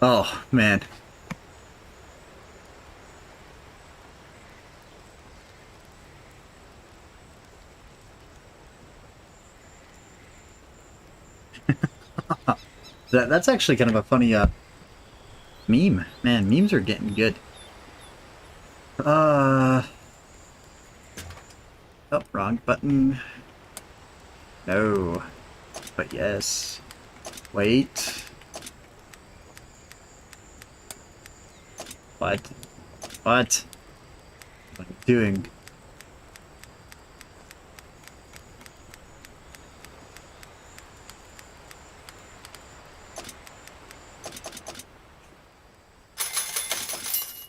Oh, man. That's actually kind of a funny meme. Man, memes are getting good. Uh oh, wrong button. No. But yes. Wait. What? What? What are you doing?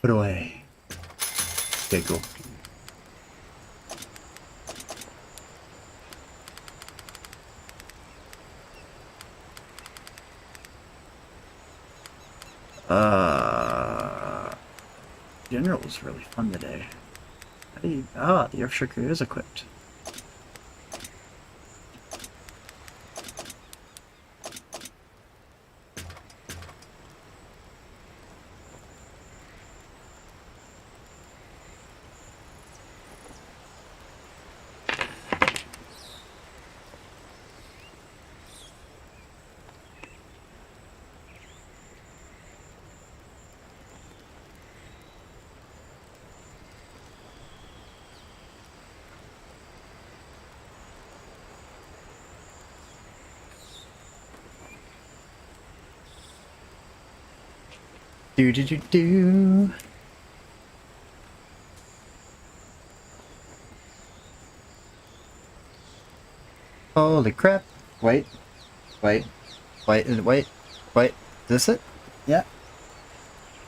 Put away. Okay, cool. Uh General was really fun today. How do you the Earthshaker is equipped. Do do do do. Holy crap. Wait. Wait. Wait. Wait. Is this it? Yeah.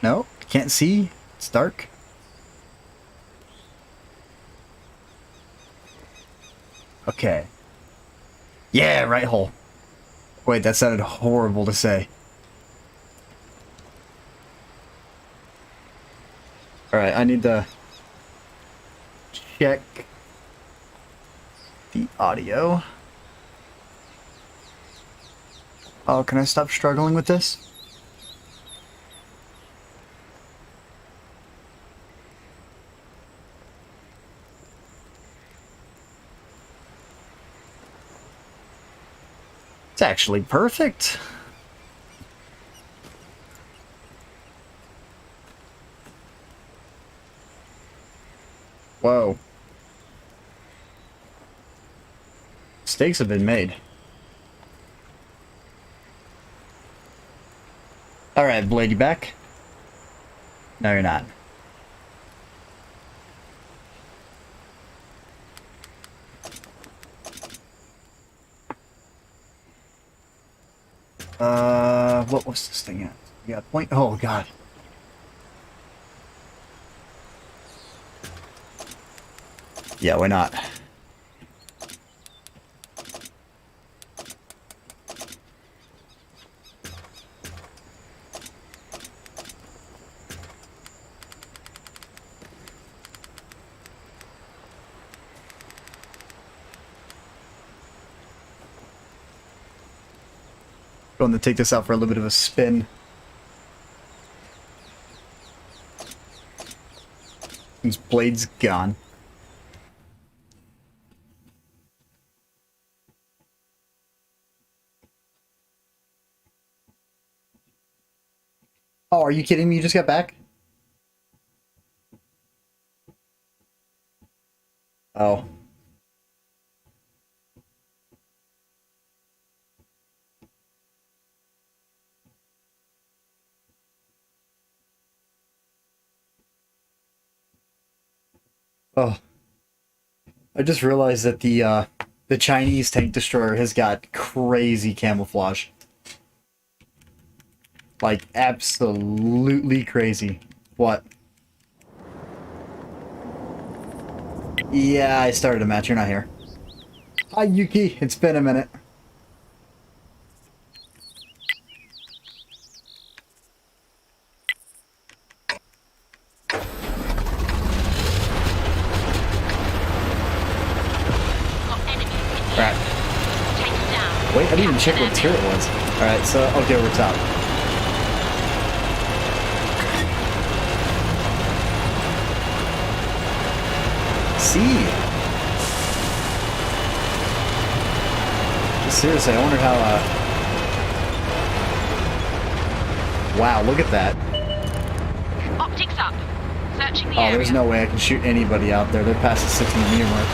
No? Can't see? It's dark? Okay. Yeah, right hole. Wait, that sounded horrible to say. Alright, I need to check the audio. Oh, can I stop struggling with this? It's actually perfect. Whoa. Mistakes have been made. Alright, Blade, you back? No, you're not. What was this thing at? We got point. Oh, God. Yeah, why not? Going to take this out for a little bit of a spin. His blade's gone. Oh, are you kidding me? You just got back? Oh. Oh. I just realized that the Chinese tank destroyer has got crazy camouflage. Like, absolutely crazy. What? Yeah, I started a match. You're not here. Hi, Yuki. It's been a minute. Alright. Wait, I didn't even check what tier it was. Alright, so I'll go over top. see. Seriously, I wonder how, wow, look at that. Optics up. Searching the Oh, area. there's no way I can shoot anybody out there. They're past the 60 meter mark.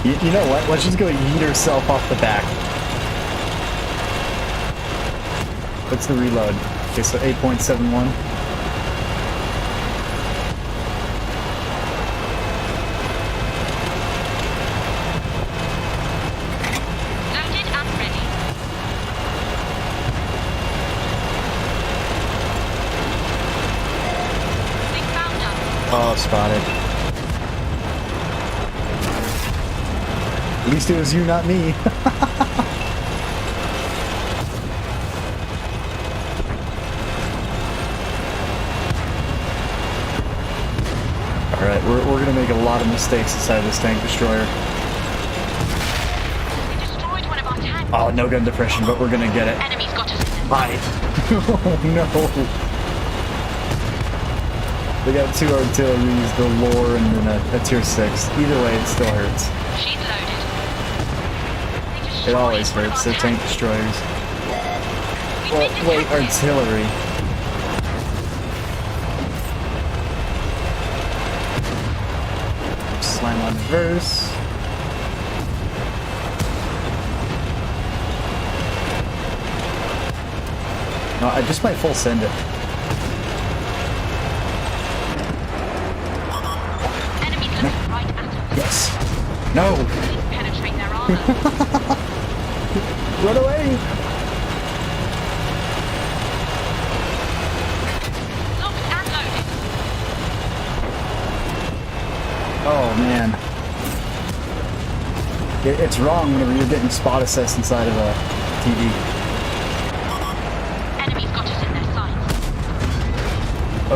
You know what? Let's just go yeet herself off the back. What's the reload? Okay, so 8.71. Loaded and ready. They found us. Oh, spotted. At least it was you, not me. Alright, we're gonna make a lot of mistakes inside this tank destroyer. They destroyed one of our tanks. Oh, no gun depression, but we're gonna get it. Enemies got us in there. Bye. Oh no. They got 2 artilleries, the lore, and then a tier 6. Either way, it still hurts. She's loaded. They It destroyed always one of hurts, our the tank tanks. destroyers. We've Well, been wait, detected. artillery. Slam on reverse. No, I just might full send it. Enemies looking right at us. Yes. No. Please penetrate their armor. Run away. Locked and loaded. Oh man. It's wrong whenever you're getting spot assess inside of a TV. Enemies got us in their sights.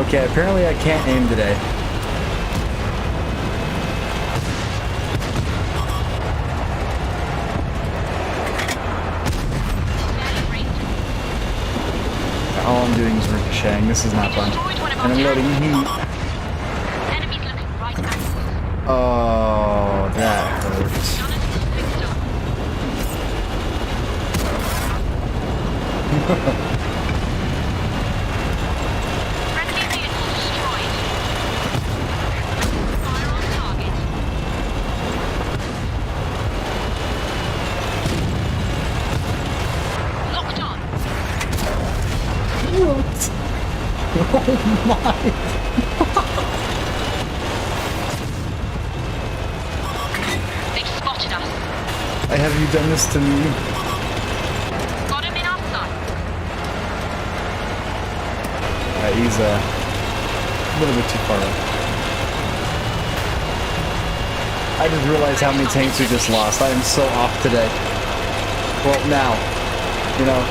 Okay, apparently I can't aim today. Barely raised. All I'm doing is ricocheting. This is not fun. Destroyed one of our And I'm loading tanks. heat. Enemies looking right at us. Oh, that hurts. Gunners fixed up. Friendly vehicle destroyed. Fire on target. Locked on. What? Oh my. They've spotted us. Have you done this to me? Got him in our sight. He's a little bit too far up. I just realized how many tanks we just lost. I am so off today. Well, now, you know.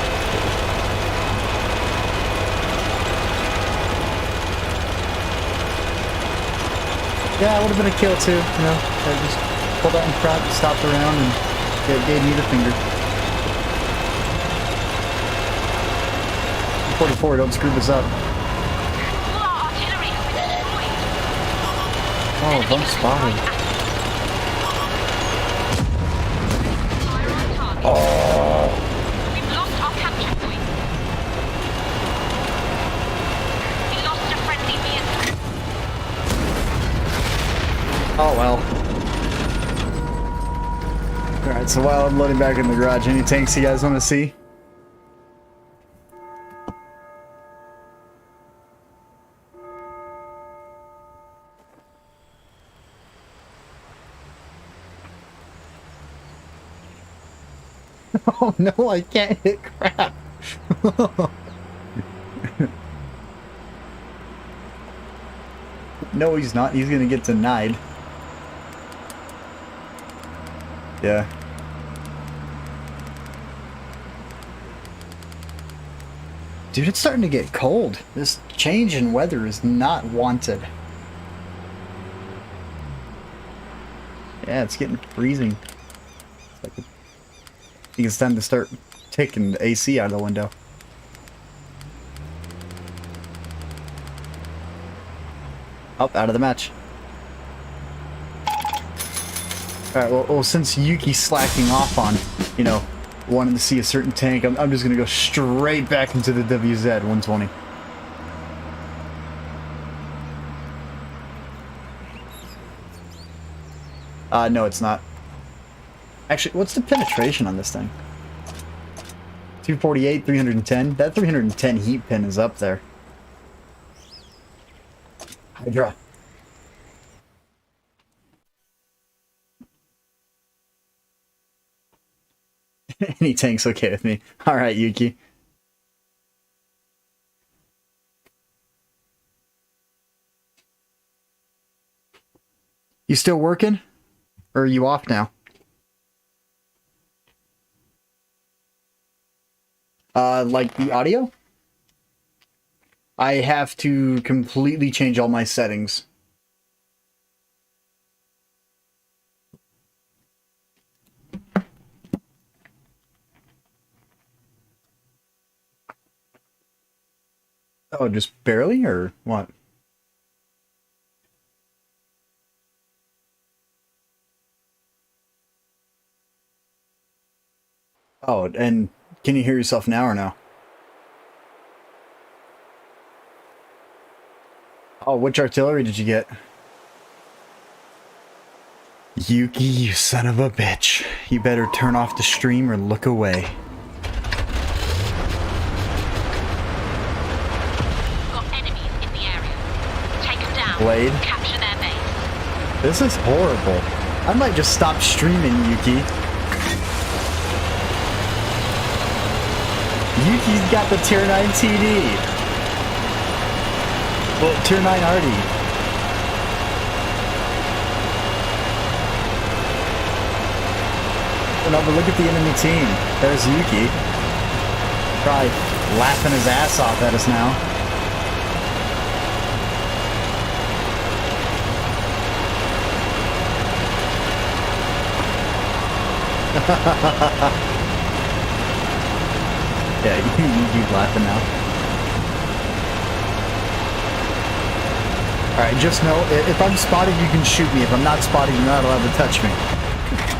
Yeah, it would have been a kill too, you know. I just pulled out in front, stopped around, and gave me the finger. 44, don't screw this up. All our artillery has been destroyed. Oh, bump spotted. Fire on target. Oh. We've lost our capture point. We lost a friendly vehicle. Oh well. Alright, so while I'm loading back in the garage, any tanks you guys want to see? Oh no, I can't hit crap. No, he's not. He's gonna get denied. Yeah. Dude, it's starting to get cold. This change in weather is not wanted. Yeah, it's getting freezing. It's like I think it's time to start taking the AC out of the window. Oh, out of the match. Alright, well, since Yuki's slacking off on, you know, wanting to see a certain tank, I'm just gonna go straight back into the WZ-120. No, it's not. Actually, what's the penetration on this thing? 248, 310. That 310 heat pin is up there. Hydra. Any tank's okay with me. Alright, Yuki. You still working? Or are you off now? Like the audio? I have to completely change all my settings. Oh, just barely, or what? Oh, and can you hear yourself now or no? Oh, which artillery did you get? Yuki, you son of a bitch. You better turn off the stream or look away. Got enemies in the area. Take them down. Blade? Capture their base. This is horrible. I might just stop streaming, Yuki. Yuki's got the Tier 9 TD. Well, Tier 9 Artie. No, but look at the enemy team. There's Yuki. Probably laughing his ass off at us now. Yeah, Yuki's laughing now. Alright, just know, if I'm spotted, you can shoot me. If I'm not spotted, you're not allowed to touch me.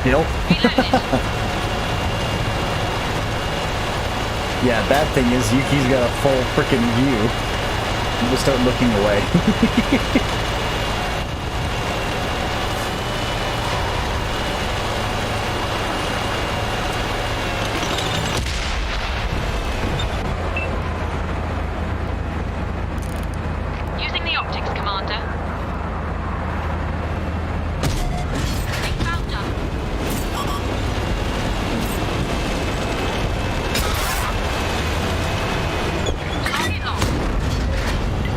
Deal? Yeah, bad thing is Yuki's got a full frickin' view. I'm gonna start looking away. Using the optics, Commander. They found us. Target lost.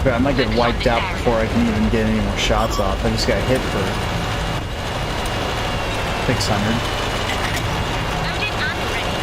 But I might get wiped out before I can even get any more shots off. I just got hit for 600. Loaded and ready.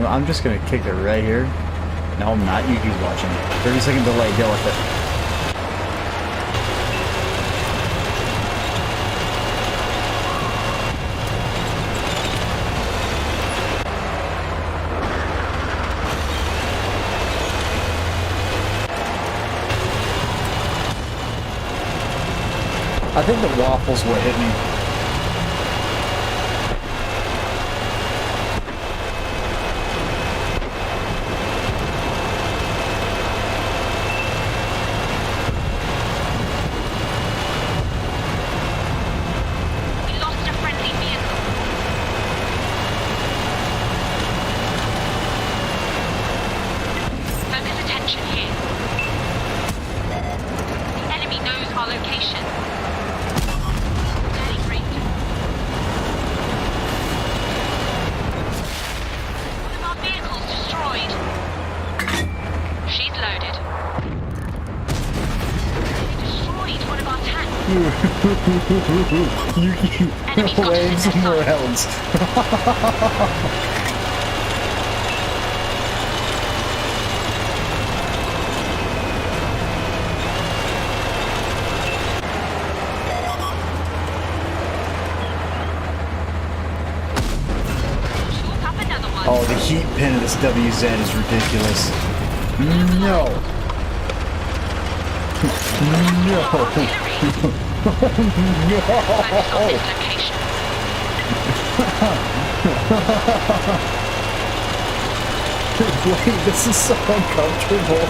I'm just gonna kick it right here. No, I'm not. Yuki's watching. 30-second delay. Deal with it. I think the waffles will hit me. We lost a friendly vehicle. Focus attention here. The enemy knows our location. Steady green. One of our vehicles destroyed. She's loaded. They destroyed one of our tanks. You keep away somewhere else. Chalk up another one. Oh, the heat pin of this WZ is ridiculous. No. No. Artillery. No. Focus on this location. Wait, this is so uncomfortable.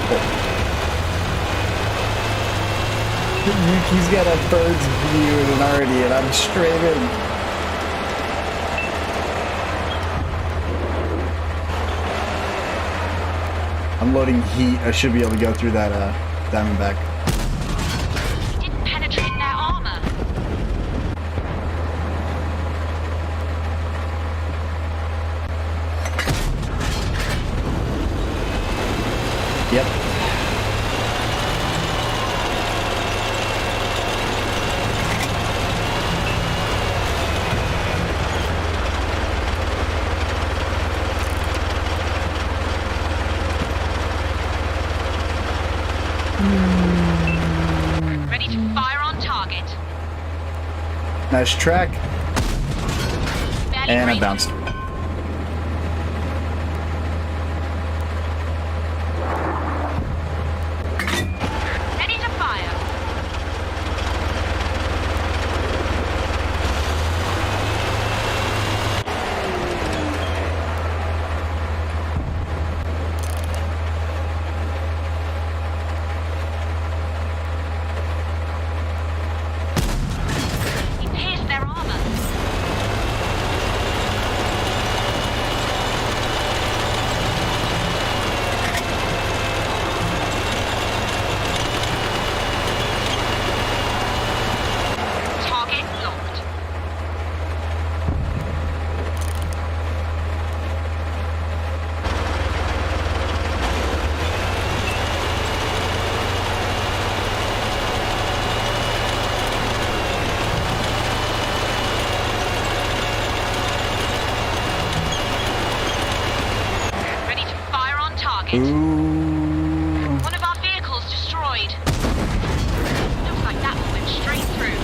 Yuki's got a bird's view of an already, and I'm straight in. I'm loading heat. I should be able to go through that Diamondback. Didn't penetrate their armor. Yep. Ready to fire on target. Nice track. Barely And I grazing. bounced. Ready to fire. He pierced their armor. Target locked. Ready to fire on target. Ooh. One of our vehicles destroyed. Looks like that one went straight through.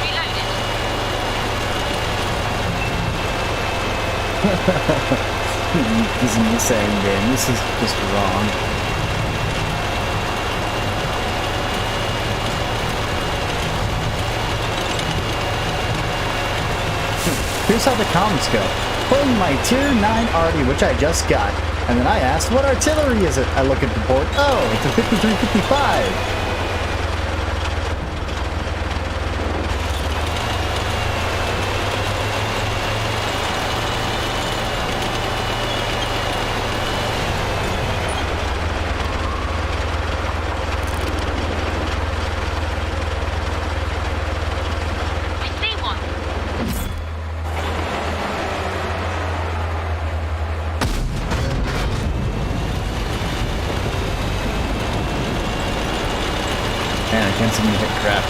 Reloaded. This isn't the same game. This is just wrong. Here's how the comments go. Pulling my tier 9 arty, which I just got. And then I asked, what artillery is it? I look at the board. Oh, it's a 5355. I see one. Man, I can't seem to hit crap.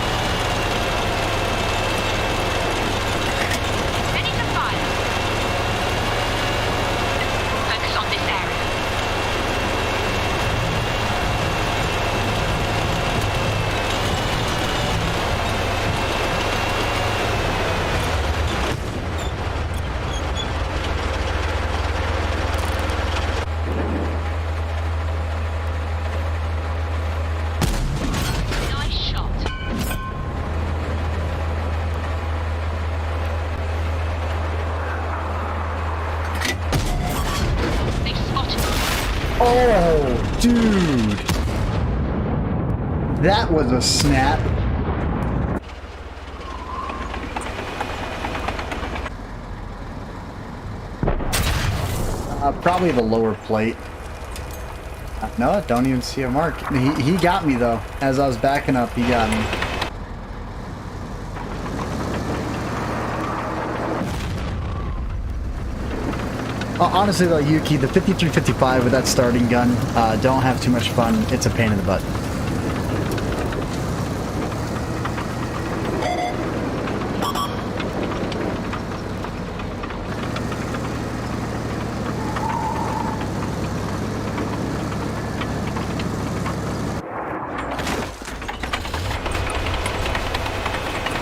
Ready to fire. Focus on this area. Nice shot. They've spotted us. Oh, dude. That was a snap. Probably the lower plate. No, I don't even see a mark. He got me though. As I was backing up, he got me. Honestly though, Yuki, the 53-55 with that starting gun, don't have too much fun. It's a pain in the butt.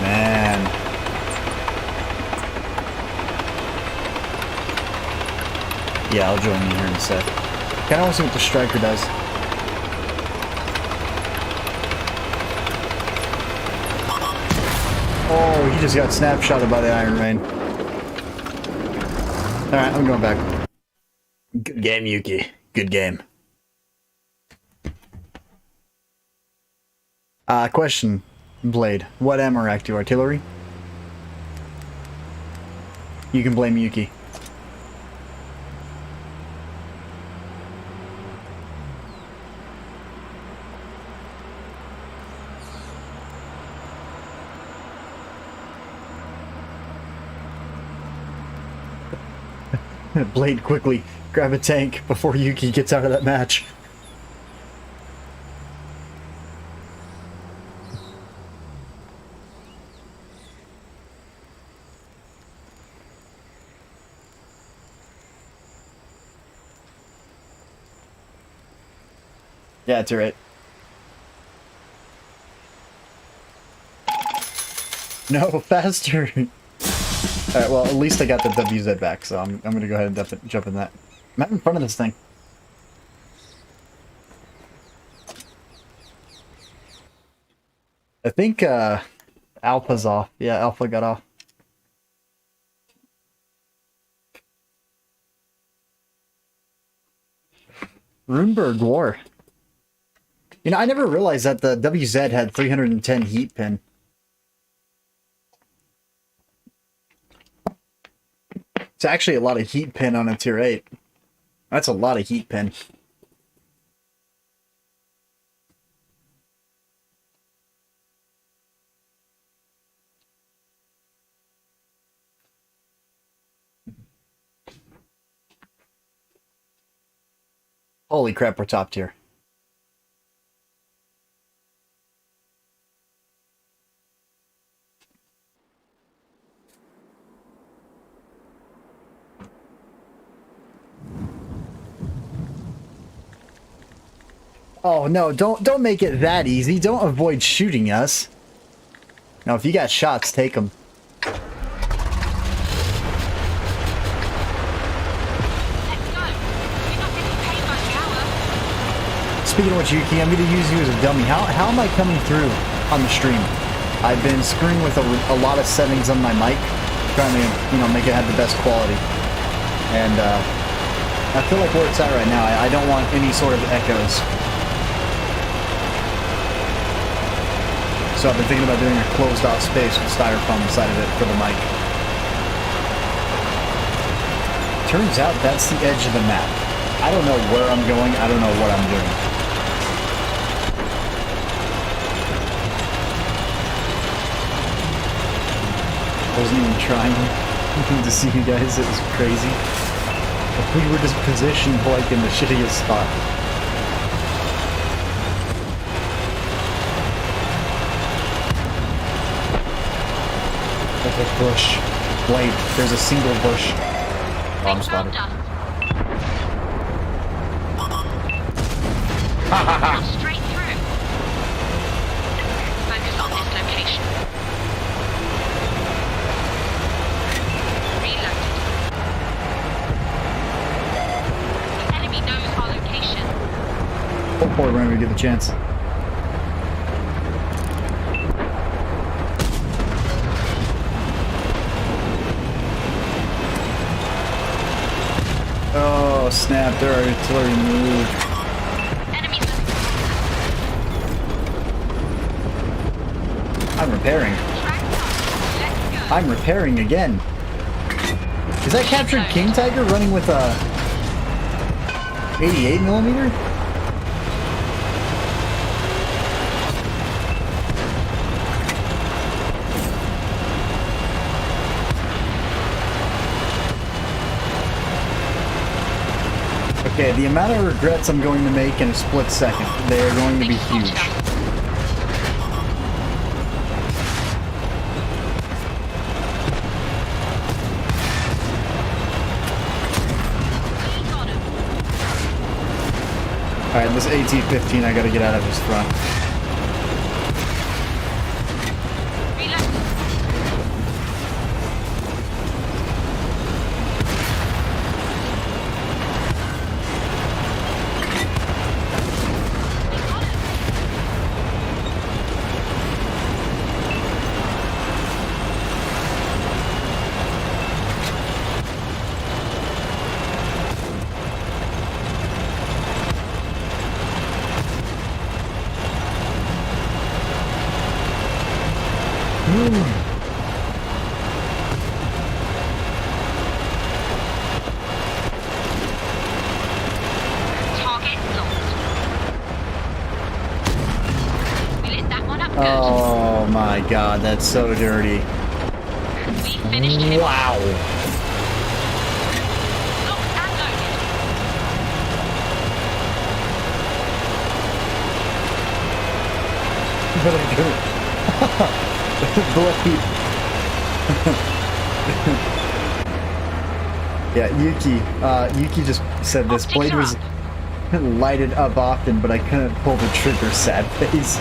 Man. Yeah, I'll join you here in a sec. Kinda wanna see what the striker does. Oh, he just got snapshotted by the Iron Rain. Alright, I'm going back. Good game, Yuki. Good game. Question, Blade. What ammo rack do you artillery? You can blame Yuki. Blade, quickly grab a tank before Yuki gets out of that match. Yeah, it's alright. No, faster! Alright, well, at least I got the WZ back, so I'm gonna go ahead and jump in that. I'm out in front of this thing. I think, Alpha's off. Yeah, Alpha got off. Runeberg War. You know, I never realized that the WZ had 310 heat pin. It's actually a lot of heat pin on a tier 8. That's a lot of heat pin. Holy crap, we're top tier. Oh no, don't make it that easy. Don't avoid shooting us. No, if you got shots, take them. Let's go. We're not getting paid by the hour. Speaking of which, Yuki, I'm going to use you as a dummy. How am I coming through on the stream? I've been screwing with a lot of settings on my mic, trying to, you know, make it have the best quality. And I feel like where it's at right now, I don't want any sort of echoes. So I've been thinking about doing a closed off space with styrofoam inside of it for the mic. Turns out that's the edge of the map. I don't know where I'm going, I don't know what I'm doing. I wasn't even trying to see you guys, it was crazy. But we were just positioned like in the shittiest spot. There's a bush. Wait, there's a single bush. Bomb spotted. Straight through. Focus on this location. Reloaded. The enemy knows our location. Go for it whenever you get the chance. Oh snap, their artillery moved. Enemies. I'm repairing. Let's go. I'm repairing again. Is that captured King Tiger running with a 88mm? Okay, the amount of regrets I'm going to make in a split second, they are going to be huge. Alright, this AT-15, I gotta get out of his front. Oh my god, that's so dirty. We finished him. Wow. Locked and loaded. But I couldn't. Blade. Yeah, Yuki just said this blade was lighted up often, but I couldn't pull the trigger, sad face.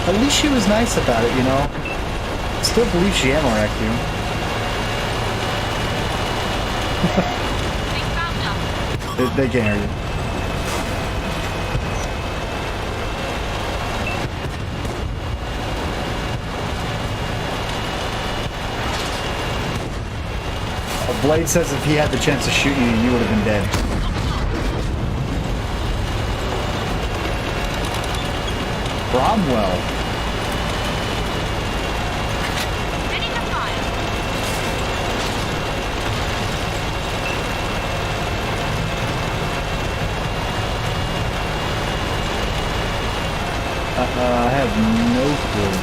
At least she was nice about it, you know? Still believe she ammo wrecked you. They can't hear you. Blade says if he had the chance to shoot you, you would have been dead. Bromwell. Ready to fire. I have no clue.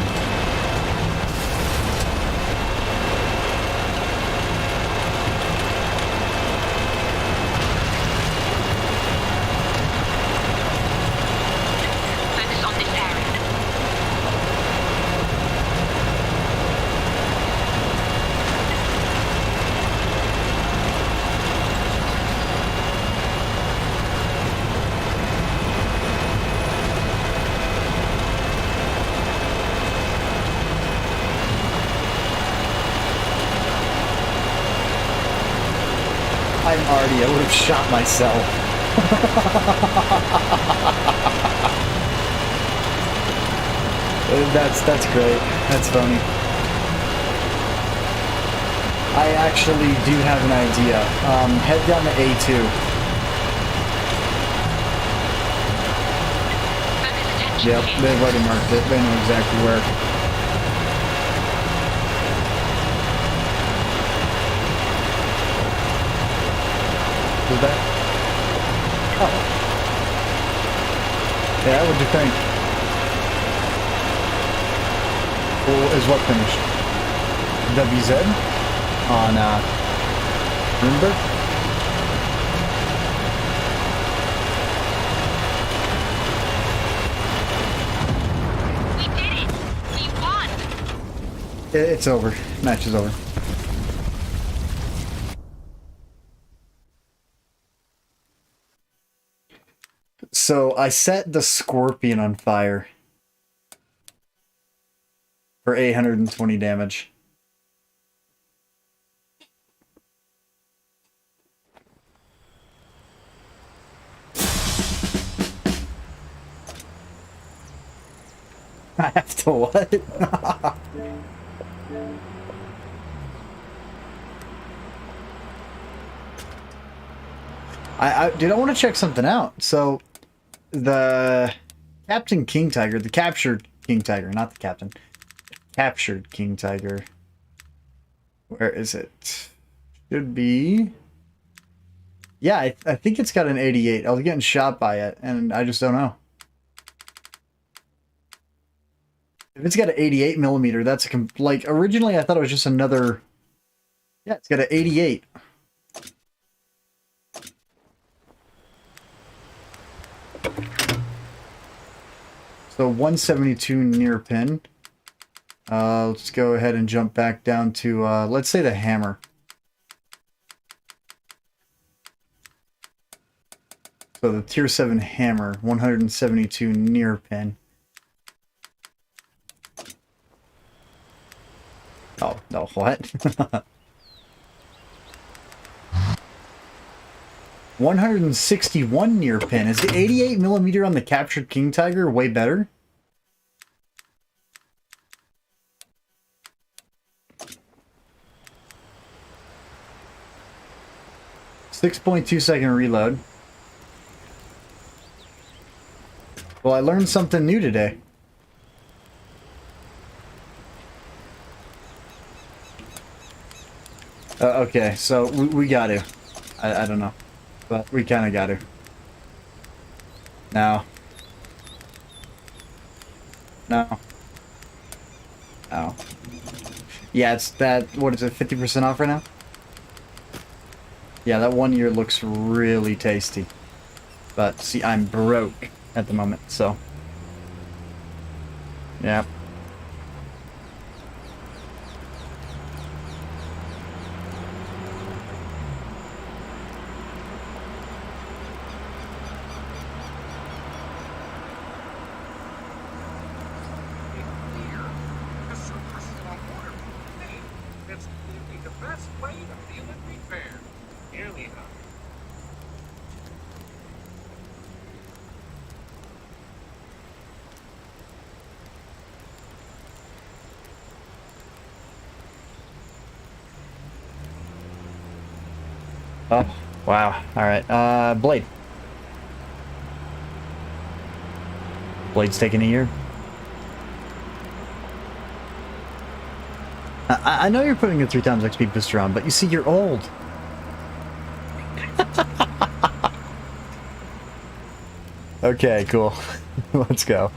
Focus on this area. I'm Artie, I would have shot myself. That's great. That's funny. I actually do have an idea. Head down to A2. Focus attention Yep, here. they've already marked it. They know exactly where. Was that? Oh. Yeah, what'd you think? Well, is what finished? WZ? On, Runeberg? We did it. We won. It's over. Match is over. So I set the Scorpion on fire for 820 damage. I have to what? Dude, I want to check something out. So, the Captain King Tiger, the captured King Tiger, not the captain. Captured King Tiger. Where is it? Should be... Yeah, I think it's got an 88. I was getting shot by it, and I just don't know. If it's got an 88 millimeter, that's a... Like, originally I thought it was just another Yeah, it's got an 88. So 172 near pin. Let's go ahead and jump back down to, let's say the hammer. So the tier 7 hammer, 172 near pin. Oh, no, what? 161 near pin. Is the 88 millimeter on the captured King Tiger way better? .2-second reload. Well, I learned something new today. Okay, so we got to. I don't know. But we kind of got to. No. No. Oh. Yeah, it's that, what is it, 50% off right now? Yeah, that 1 year looks really tasty. But, see, I'm broke at the moment, so. Yeah. Oh, wow. Alright, Blade. Blade's taking a year. I know you're putting a 3 times XP booster on, but you see, you're old. Okay, cool. Let's go.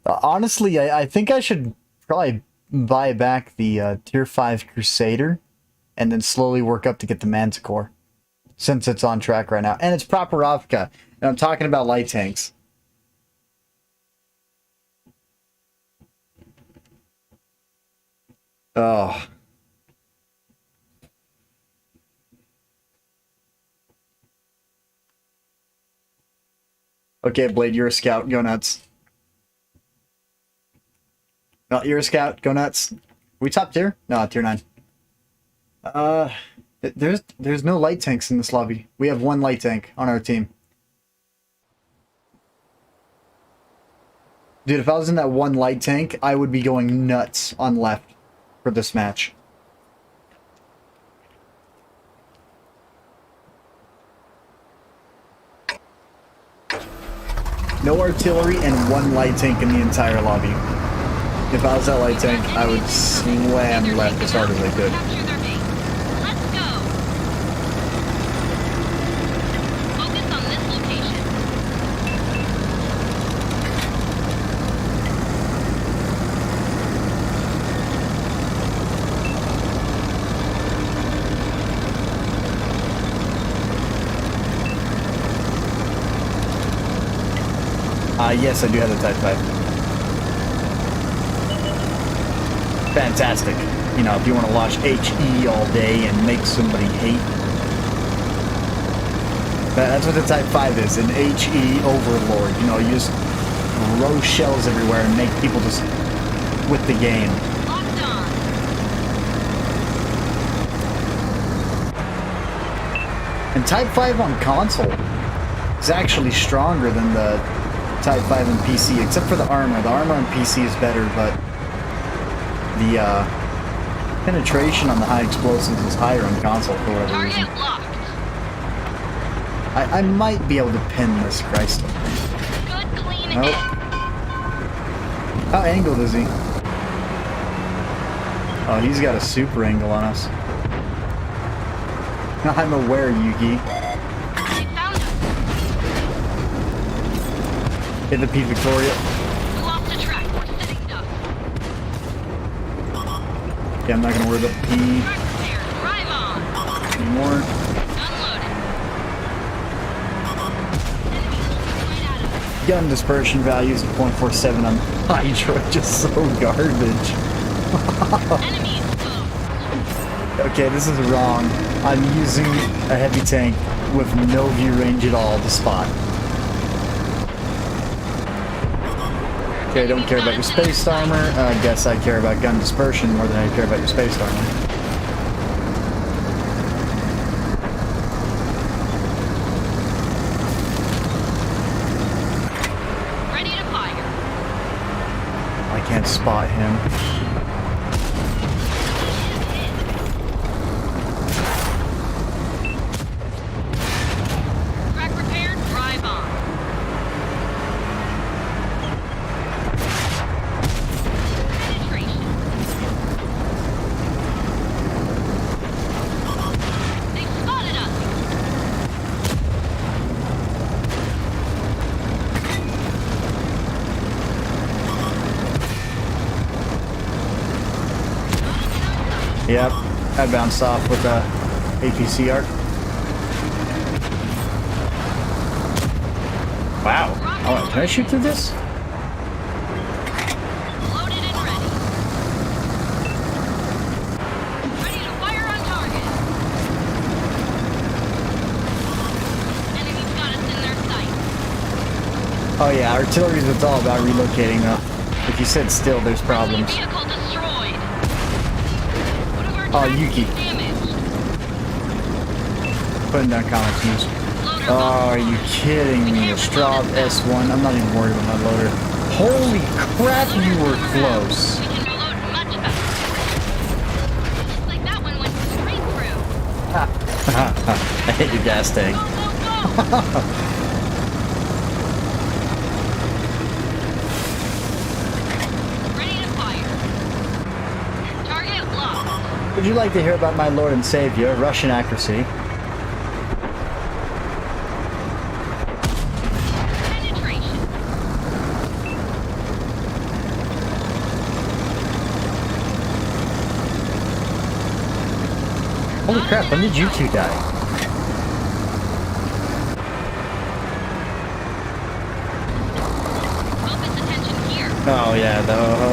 Honestly, I think I should probably buy back the Tier 5 Crusader and then slowly work up to get the Manticore, since it's on track right now. And it's proper Ravka, and I'm talking about light tanks. Oh. Okay, Blade, you're a scout. Go nuts. No, you're a scout. Go nuts. We top tier? No, tier 9. There's no light tanks in this lobby. We have 1 light tank on our team. Dude, if I was in that 1 light tank, I would be going nuts on left for this match. No artillery and 1 light tank in the entire lobby. If I was that light tank, I would slam left as hard as I could. Capture their base. Let's go. Focus on this location. Yes, I do have the Type 5. Fantastic. You know, if you want to watch HE all day and make somebody hate. That's what the Type 5 is, an HE overlord. You know, you just throw shells everywhere and make people just quit the game. Locked on. And Type 5 on console is actually stronger than the Type 5 on PC, except for the armor. The armor on PC is better, but the penetration on the high explosives is higher on console for whatever reason. Target locked. I might be able to pin this Christ. Good clean Nope. hit. How angled is he? Oh, he's got a super angle on us. I'm aware, Yugi. They found us. Hit the P Victoria. We lost a track. We're setting up. Yeah, I'm not gonna worry about the P Track repair. Drive on. anymore. Unloaded. Enemies right at us. Gun dispersion values of 0.47 on Hydra, just so garbage. Enemy exposed. Okay, this is wrong. I'm using a heavy tank with no view range at all to spot. Okay, I don't care about your space armor. I guess I care about gun dispersion more than I care about your space armor. Ready to fire. I can't spot him. Track repair. Drive on. Penetration. They spotted us. Yep, I bounced off with a APC arc. Wow. Oh, can I shoot through this? Loaded and ready. Ready to fire on target. Enemies got us in their sights. Oh yeah, artillery's what's all about relocating though. If you sit still, there's problems. Vehicle destroyed. One of our Oh, tracks Yuki. is damaged. Putting down comics news. Loader Oh, lost. are you kidding me? A Straub S1? I'm not even worried about my loader. Holy crap, you were close. We can reload much better. Just like that one went straight through. I hit your gas tank. Go, go, go! Ready to fire. Target locked. Would you like to hear about my Lord and Savior, Russian accuracy? Penetration. Holy crap, when did you two die? Focus attention here. Oh yeah, the ho-ho.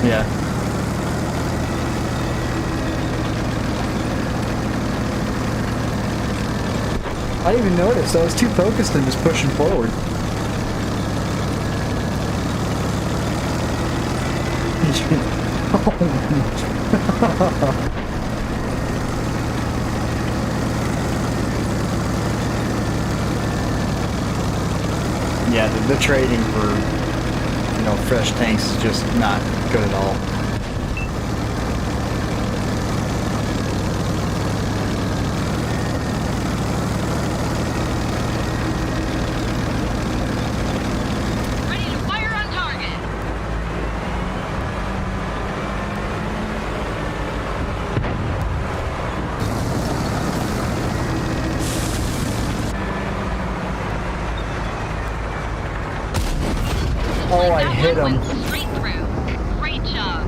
Yeah. I didn't even notice. I was too focused on just pushing forward. Yeah, the trading for, you know, fresh tanks is just not good at all. Ready to fire on target. Oh, I That hit one him. went straight through. Great job.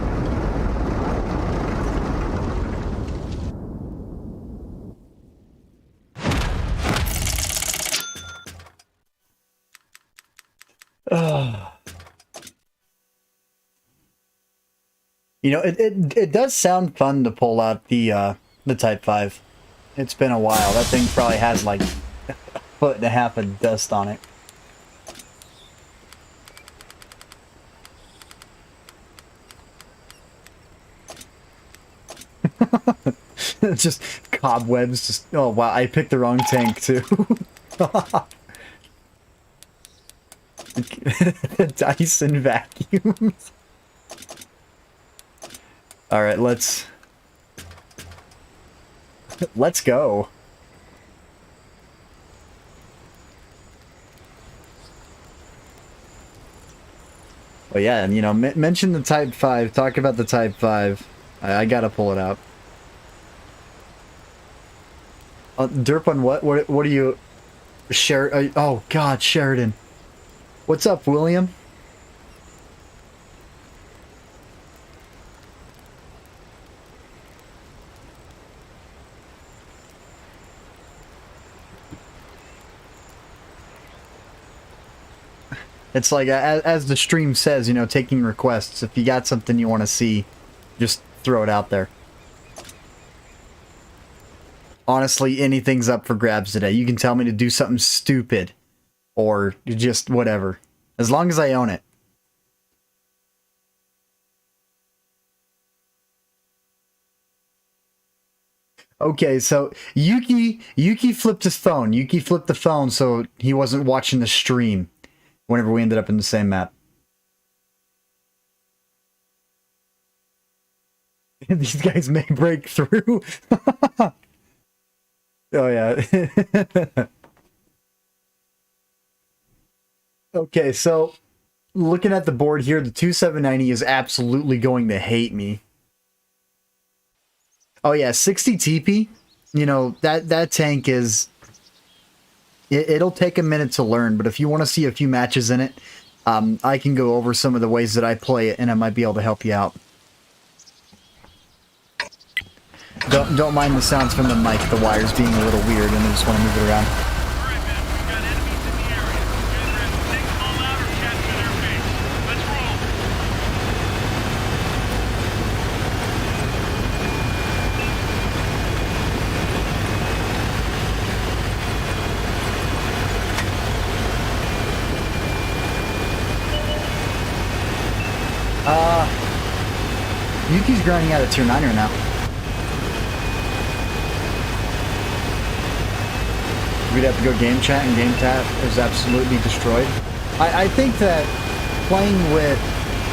You know, it does sound fun to pull out the Type 5. It's been a while. That thing probably has like a foot and a half of dust on it. Just cobwebs. Just oh wow! I picked the wrong tank too. Dyson vacuums. All right, let's go. Well, yeah, and you know, mention the Type 5. Talk about the Type 5. I gotta pull it out. Derp on what? What are you? Oh God, Sheridan. What's up, William? It's like, as the stream says, you know, taking requests. If you got something you want to see, just throw it out there. Honestly, anything's up for grabs today. You can tell me to do something stupid. Or just whatever. As long as I own it. Okay, so Yuki flipped his phone. Yuki flipped the phone so he wasn't watching the stream whenever we ended up in the same map. These guys may break through. Oh yeah. Okay, so looking at the board here, the 2790 is absolutely going to hate me. Oh yeah, 60 TP. You know, that tank is... It'll take a minute to learn, but if you want to see a few matches in it, I can go over some of the ways that I play it, and I might be able to help you out. Don't mind the sounds from the mic, the wires being a little weird, and I just want to move it around. Yuki's grinding out a tier 9er now. We'd have to go game chat, and game chat is absolutely destroyed. I think that playing with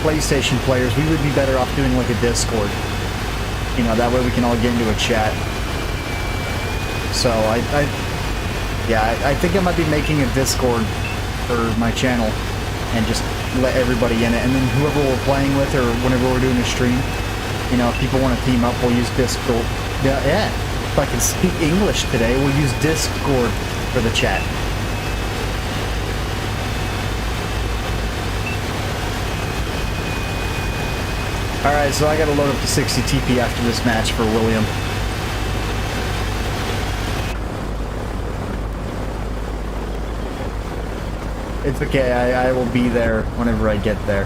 PlayStation players, we would be better off doing like a Discord. You know, that way we can all get into a chat. So I think I might be making a Discord for my channel and just let everybody in it. And then whoever we're playing with or whenever we're doing a stream, you know, if people want to team up, we'll use Discord. Yeah. If I can speak English today, we'll use Discord for the chat. Alright, so I gotta load up to 60 TP after this match for William. It's okay, I will be there whenever I get there.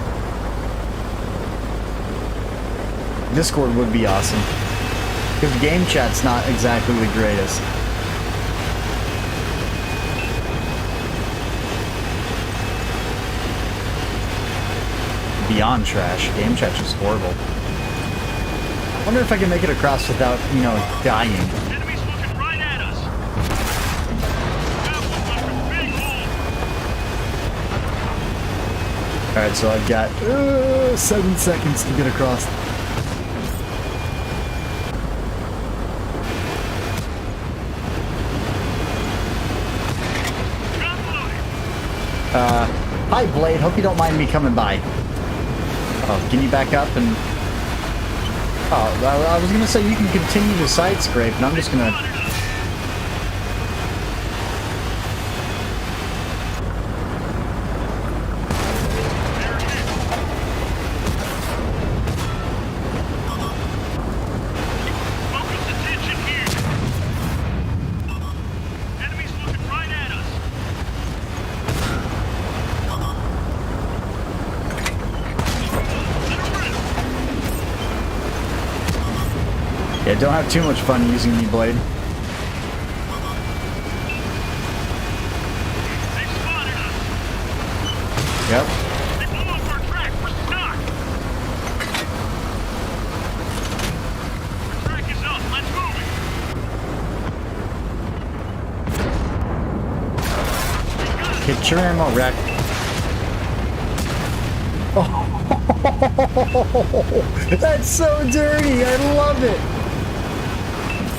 Discord would be awesome. Because game chat's not exactly the greatest. Beyond trash. Game chat's just horrible. I wonder if I can make it across without, you know, dying. Enemies looking right at us. That looks like a big hole. Alright, so I've got 7 seconds to get across. Hi Blade, hope you don't mind me coming by. Oh, can you back up and... Oh, I was gonna say you can continue to side scrape, and I'm just gonna... Focus attention here. Enemies looking right at us. Yeah, don't have too much fun using me, Blade. They spotted us. Yep. They blew up our track. We're stuck. The track is up. Let's move it. Get your ammo, wreck. Oh, that's so dirty. I love it.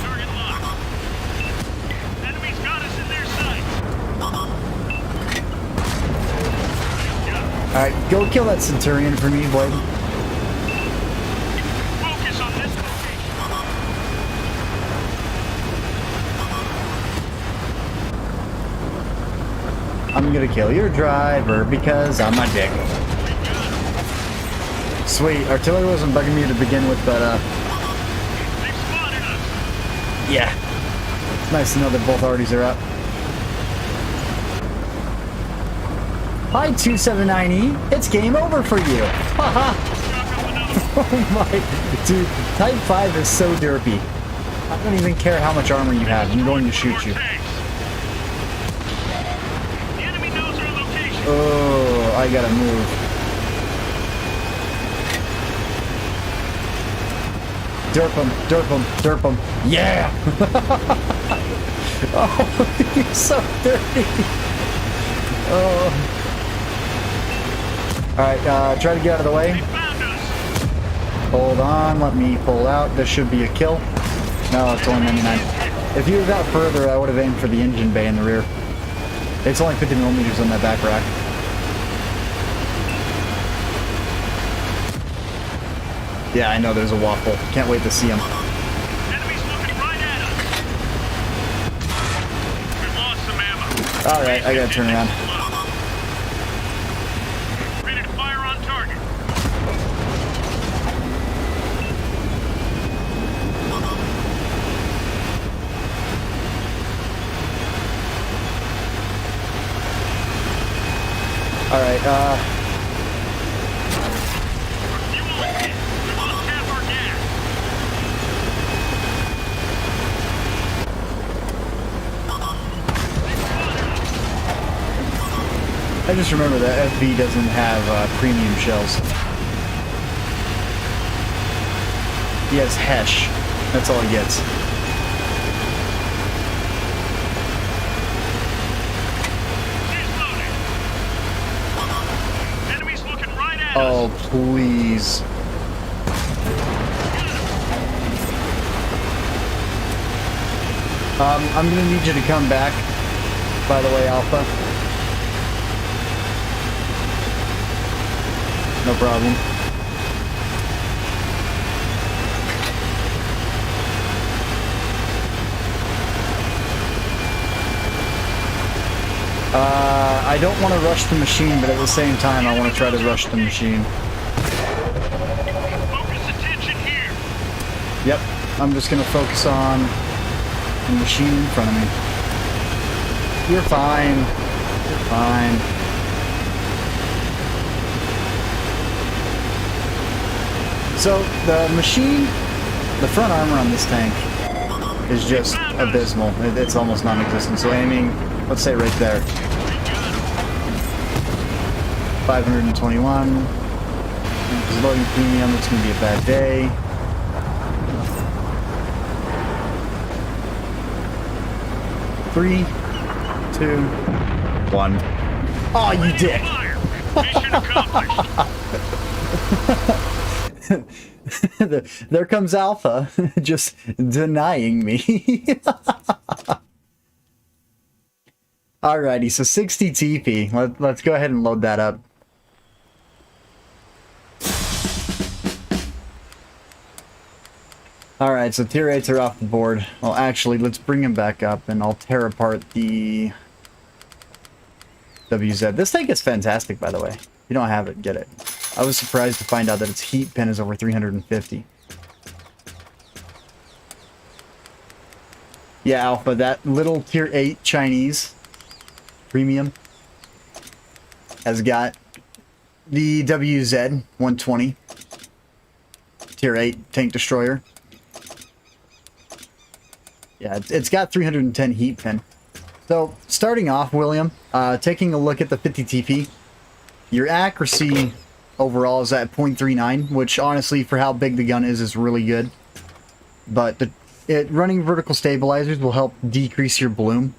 Target locked. Enemies got us in their sights. All right, go kill that Centurion for me, Blade. Focus on this location. I'm gonna kill your driver because I'm a dick. Sweet, artillery wasn't bugging me to begin with, but They've spotted us. yeah. It's nice to know that both arties are up. Hi, 279E. It's game over for you. Haha. Oh my. Dude, Type 5 is so derpy. I don't even care how much armor you have. I'm going to shoot you. The enemy knows our location. Oh, I gotta move. Derp him, derp him, derp him. Yeah! Oh, he's so dirty. Oh. Alright, try to get out of the way. They found us. Hold on, let me pull out. This should be a kill. No, it's only 99. If you got further, I would have aimed for the engine bay in the rear. It's only 50 millimeters on that back rack. Yeah, I know there's a waffle. Can't wait to see him. Enemies looking right at us. We've lost some ammo. Alright, I gotta turn around. Ready to fire on target. Alright, You won't hit. We won't tap our gas. I just remember that FV doesn't have premium shells. He has Hesh. That's all he gets. She's loaded. Enemies looking right at Oh, us. please. I'm gonna need you to come back, by the way, Alpha. No problem. I don't want to rush the machine, but at the same time, I want to try to rush the machine. Focus attention here. Yep, I'm just gonna focus on the machine in front of me. You're fine. You're fine. So, the machine, the front armor on this tank is just abysmal. It's almost non-existent. So aiming, let's say right there. 521. Because loading premium, it's going to be a bad day. Three, 2, 1. Oh, you dick! Fire. Mission accomplished. There comes Alpha, just denying me. Alrighty, so 60 TP. Let's go ahead and load that up. Alright, so tier 8s are off the board. Well, actually, let's bring them back up, and I'll tear apart the WZ. This tank is fantastic, by the way. If you don't have it, get it. I was surprised to find out that its heat pin is over 350. Yeah, Alpha, that little tier 8 Chinese premium has got the WZ 120 tier 8 tank destroyer. Yeah, it's got 310 heat pin. So, starting off, William, taking a look at the 50 TP, your accuracy overall is at 0.39, which honestly, for how big the gun is really good. But running vertical stabilizers will help decrease your bloom.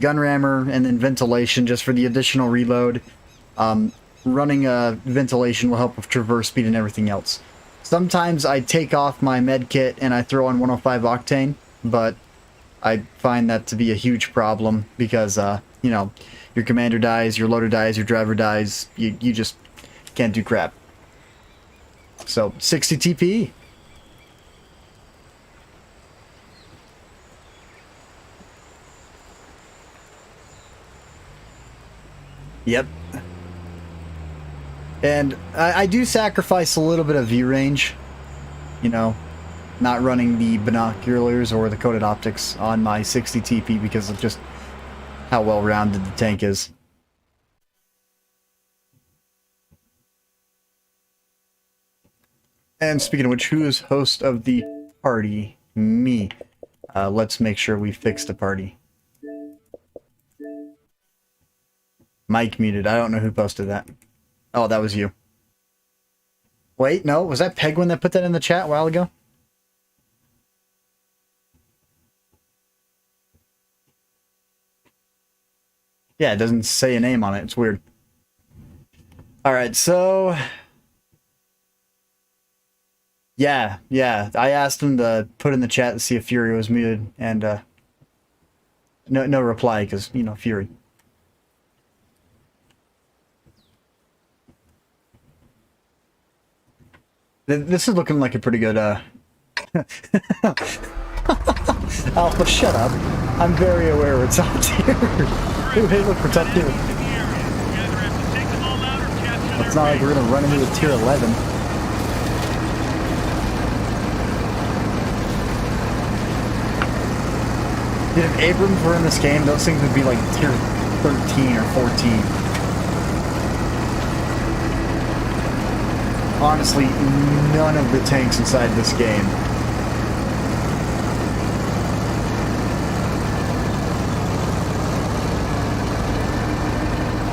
Gun rammer and then ventilation just for the additional reload. Running ventilation will help with traverse speed and everything else. Sometimes I take off my med kit and I throw on 105 octane, but I find that to be a huge problem because, you know, your commander dies, your loader dies, your driver dies, you just can't do crap. So, 60 TP. Yep. And I do sacrifice a little bit of view range, you know, not running the binoculars or the coated optics on my 60 TP because of just how well-rounded the tank is. And speaking of which, who is host of the party? Me. Let's make sure we fix the party. Mike muted. I don't know who posted that. Oh, that was you. Wait, no. Was that Pegwin that put that in the chat a while ago? Yeah, it doesn't say a name on it. It's weird. Alright, so... Yeah. I asked him to put in the chat to see if Fury was muted, and no reply, because, you know, Fury. This is looking like a pretty good, Alpha, shut up. I'm very aware we're top tier. Hey, look, we're top tier. It's not like we're gonna run into a tier 11. Dude, if Abrams were in this game, those things would be like tier 13 or 14. Honestly, none of the tanks inside this game.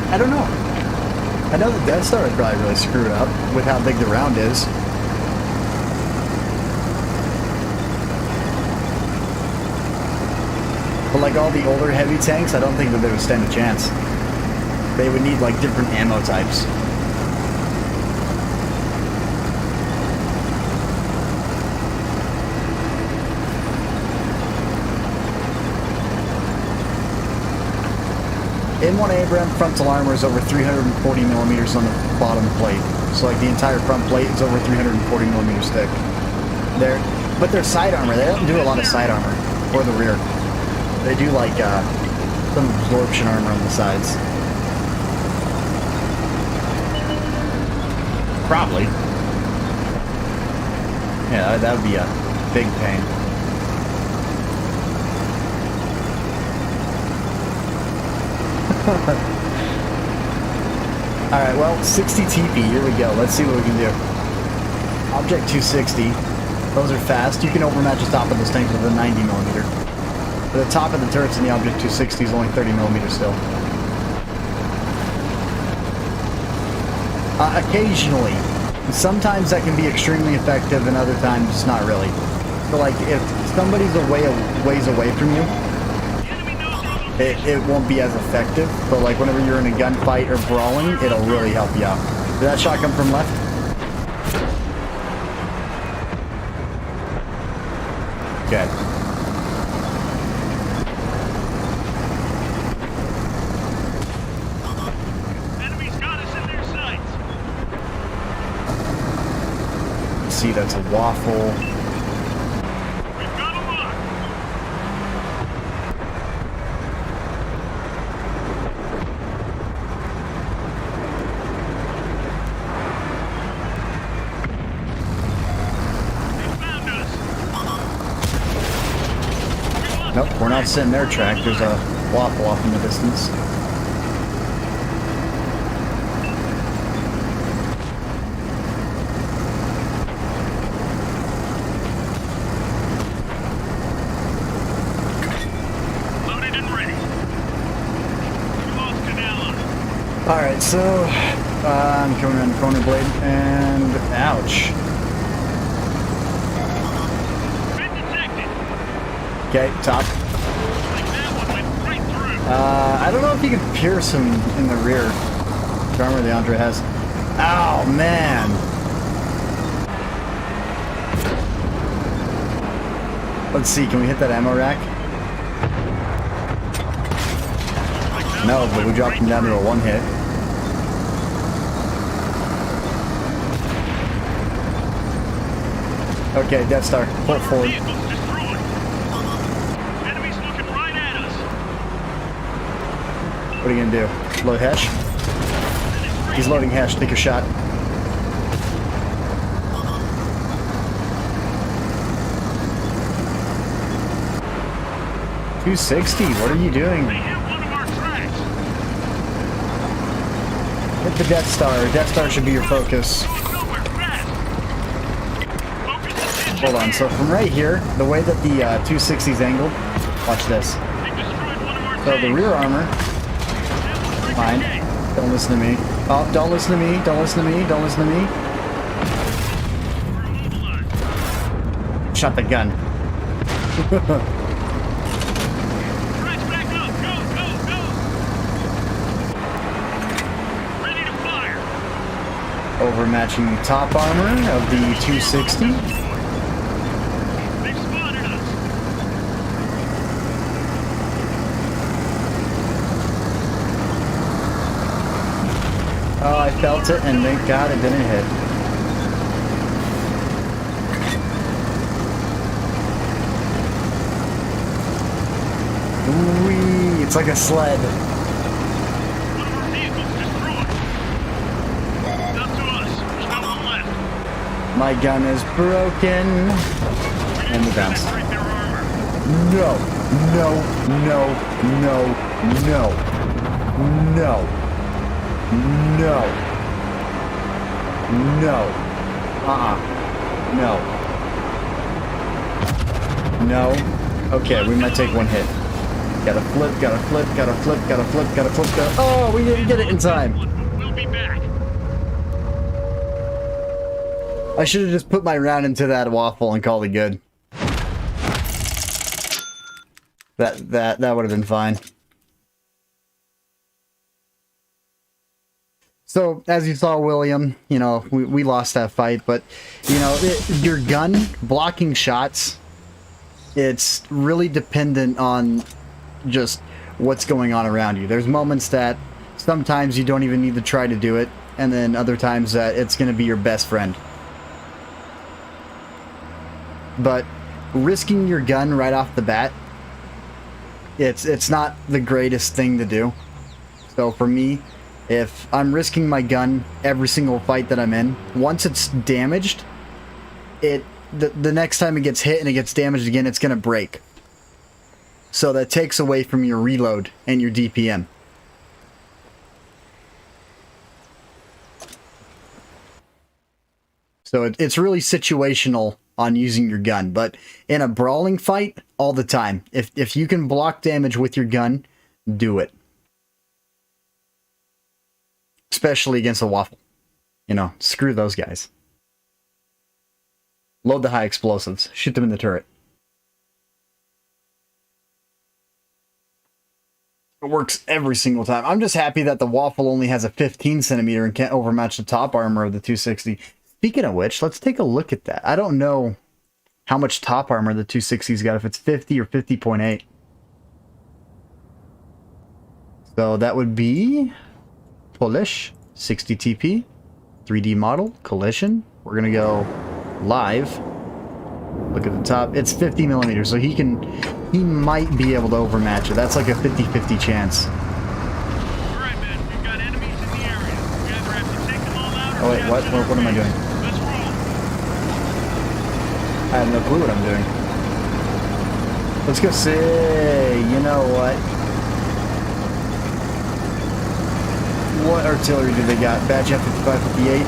I don't know. I know the Death Star would probably really screw it up with how big the round is. But like all the older heavy tanks, I don't think that they would stand a chance. They would need like different ammo types. M1 Abrams frontal armor is over 340 millimeters on the bottom plate. So like the entire front plate is over 340 millimeters thick. But their side armor, they don't do a lot of side armor. Or the rear. They do like some absorption armor on the sides. Probably. Yeah, that would be a big pain. Alright, well, 60 TP, here we go. Let's see what we can do. Object 260. Those are fast. You can overmatch the top of those tanks with a 90mm. But the top of the turrets in the Object 260 is only 30mm still. Occasionally. Sometimes that can be extremely effective and other times not really. So like, if somebody's a ways away from you, it won't be as effective, but like whenever you're in a gunfight or brawling, it'll really help you out. Did that shot come from left? Okay. Enemies got us in their sights. Let's see, that's a waffle. We've got a lock. Nope, we're not sitting their track. There's a waffle off in the distance. Loaded and ready. We lost canal on it. Alright, so I'm coming around the corner blade, and ouch. Been detected. Okay, top. Like that one went right through. I don't know if you can pierce him in the rear. The armor the Andre has. Ow, man! Let's see, can we hit that ammo rack? No, but we dropped him down to a one hit. Okay, Death Star, pull forward. Vehicles destroyed. Enemies looking right at us. What are you gonna do? Load Hesh? He's loading Hesh, take a shot. $260, what are you doing? They hit one of our tracks. Hit the Death Star. Death Star should be your focus. Nowhere fast. Hold on, so from right here, the way that the 260 is angled, watch this. They destroyed one of our So the tanks. rear armor, fine. Don't listen to me. Oh, don't listen to me, don't listen to me, don't listen to me. We're immobilized. Shot the gun. Threats back up. Go, go, go. Ready to fire. Overmatching top armor of the 260. They've spotted us. Oh, I felt it, and thank God it didn't hit. Whee! It's like a sled. One of our vehicles destroyed. It's up to us. There's no one left. My gun is broken. We're And the gonna bounce. penetrate their armor. No, no, no, no, no, no, no, no, no, no. Okay, we might take one hit. Gotta flip, gotta flip, gotta flip, gotta flip, gotta flip, gotta... Oh, we didn't get it in time. We'll be back. I should have just put my round into that waffle and called it good. That would have been fine. So, as you saw, William, you know, we lost that fight, but, you know, your gun blocking shots, it's really dependent on just what's going on around you. There's moments that sometimes you don't even need to try to do it, and then other times that it's going to be your best friend. But risking your gun right off the bat, it's not the greatest thing to do. So for me, if I'm risking my gun every single fight that I'm in, once it's damaged, the next time it gets hit and it gets damaged again, it's going to break. So that takes away from your reload and your DPM. So it's really situational on using your gun, but in a brawling fight, all the time. If you can block damage with your gun, do it. Especially against a waffle. You know, screw those guys. Load the high explosives. Shoot them in the turret. It works every single time. I'm just happy that the waffle only has a 15 centimeter and can't overmatch the top armor of the 260. Speaking of which, let's take a look at that. I don't know how much top armor the 260's got, if it's 50 or 50.8. So that would be Polish, 60 TP, 3D model, collision. We're going to go live. Look at the top. It's 50 millimeters, so he might be able to overmatch it. That's like a 50-50 chance. Alright, man. We've got enemies in the area. We either have to take them all out or Oh wait, we what? have to... What am I doing? Let's roll. I have no clue what I'm doing. Let's go see. You know what? What artillery do they got? Badge F-55, 58.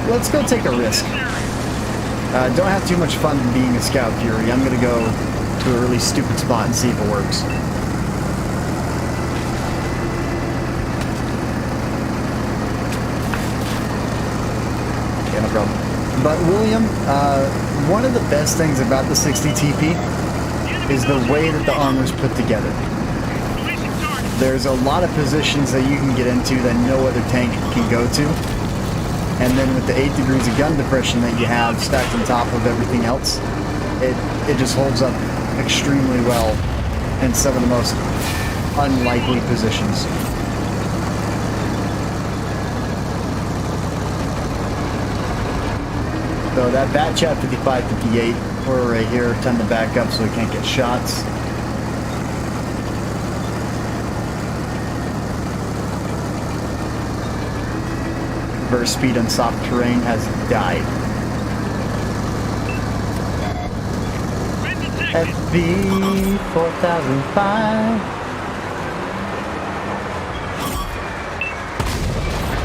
Let's go take a risk. Don't have too much fun being a Scout Fury. I'm gonna go to a really stupid spot and see if it works. Yeah, no problem. But William, one of the best things about the 60 TP is the way that the armor's put together. Releasing target. There's a lot of positions that you can get into that no other tank can go to. And then with the 8 degrees of gun depression that you have stacked on top of everything else, it just holds up extremely well in some of the most unlikely positions. So that Batchat 55-58, we're right here, time to back up so we can't get shots. Burst speed on soft terrain has died. Been detected. FB 4005.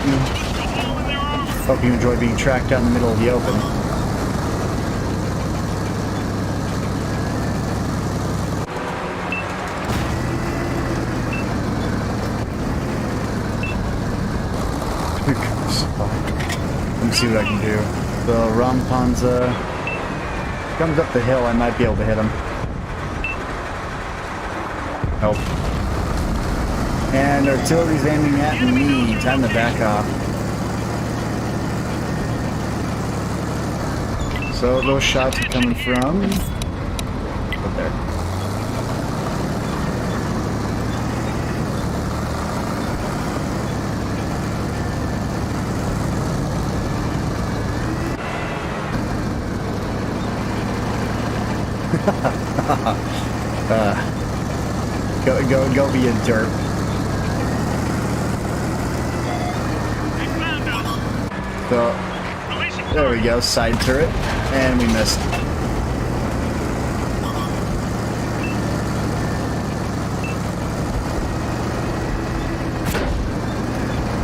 Let's go hole in their armor. Hope you enjoy being tracked down the middle of the open. Let me see what I can do. The Rampanza comes up the hill. I might be able to hit him. Nope. And artillery's aiming at me. Time to back off. So those shots are coming from up there. Go be a derp. So, there we go, side turret, and we missed.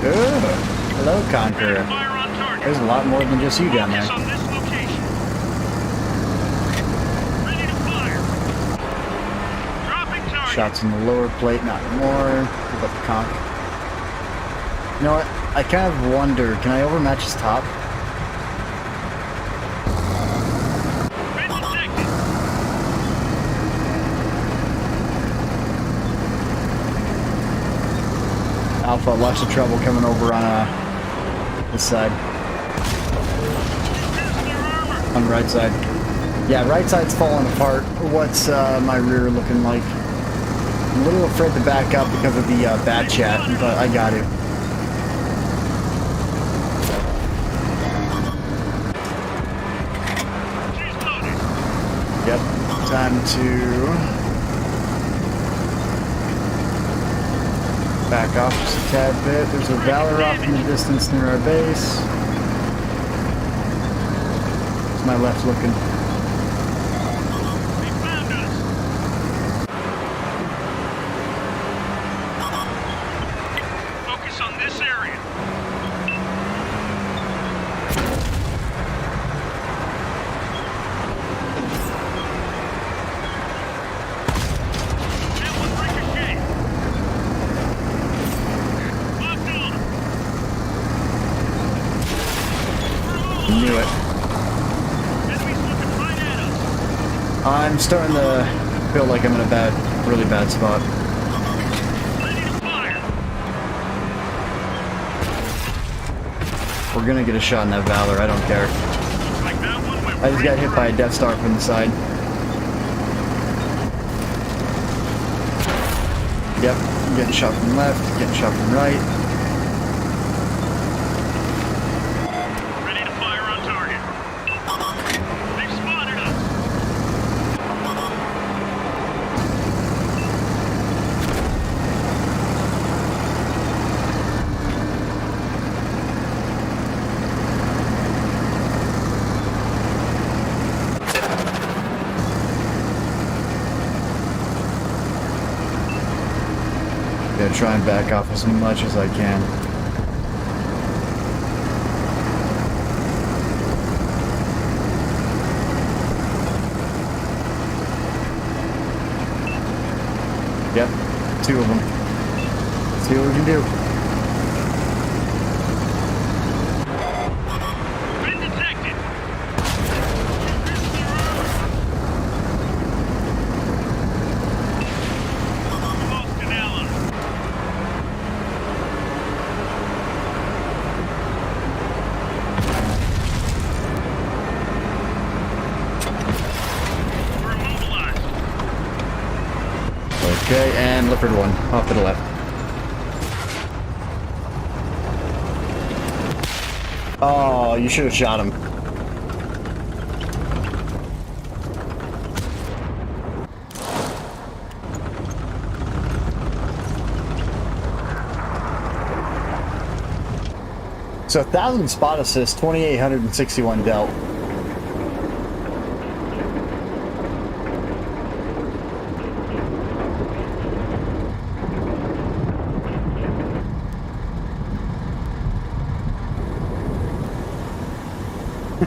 Ooh, hello, Conqueror. There's a lot more than just you down there. Shots in the lower plate, not more. Give up the conch. You know what? I kind of wonder, can I overmatch his top? Alpha, lots of trouble coming over on this side. On the right side. Yeah, right side's falling apart. What's my rear looking like? I'm a little afraid to back up because of the bat chat, but I got to. Yep, time to back off just a tad bit. There's a Valor off in the distance near our base. What's my left looking? Knew it. I'm starting to feel like I'm in a really bad spot. We're gonna get a shot in that Valor, I don't care. I just got hit by a Death Star from the side. Yep, I'm getting shot from left, getting shot from right. Gotta try and back off as much as I can. Yep, 2 of them. Let's see what we can do. Okay, and Lifford 1, off to the left. Oh, you should have shot him. So 1,000 spot assists, 2,861 dealt.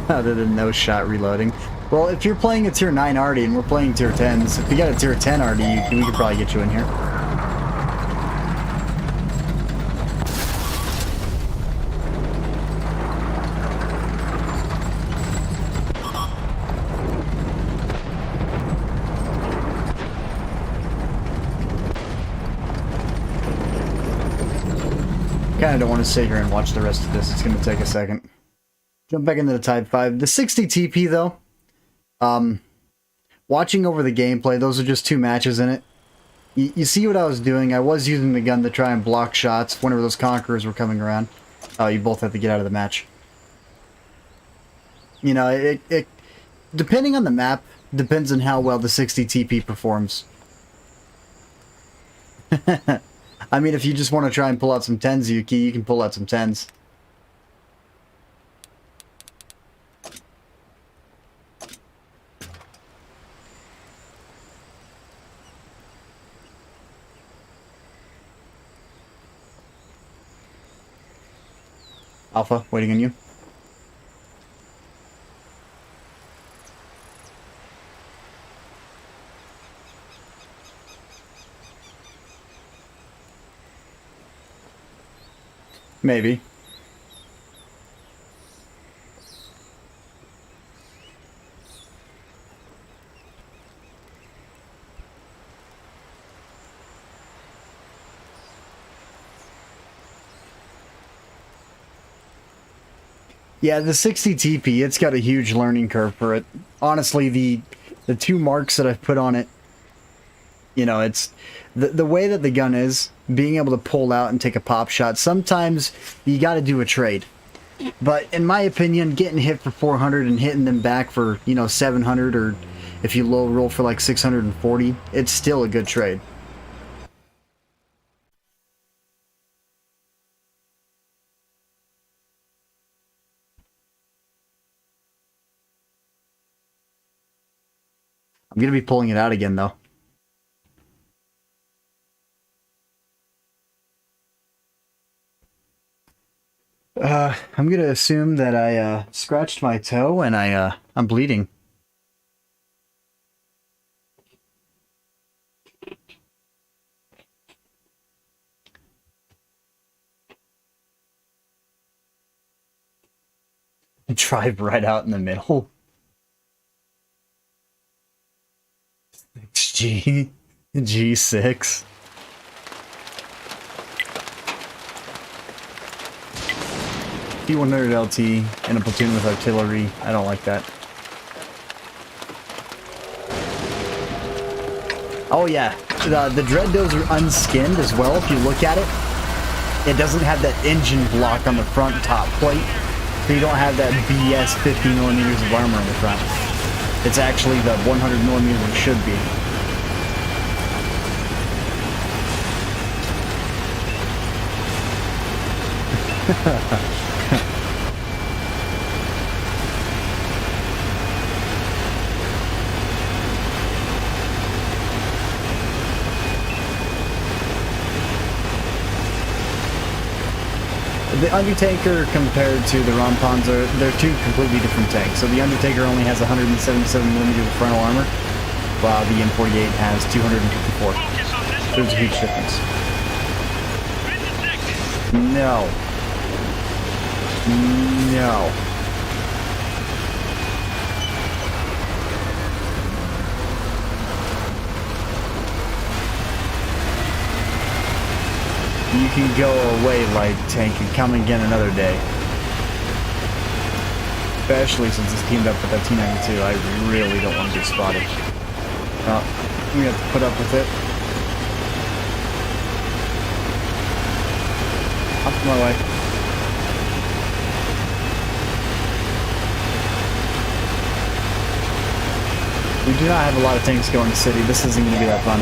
Other than no shot reloading. Well, if you're playing a tier 9 Artie and we're playing tier 10s, if you got a tier 10 Artie, we could probably get you in here. Kinda don't want to sit here and watch the rest of this. It's gonna take a second. Jump back into the Type 5. The 60 TP though, watching over the gameplay, those are just 2 matches in it. You see what I was doing? I was using the gun to try and block shots whenever those Conquerors were coming around. Oh, you both have to get out of the match. You know, it depending on the map, depends on how well the 60 TP performs. I mean, if you just want to try and pull out some 10s, Yuki, you can pull out some 10s. Alpha, waiting on you. Maybe. Yeah, the 60 TP, it's got a huge learning curve for it. Honestly, the 2 marks that I've put on it, you know, it's the way that the gun is, being able to pull out and take a pop shot, sometimes you got to do a trade. But in my opinion, getting hit for 400 and hitting them back for, you know, 700, or if you low roll for like 640, it's still a good trade. I'm going to be pulling it out again, though. I'm going to assume that I scratched my toe and I'm bleeding. Drive right out in the middle. G6. T100 LT in a platoon with artillery. I don't like that. Oh yeah, the Dread Dozer unskinned as well. If you look at it, it doesn't have that engine block on the front top plate, so you don't have that BS 50 millimeters of armor in the front. It's actually the 100 millimeters it should be. The Undertaker compared to the Rampanzer, they're 2 completely different tanks. So the Undertaker only has 177mm of frontal armor, while the M48 has 254. There's a huge difference. No. No. You can go away, light tank, and come again another day. Especially since it's teamed up with that T-92, I really don't want to get spotted. We have to put up with it. Up my way. We do not have a lot of tanks going to city. This isn't going to be that fun.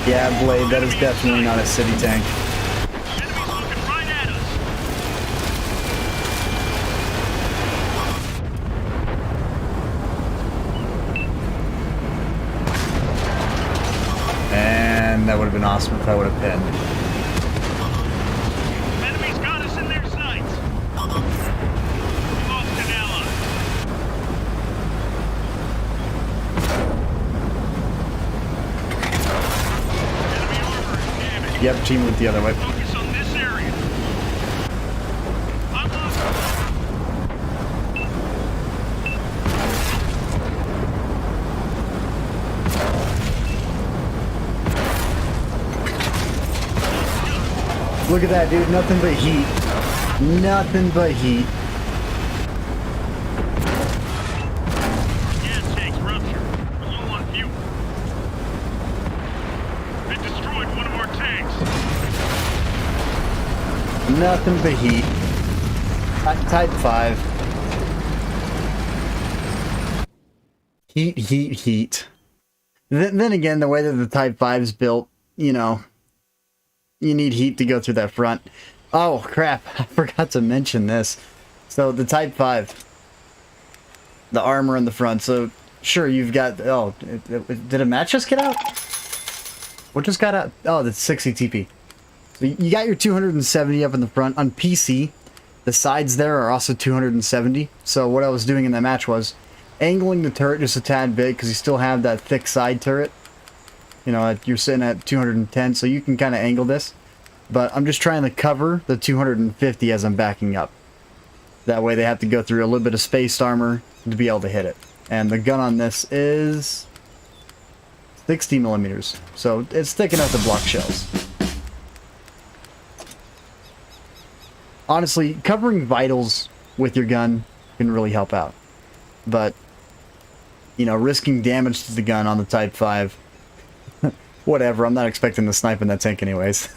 Yeah, Blade, that is definitely not a city tank. awesome if I would have pinned. Enemies got us in their sights. We lost an ally. Enemy armor is damaged. Yep, team with the other way. Focus on this area. Unlock. Look at that, dude. Nothing but heat. Nothing but heat. Gas tanks ruptured. We're low on fuel. It destroyed one of our tanks. Nothing but heat. Type 5. Heat, heat, heat. Then again, the way that the Type 5 is built, you know, you need heat to go through that front. Oh, crap. I forgot to mention this. So, the Type 5. The armor in the front. So, sure, you've got... Oh, did a match just get out? What just got out? Oh, the 60 TP. So, you got your 270 up in the front. On PC, the sides there are also 270. So, what I was doing in that match was angling the turret just a tad bit because you still have that thick side turret. You know, you're sitting at 210, so you can kind of angle this. But I'm just trying to cover the 250 as I'm backing up. That way they have to go through a little bit of spaced armor to be able to hit it. And the gun on this is 60 millimeters, so it's thick enough to block shells. Honestly, covering vitals with your gun can really help out. But, you know, risking damage to the gun on the Type 5... Whatever, I'm not expecting to snipe in that tank anyways.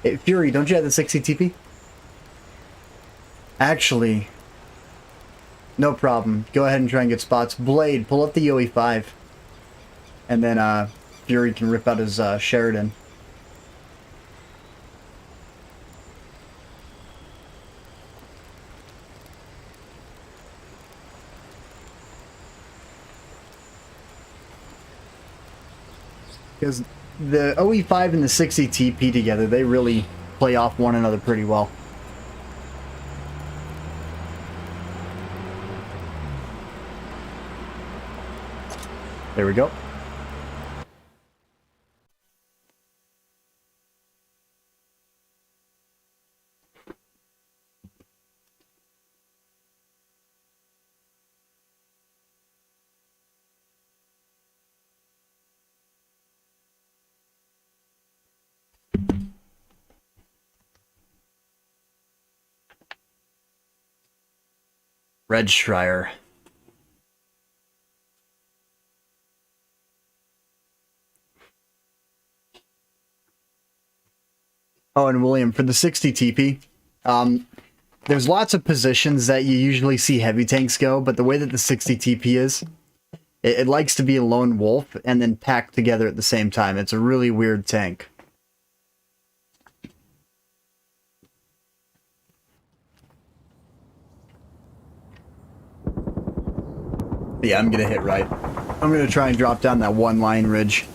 Hey, Fury, don't you have the 60 TP? Actually, no problem. Go ahead and try and get spots. Blade, pull up the OE5. And then Fury can rip out his Sheridan. Because the OE5 and the 60 TP together, they really play off one another pretty well. There we go. Red Schreier. Oh, and William, for the 60 TP, there's lots of positions that you usually see heavy tanks go, but the way that the 60 TP is, it likes to be a lone wolf and then packed together at the same time. It's a really weird tank. Yeah, I'm gonna hit right. I'm gonna try and drop down that one line ridge.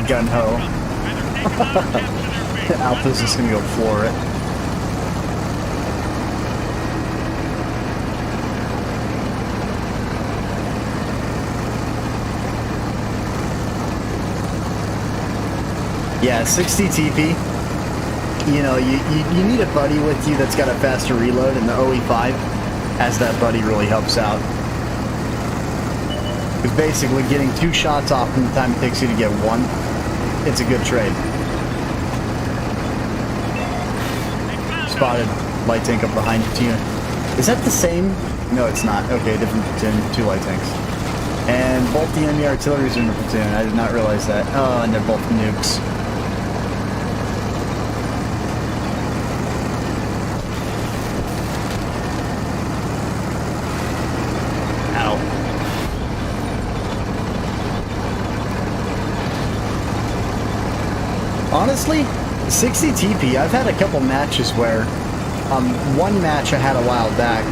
Gun ho. Alpha's just gonna go floor it. Yeah, 60 TP. You know, you need a buddy with you that's got a faster reload, and the OE5 as that buddy really helps out. Because basically getting 2 shots off in the time it takes you to get 1, it's a good trade. Spotted light tank up behind you. Is that the same? No, it's not. Okay, different platoon, 2 light tanks. And both the enemy artillery's in the platoon. I did not realize that. Oh, and they're both nukes. honestly, 60 TP, I've had a couple matches where, one match I had a while back,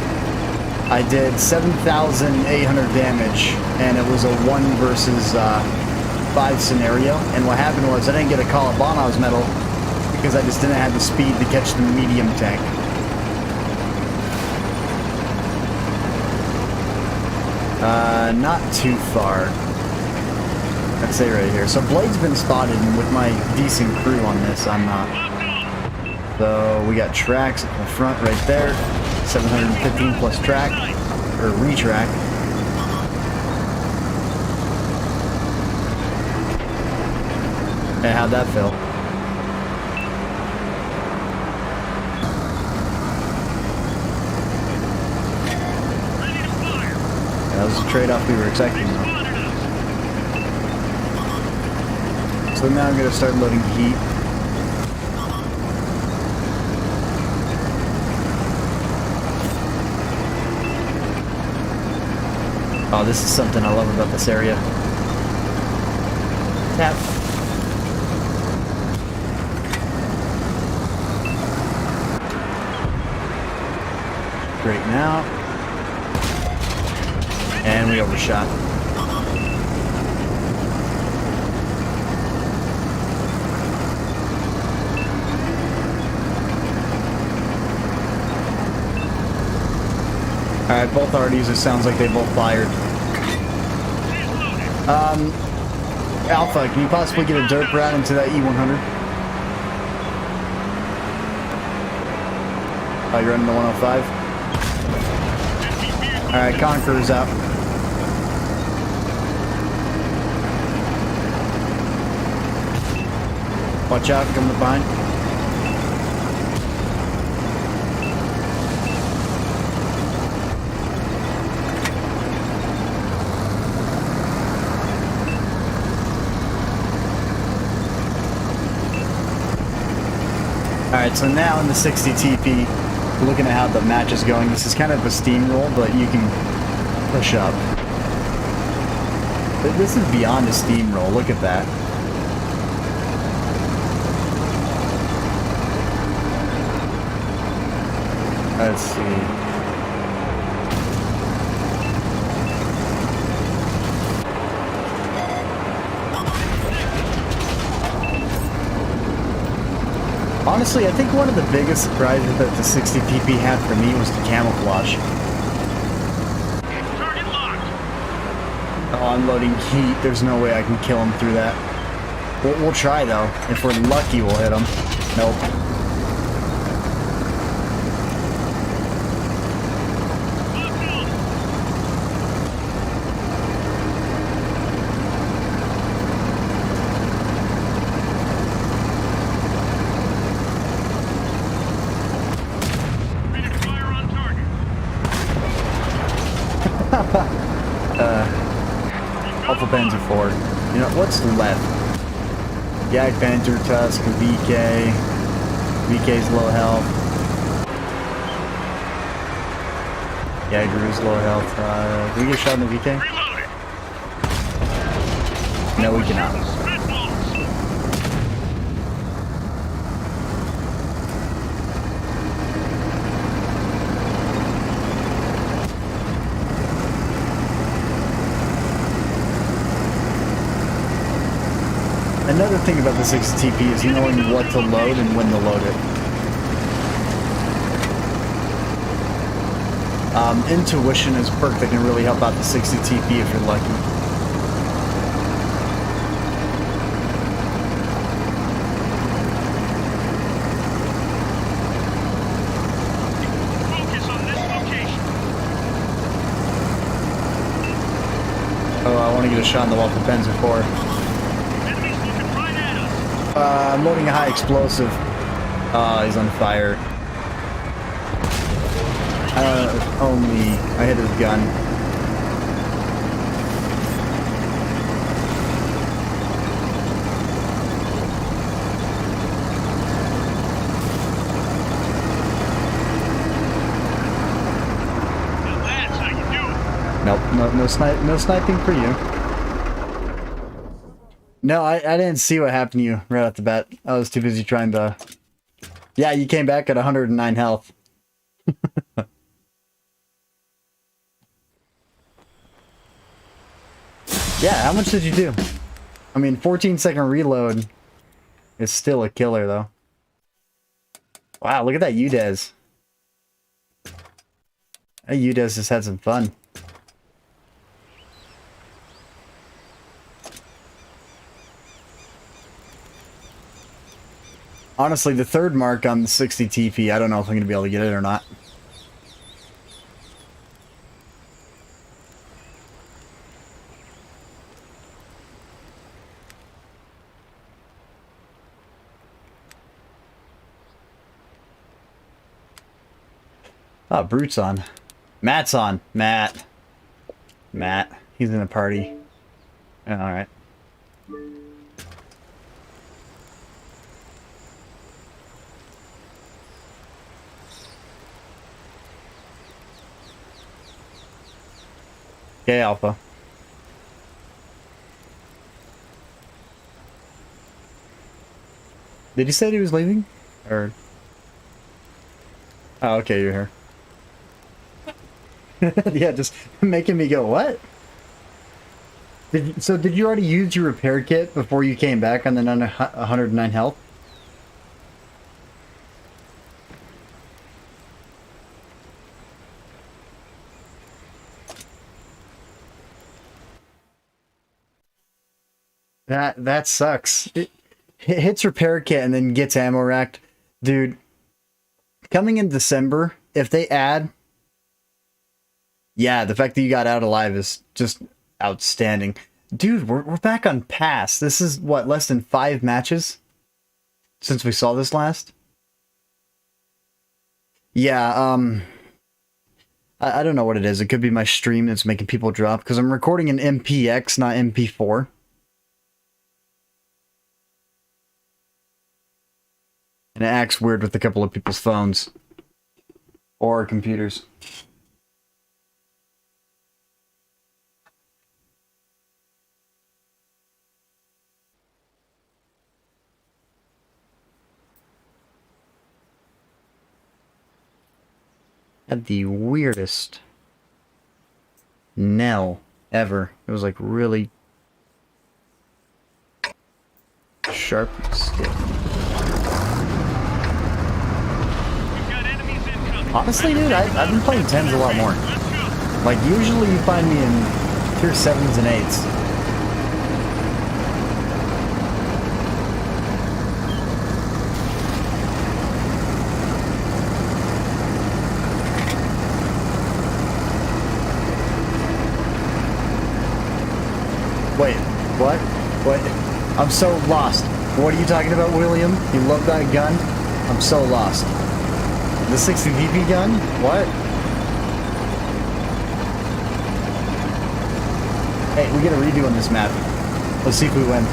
I did 7,800 damage, and it was a 1 versus 5 scenario, and what happened was I didn't get a Call of Bonos medal because I just didn't have the speed to catch the medium tank. Not too far. I'd say right here. So Blade's been spotted, and with my decent crew on this, I'm not. So we got tracks at the front right there. 715 plus track, or retrack. And how'd that feel? That was the trade-off we were expecting, though. So now I'm going to start loading heat. Oh, this is something I love about this area. Tap. Straighten out. And we overshot. Alright, both RDs, it sounds like they both fired. Alpha, can you possibly get a dirt route into that E100? Oh, you're running the 105? Alright, Conqueror's out. Watch out, coming behind. Alright, so now in the 60 TP, looking at how the match is going, this is kind of a steamroll, but you can push up. But this is beyond a steamroll, look at that. Let's see. Honestly, I think one of the biggest surprises that the 60 TP had for me was the camouflage. Target locked. Oh, I'm loading heat. There's no way I can kill him through that. We'll try, though. If we're lucky, we'll hit him. Nope. Alpha Panzer 4. You know, what's left? Gag Panzer, Tusk, VK. VK's low health. Jager's low health. Can we get shot in the VK? No, we cannot. Another thing about the 60 TP is knowing what to load and when to load it. Intuition is a perk that can really help out the 60 TP if you're lucky. Focus on this location. Oh, I want to get a shot in the Alpha Panzer 4. Enemies looking right at us. I'm loading a high explosive. He's on fire. Only I hit his gun. Now that's how you do it. Nope, no sniping for you. No, I didn't see what happened to you right off the bat. I was too busy trying to... Yeah, you came back at 109 health. Yeah, how much did you do? I mean, 14-second reload is still a killer, though. Wow, look at that UDES. That UDES just had some fun. Honestly, the third mark on the 60 TP, I don't know if I'm going to be able to get it or not. Oh, Brute's on. Matt's on. Matt. He's in the party. Oh, alright. Okay, Alpha. Did he say he was leaving? Or... Oh, okay, you're here. Yeah, just making me go, what? So did you already use your repair kit before you came back on the 109 health? That sucks. It hits repair kit and then gets ammo racked. Dude, coming in December, if they add... Yeah, the fact that you got out alive is just outstanding. Dude, we're back on pass. This is, what, less than 5 matches? Since we saw this last? Yeah, I don't know what it is. It could be my stream that's making people drop, because I'm recording in MPX, not MP4. And it acts weird with a couple of people's phones. Or computers. Had the weirdest knell ever. It was like really sharp stick. Honestly, dude, I've been playing 10s a lot more. Like, usually you find me in tier 7s and 8s. Wait, what? What? I'm so lost. What are you talking about, William? You love that gun? I'm so lost. The 60 VP gun? What? Hey, we get a redo on this map. Let's see if we win.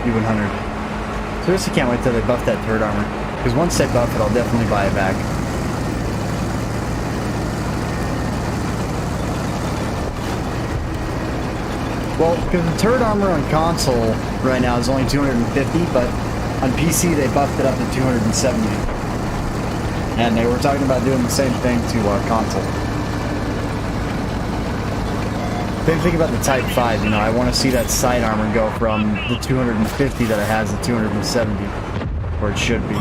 U100. Seriously can't wait till they buff that turret armor. Because once they buff it, I'll definitely buy it back. Well, because the turret armor on console right now is only 250, but on PC they buffed it up to 270. And they were talking about doing the same thing to console. Same thing about the Type 5, you know, I want to see that side armor go from the 250 that it has to 270, where it should be.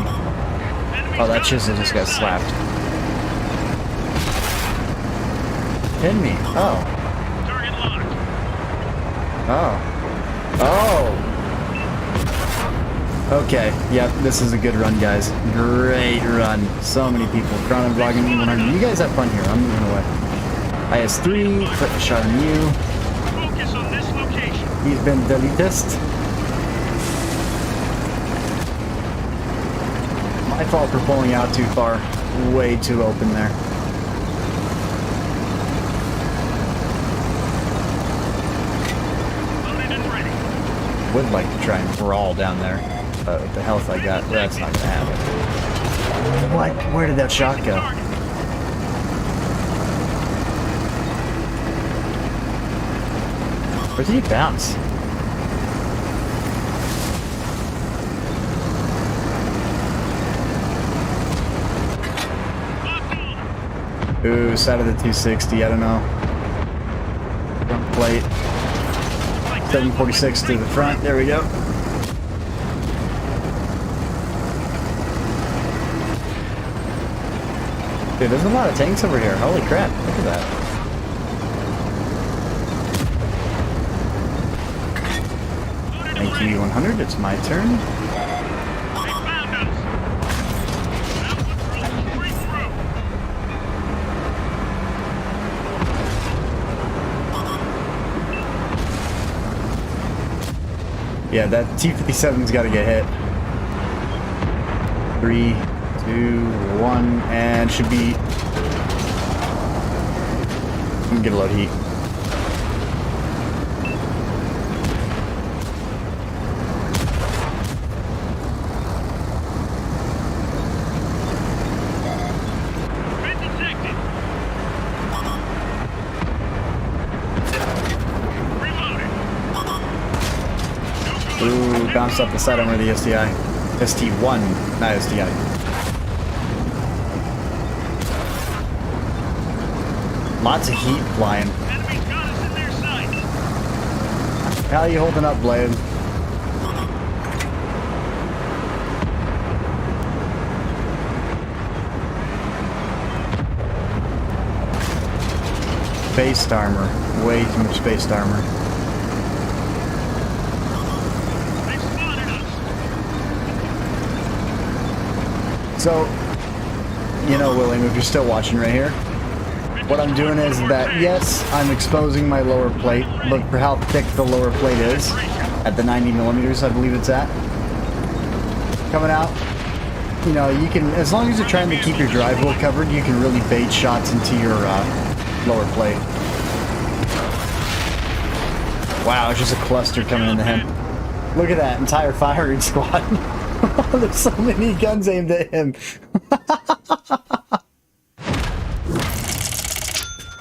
Oh, that chisel just got slapped. Hit me. Oh. Target locked. Oh. Oh. Okay, yep, this is a good run, guys. Great run. So many people. Crown vlogging 100. You guys have fun here. I'm moving away. IS-3, put the shot on you. Focus on this location. He's been deleted. My fault for pulling out too far. Way too open there. Loaded and ready. Would like to try and brawl down there. But with the health I got, that's not gonna happen. What? Where did that shot go? Where did he bounce? Ooh, side of the 260, I don't know. Front plate. 746 to the front, there we go. Dude, there's a lot of tanks over here. Holy crap, look at that. Thank you, 100. It's my turn. They found us. That one rolled straight through. Yeah, that T-57's got to get hit. 3, 2, 1, and should be... I'm gonna get a load of heat. Been detected. Reloading. Ooh, bounced off the side armor of the STI. ST1, not STI. Lots of heat flying. Enemy's got us in their sights. How are you holding up, Blade? Spaced armor. Way too much spaced armor. They've spotted us. So, you know, William, if you're still watching right here, what I'm doing is that, yes, I'm exposing my lower plate. Look for how thick the lower plate is at the 90 millimeters, I believe it's at. Coming out, you know, you can, as long as you're trying to keep your drive wheel covered, you can really bait shots into your lower plate. Wow, it's just a cluster coming into him. Look at that entire firing squad. There's so many guns aimed at him.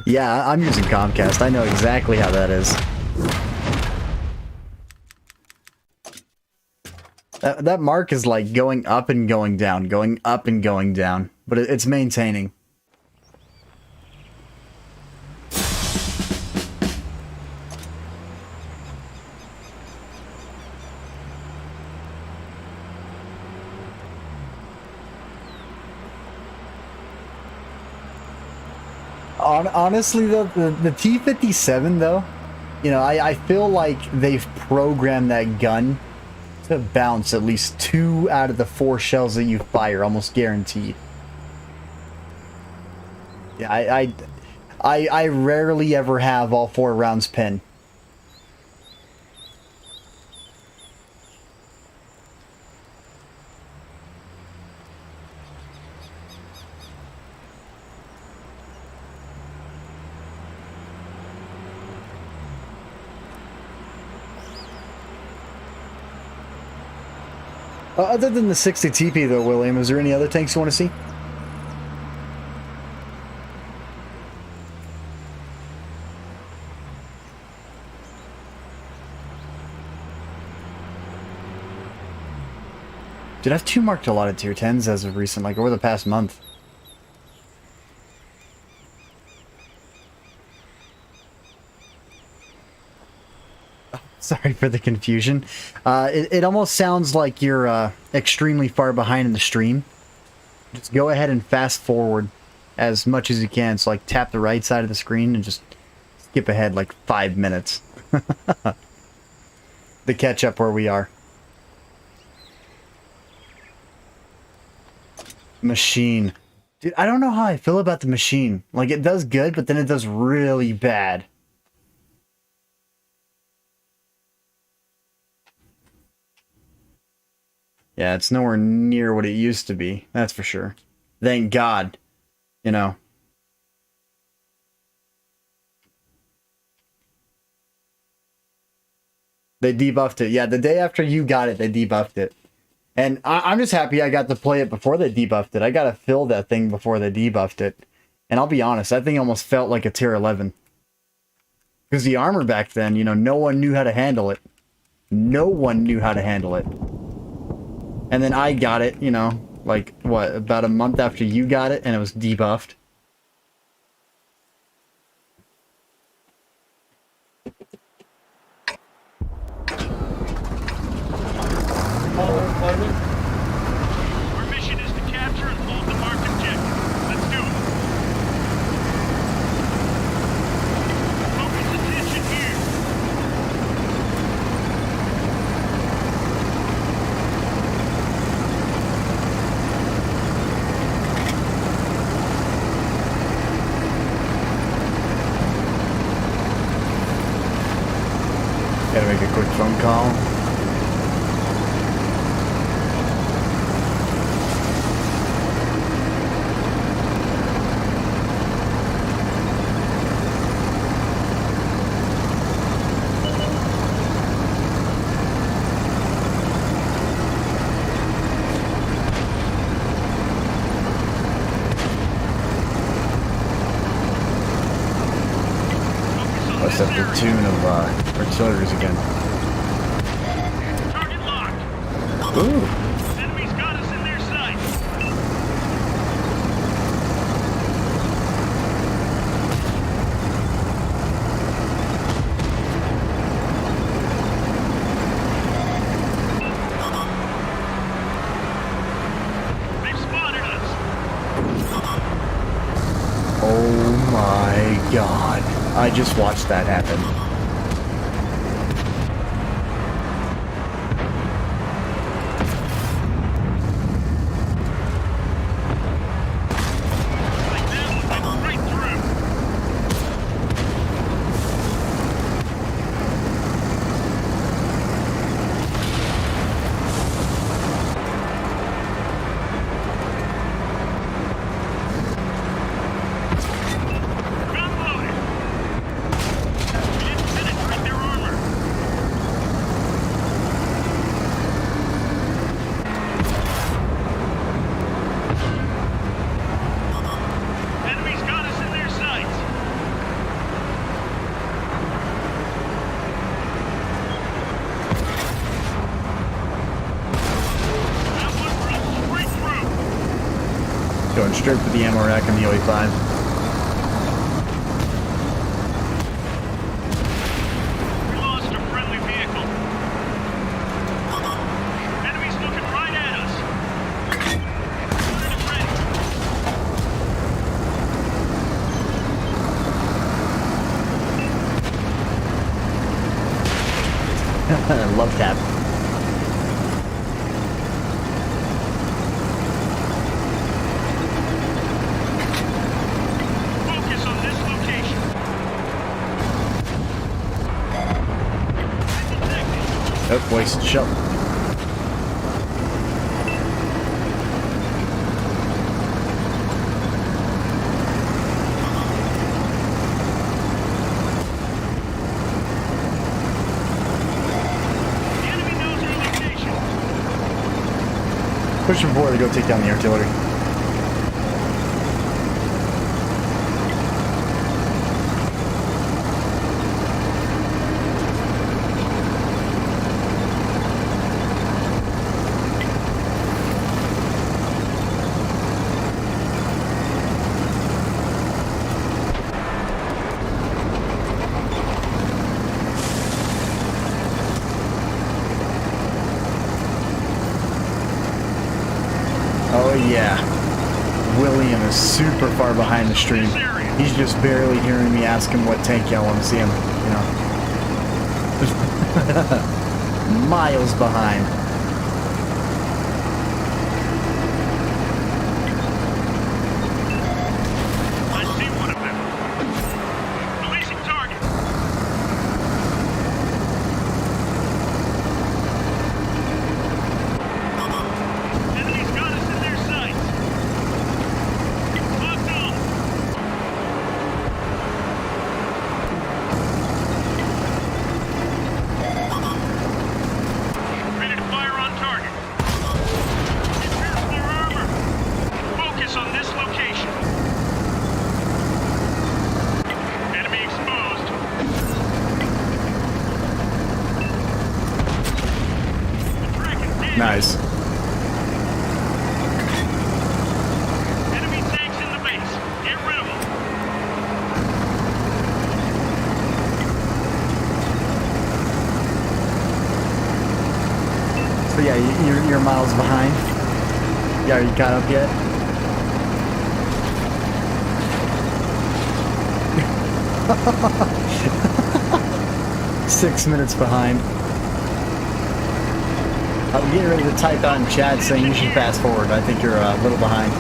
Yeah, I'm using Comcast. I know exactly how that is. That mark is like going up and going down, going up and going down, but it's maintaining. Honestly, though, the T-57, though, you know, I feel like they've programmed that gun to bounce at least 2 out of the 4 shells that you fire, almost guaranteed. Yeah, I rarely ever have all 4 rounds pin. Other than the 60 TP though, William, is there any other tanks you want to see? Dude, I've 2 marked a lot of tier 10s as of recent, like over the past month. Sorry for the confusion. It almost sounds like you're extremely far behind in the stream. Just go ahead and fast forward as much as you can. So like tap the right side of the screen and just skip ahead like 5 minutes. To catch up where we are. Machine. Dude, I don't know how I feel about the machine. Like, it does good, but then it does really bad. Yeah, it's nowhere near what it used to be. That's for sure. Thank God. You know. They debuffed it. Yeah, the day after you got it, they debuffed it. And I'm just happy I got to play it before they debuffed it. I got to fill that thing before they debuffed it. And I'll be honest, that thing almost felt like a tier 11. Because the armor back then, you know, no one knew how to handle it. No one knew how to handle it. And then I got it, you know, like, what, about a month after you got it, and it was debuffed. Our mission is to capture and hold the marked objective. Let's do it. Focus attention here. Gotta make a quick phone call. That's a platoon of artilleries again. Target locked. Ooh. Enemies got us in their sights. They've spotted us. Oh my God. I just watched that happen. Like that one went right through. Gun loaded. We didn't penetrate their armor. Enemies got us in their sights. That one runs straight through. Going straight for the ammo rack on the OE5. We lost a friendly vehicle. Enemies looking right at us. Unit ready. Love tap. Focus on this location. Detected. Oh, wasted shot. The enemy knows our location. Pushing forward to go take down the artillery. Oh yeah. William is super far behind the stream. He's just barely hearing me ask him what tank I want to see him, you know. Miles behind. Nice. Enemy tanks in the base. Get rid of them. So yeah, you're miles behind. Yeah, are you caught up yet? Six minutes behind. I'm getting ready to type out in chat saying you should fast forward. I think you're a little behind.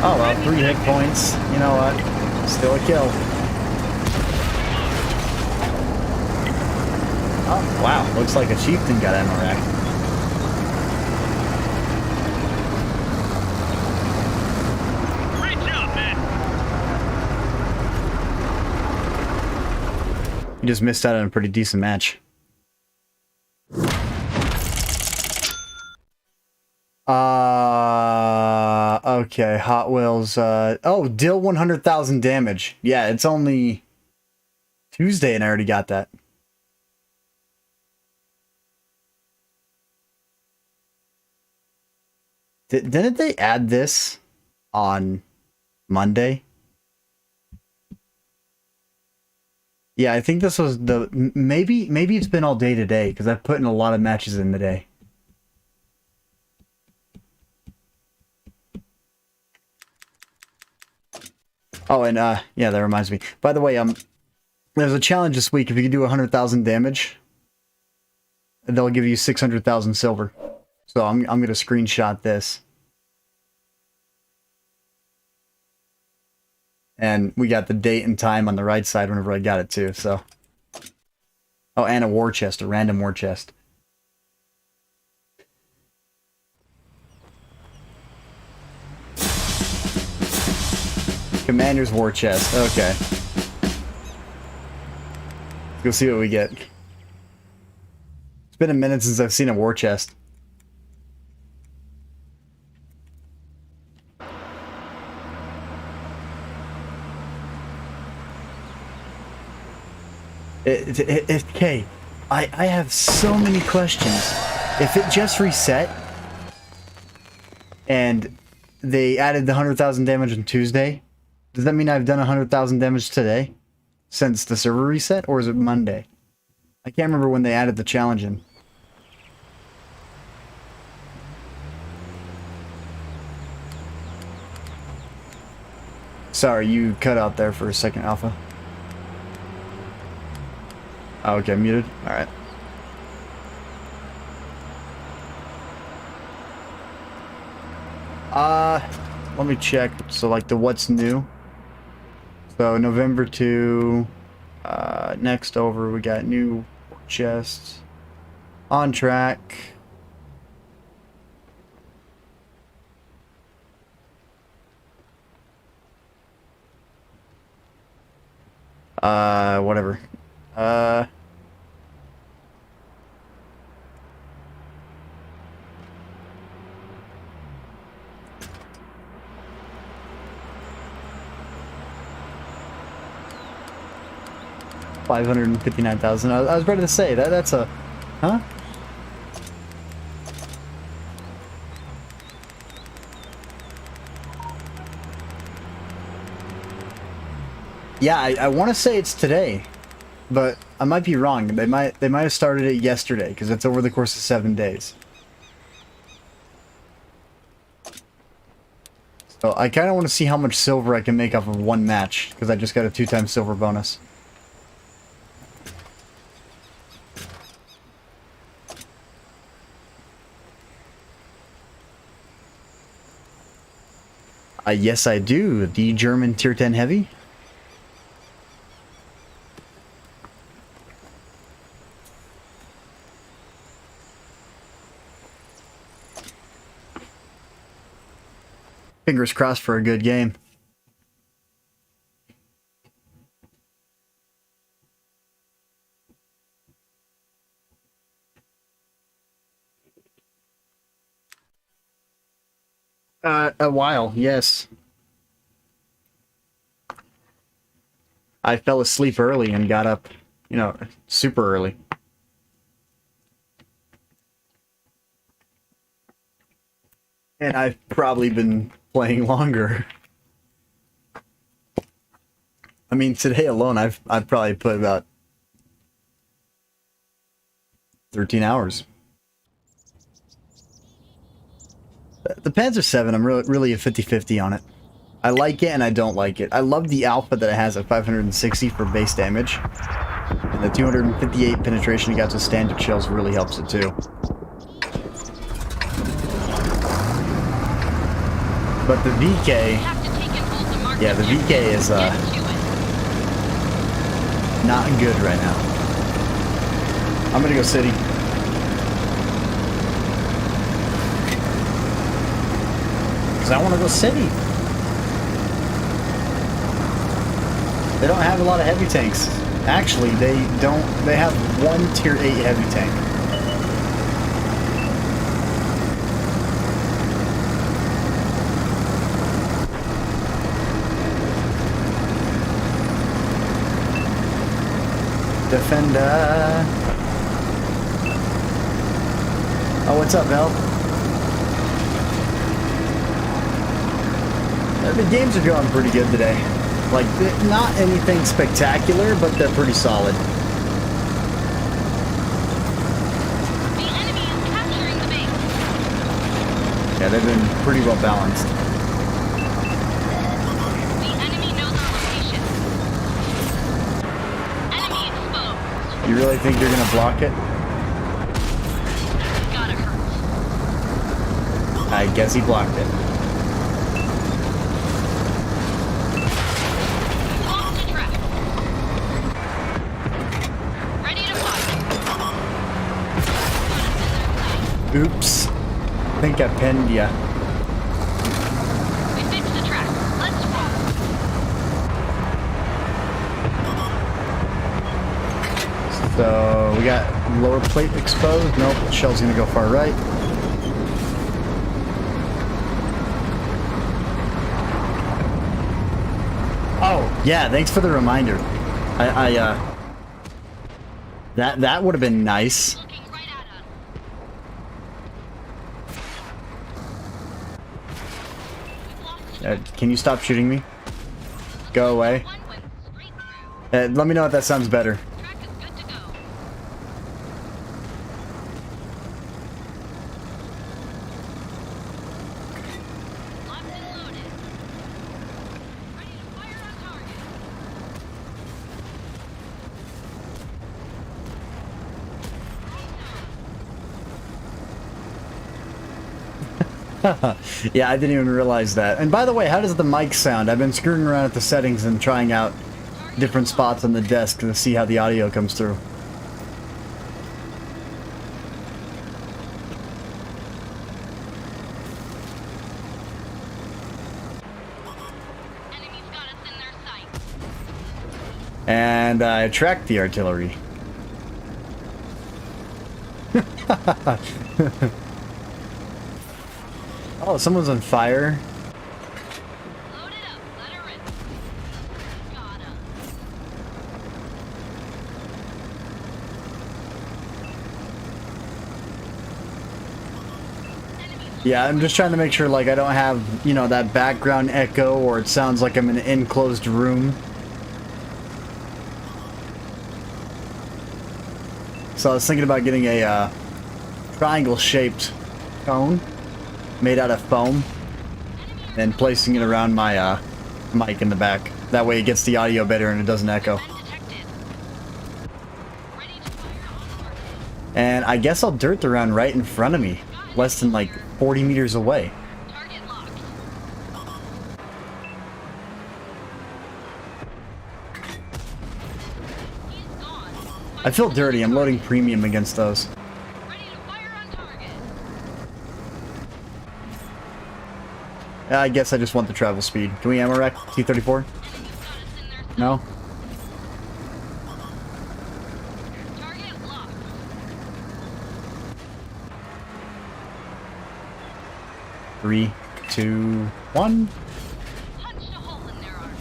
Oh well, 3 hit points. You know what? Still a kill. Oh, wow. Looks like a chieftain got ammo rack. Great job, man. You just missed out on a pretty decent match. Okay, Hot Wheels, oh, Dill 100,000 damage. Yeah, it's only Tuesday and I already got that. Didn't they add this on Monday? Yeah, I think this was the maybe it's been all day today because I've put in a lot of matches in the day. Oh, and yeah, that reminds me. By the way, there's a challenge this week. If you can do 100,000 damage, they'll give you 600,000 silver. So I'm gonna screenshot this. And we got the date and time on the right side whenever I got it too, so. Oh, and a war chest, a random war chest. Commander's war chest, okay. Let's go see what we get. It's been a minute since I've seen a war chest. Okay, I have so many questions. If it just reset and they added the 100,000 damage on Tuesday, does that mean I've done 100,000 damage today since the server reset, or is it Monday? I can't remember when they added the challenge in. Sorry, you cut out there for a second, Alpha. Oh, okay, muted. Alright. Let me check. So, like, the what's new. So, November 2. Next over, we got new chests. On track. Whatever. $559,000. I was ready to say that's a, huh? Yeah, I want to say it's today, but I might be wrong. They might have started it yesterday because it's over the course of 7 days. So I kind of want to see how much silver I can make off of one match because I just got a 2x silver bonus. Yes, I do. The German Tier 10 Heavy. Fingers crossed for a good game. A while, yes. I fell asleep early and got up, you know, super early. And I've probably been playing longer. I mean, today alone, I've probably put about 13 hours. The Panzer 7, I'm really a 50-50 on it. I like it and I don't like it. I love the alpha that it has at 560 for base damage. And the 258 penetration it got to standard shells really helps it too. But the VK... Yeah, the VK is not good right now. I'm gonna go city. Because I want to go city. They don't have a lot of heavy tanks. Actually, they don't. They have one tier 8 heavy tank. Defender. Oh, what's up, Val? The games are going pretty good today. Like, not anything spectacular, but they're pretty solid. The enemy is capturing the base. Yeah, they've been pretty well balanced. The enemy knows our location. Enemy exposed. You really think you're gonna block it? Gotta hurt. I guess he blocked it. Lost the track. Ready to fire. Oops. I think I pinned ya. We fixed the track. Let's roll. So, we got lower plate exposed. Nope, shell's gonna go far right. Oh, yeah, thanks for the reminder. That would have been nice. Looking right at us. We've lost the Can you stop shooting me? Go away. one went straight through. Let me know if that sounds better. Track is good to go. Locked and loaded. Ready to fire on target. Yeah, I didn't even realize that. And by the way, how does the mic sound? I've been screwing around with the settings and trying out different spots on the desk to see how the audio comes through. Enemies got us in their sights. And I tracked the artillery. Oh, someone's on fire. Load it up. Let her rip. Got us. Enemies. Yeah, I'm just trying to make sure, like, I don't have, you know, that background echo or it sounds like I'm in an enclosed room. So I was thinking about getting a triangle-shaped cone made out of foam and placing it around my mic in the back. That way it gets the audio better and it doesn't echo. Detected. Ready to fire on target. And I guess I'll dirt the round right in front of me, less than like 40 meters away. Target locked. He's gone. I feel dirty. I'm loading premium against those. Ready to fire on target. I guess I just want the travel speed. Can we ammo rack T-34? Enemies got us in their sights. No? Target locked. 3, 2, 1. Punched a hole in their armor.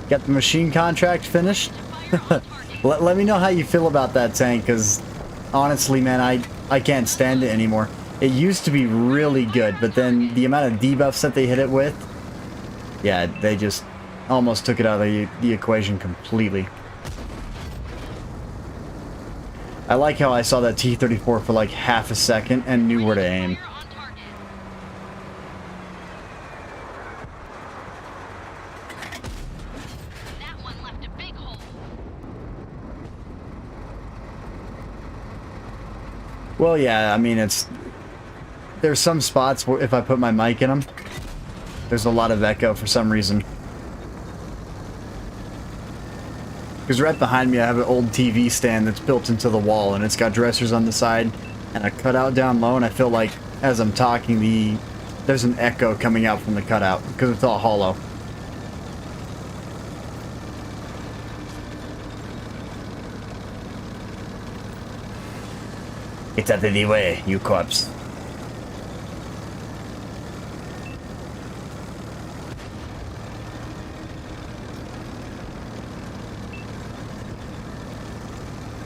Got the machine contract finished. Let me know how you feel about that tank, because honestly, man, I can't stand it anymore. It used to be really good, but then the amount of debuffs that they hit it with, yeah, they just almost took it out of the equation completely. I like how I saw that T-34 for like half a second and knew where to aim. Fire on target. That one left a big hole. Well, yeah, I mean, there's some spots where if I put my mic in them, there's a lot of echo for some reason. Because right behind me I have an old TV stand that's built into the wall, and it's got dressers on the side and a cutout down low, and I feel like as I'm talking there's an echo coming out from the cutout because it's all hollow. It's out of the way, you corpse.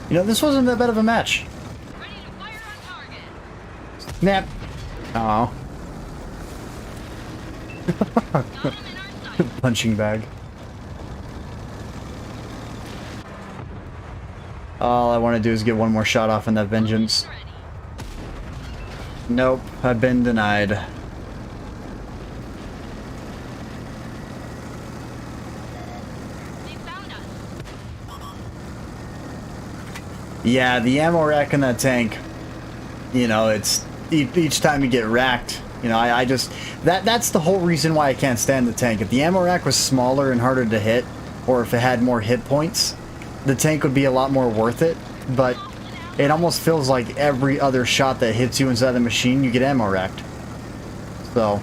You know, this wasn't that bad of a match. Ready to fire on target. Snap. Oh. Got him in our sight. Punching bag. All I want to do is get one more shot off on that vengeance. Ready. Nope, I've been denied. They found us. Yeah, the ammo rack in that tank, you know, it's each time you get racked, you know, I just that's the whole reason why I can't stand the tank. If the ammo rack was smaller and harder to hit, or if it had more hit points, the tank would be a lot more worth it, but it almost feels like every other shot that hits you inside the machine, you get ammo racked. So,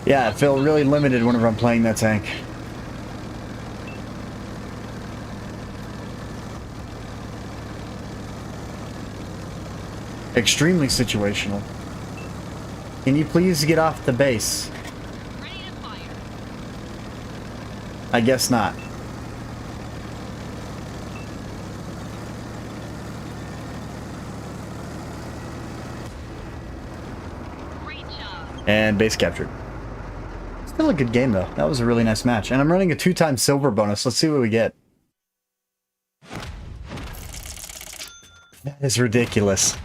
yeah, I feel really limited whenever I'm playing that tank. Extremely situational. Can you please get off the base? Ready to fire. I guess not. Great job. And base captured. Still a good game though. That was a really nice match. And I'm running a 2-time silver bonus. Let's see what we get. That is ridiculous.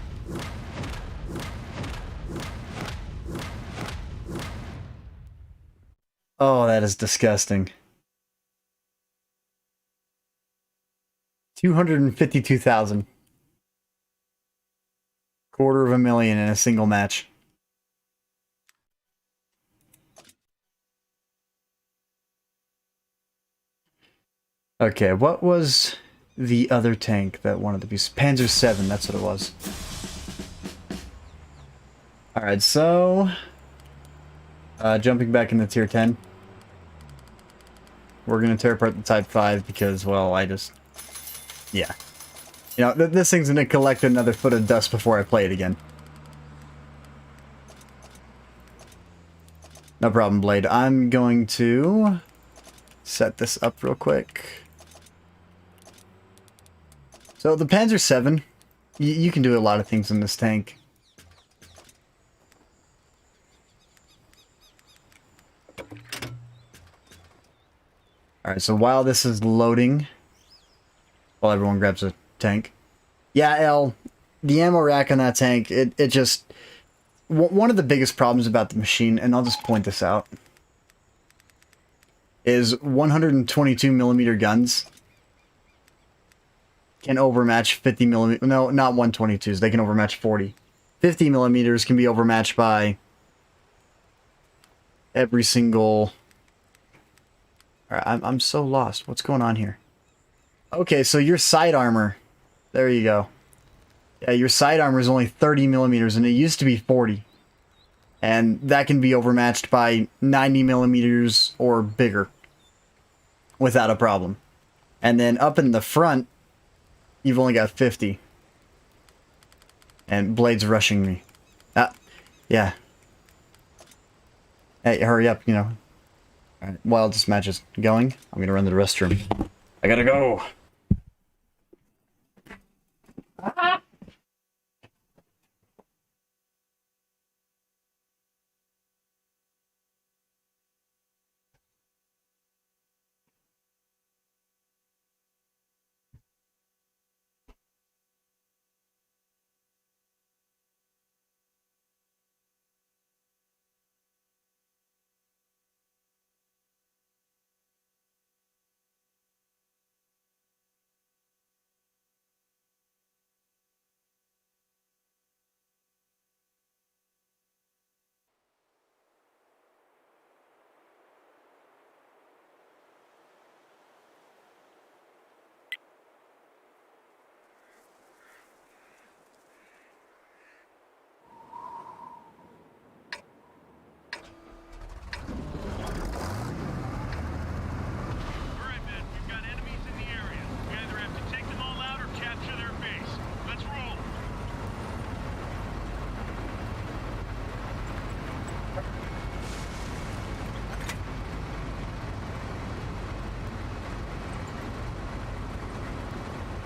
Oh, that is disgusting. 252,000. $250,000 in a single match. Okay, what was the other tank that wanted to be... Panzer 7, that's what it was. Alright, so... jumping back into tier 10. We're going to tear apart the Type 5 because, well, I just... Yeah. You know, this thing's going to collect another foot of dust before I play it again. No problem, Blade. I'm going to set this up real quick. So the Panzer 7, you can do a lot of things in this tank. Alright, so while this is loading, while everyone grabs a tank. Yeah, L, the ammo rack on that tank, it just... One of the biggest problems about the machine, and I'll just point this out, is 122mm guns can overmatch 50mm... No, not 122s, they can overmatch 40. 50mm can be overmatched by every single... Alright, I'm so lost. What's going on here? Okay, so your side armor... There you go. Yeah, your side armor is only 30mm, and it used to be 40. And that can be overmatched by 90mm or bigger. Without a problem. And then up in the front, you've only got 50. And Blade's rushing me. Yeah. Hey, hurry up, you know. Alright, while this match is going, I'm gonna run to the restroom. I gotta go! All right, men. We've got enemies in the area. We either have to take them all out or capture their base. Let's roll.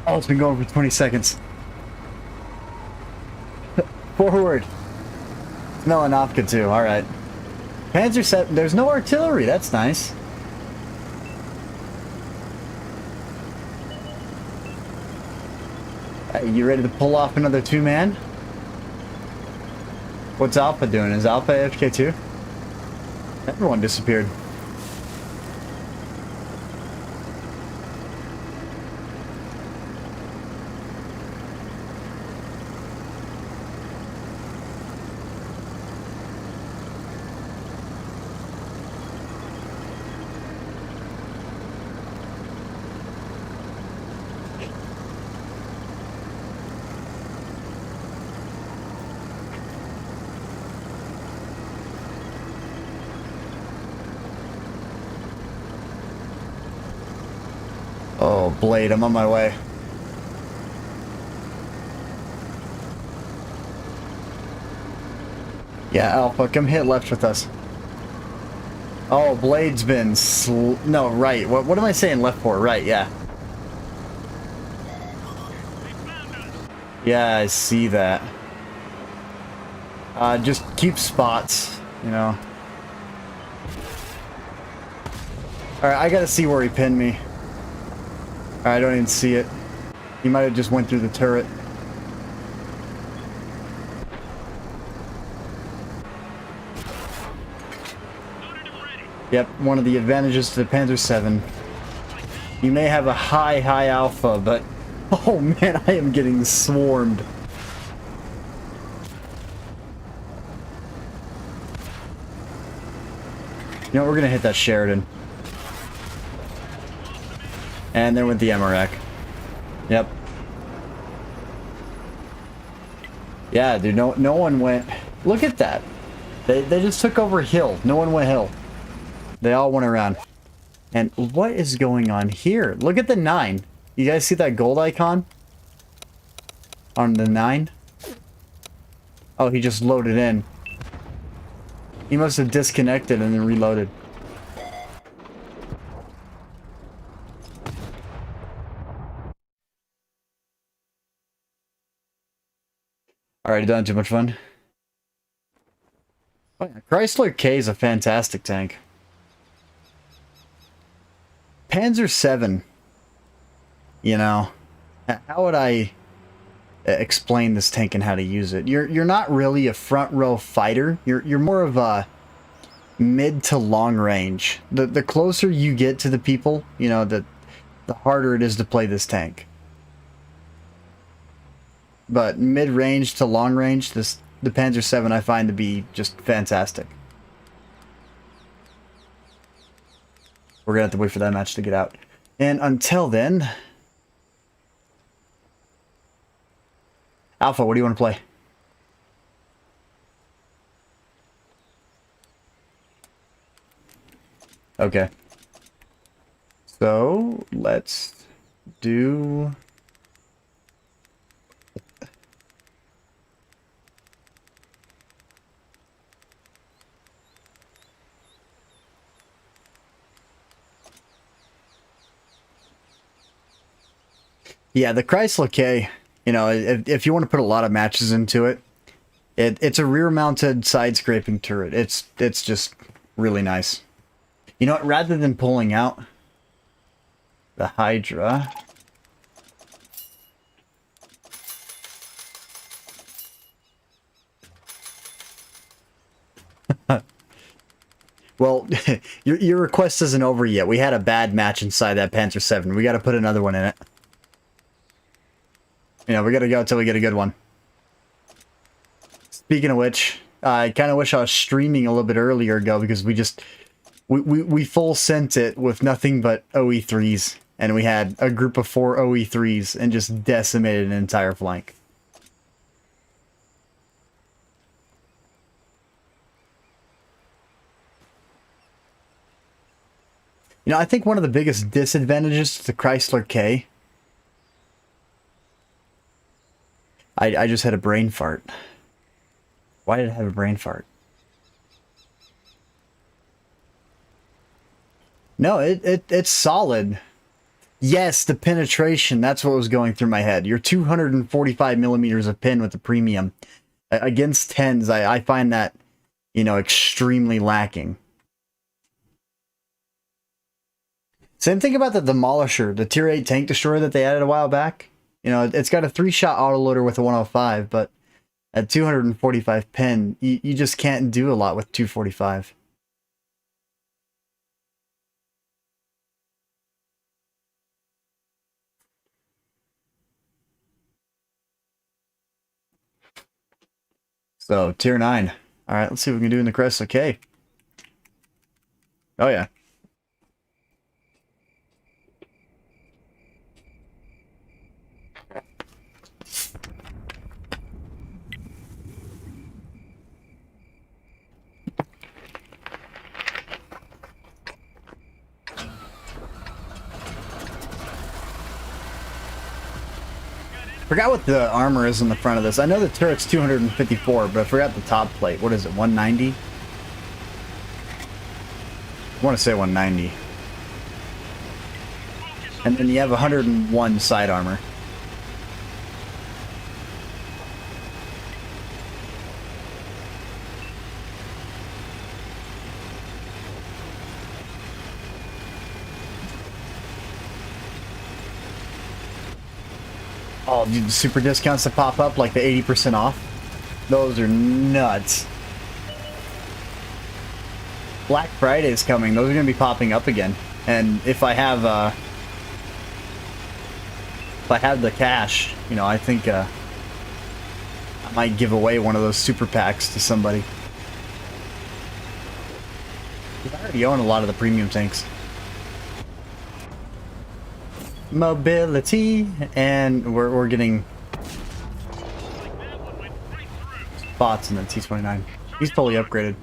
Oh, it's been going for 20 seconds. Forward. Melanovka too, alright. Panzer set. There's no artillery, that's nice. You ready to pull off another two-man? What's Alpha doing? Is Alpha AFK too? Everyone disappeared. Oh, Blade, I'm on my way. Yeah, Alpha, come hit left with us. Oh, Blade's been no, right. What am I saying left for? Right, yeah. They found us. Yeah, I see that. Just keep spots, you know. Alright, I gotta see where he pinned me. I don't even see it. He might have just went through the turret. Loaded and ready. Yep, one of the advantages to the Panzer 7. You may have a high alpha, but... Oh man, I am getting swarmed. You know, we're gonna hit that Sheridan. And then with the MRAC. Yep. Yeah, dude, no one went... Look at that. They just took over hill. No one went hill. They all went around. And what is going on here? Look at the 9. You guys see that gold icon? On the 9? Oh, he just loaded in. He must have disconnected and then reloaded. Alright, done too much fun. Oh, yeah. Chrysler K is a fantastic tank. Panzer 7. You know, how would I explain this tank and how to use it? You're not really a front row fighter. You're more of a mid to long range. The closer you get to the people, you know, the harder it is to play this tank. But mid-range to long-range, the Panzer 7 I find to be just fantastic. We're gonna have to wait for that match to get out. And until then... Alpha, what do you want to play? Okay. So, let's do... Yeah, the Chrysler K, you know, if you want to put a lot of matches into it, it's a rear-mounted side-scraping turret. It's just really nice. You know what? Rather than pulling out the Hydra, well, your request isn't over yet. We had a bad match inside that Panzer 7. We got to put another one in it. You know, we got to go until we get a good one. Speaking of which, I kind of wish I was streaming a little bit earlier ago because we full sent it with nothing but OE3s. And we had a group of 4 OE3s and just decimated an entire flank. You know, I think one of the biggest disadvantages to the Chrysler K... I just had a brain fart. Why did I have a brain fart? No, it's solid. Yes, the penetration, that's what was going through my head. You're 245 millimeters of pin with the premium. Against 10s, I find that, you know, extremely lacking. Same thing about the Demolisher, the Tier 8 tank destroyer that they added a while back. You know, it's got a 3-shot autoloader with a 105, but at 245 pin, you just can't do a lot with 245. So, Tier 9. Alright, let's see what we can do in the Chrysler K. Oh yeah. Forgot what the armor is on the front of this. I know the turret's 254, but I forgot the top plate. What is it, 190? I want to say 190. And then you have 101 side armor. Oh, dude, the super discounts that pop up, like the 80% off. Those are nuts. Black Friday is coming. Those are going to be popping up again. And if I have the cash, you know, I think I might give away one of those super packs to somebody. I already own a lot of the premium tanks. Mobility, and we're getting spots in the T-29. He's fully upgraded.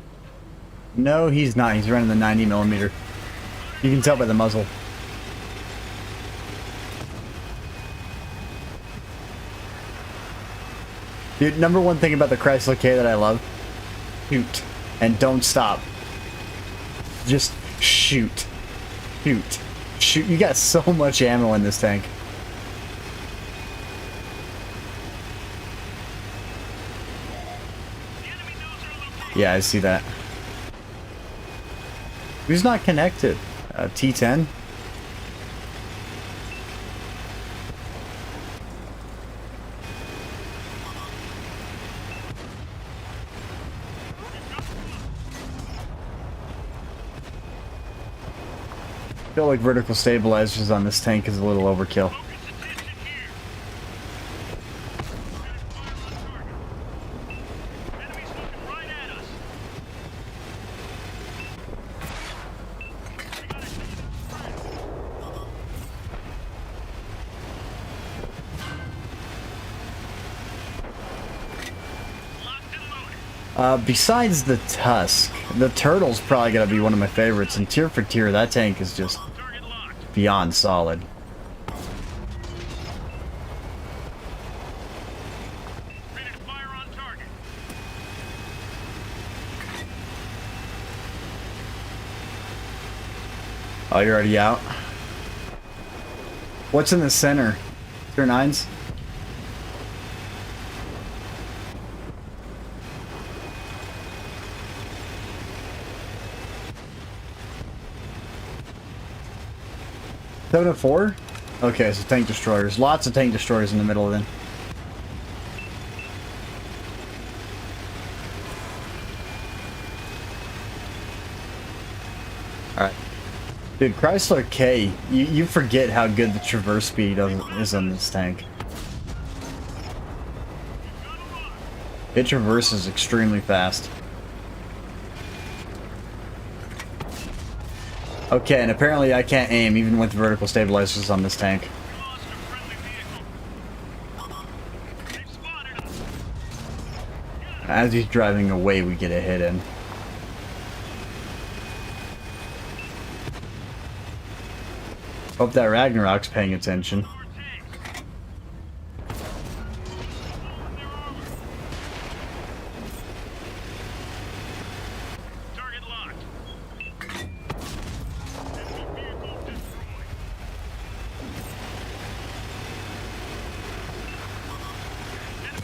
No, he's not. He's running the 90mm. You can tell by the muzzle. Dude, number one thing about the Chrysler K that I love: shoot and don't stop. Just shoot, shoot. Shoot, you got so much ammo in this tank. Yeah, I see that. Who's not connected? T10? I feel like vertical stabilizers on this tank is a little overkill. Besides the Tusk, the Turtle's probably gonna be one of my favorites, and tier for tier, that tank is just beyond solid. Ready to fire on target. Oh, you're already out? What's in the center? Tier 9s. Seven of 4? Okay, so tank destroyers. Lots of tank destroyers in the middle then. Alright. Dude, Chrysler K, you forget how good the traverse speed is on this tank. It traverses extremely fast. Okay, and apparently I can't aim even with vertical stabilizers on this tank. We lost a friendly vehicle. They've spotted us. As he's driving away, we get a hit in. Hope that Ragnarok's paying attention. Our tanks. Their armor. Target locked. Enemy vehicle destroyed. Enemies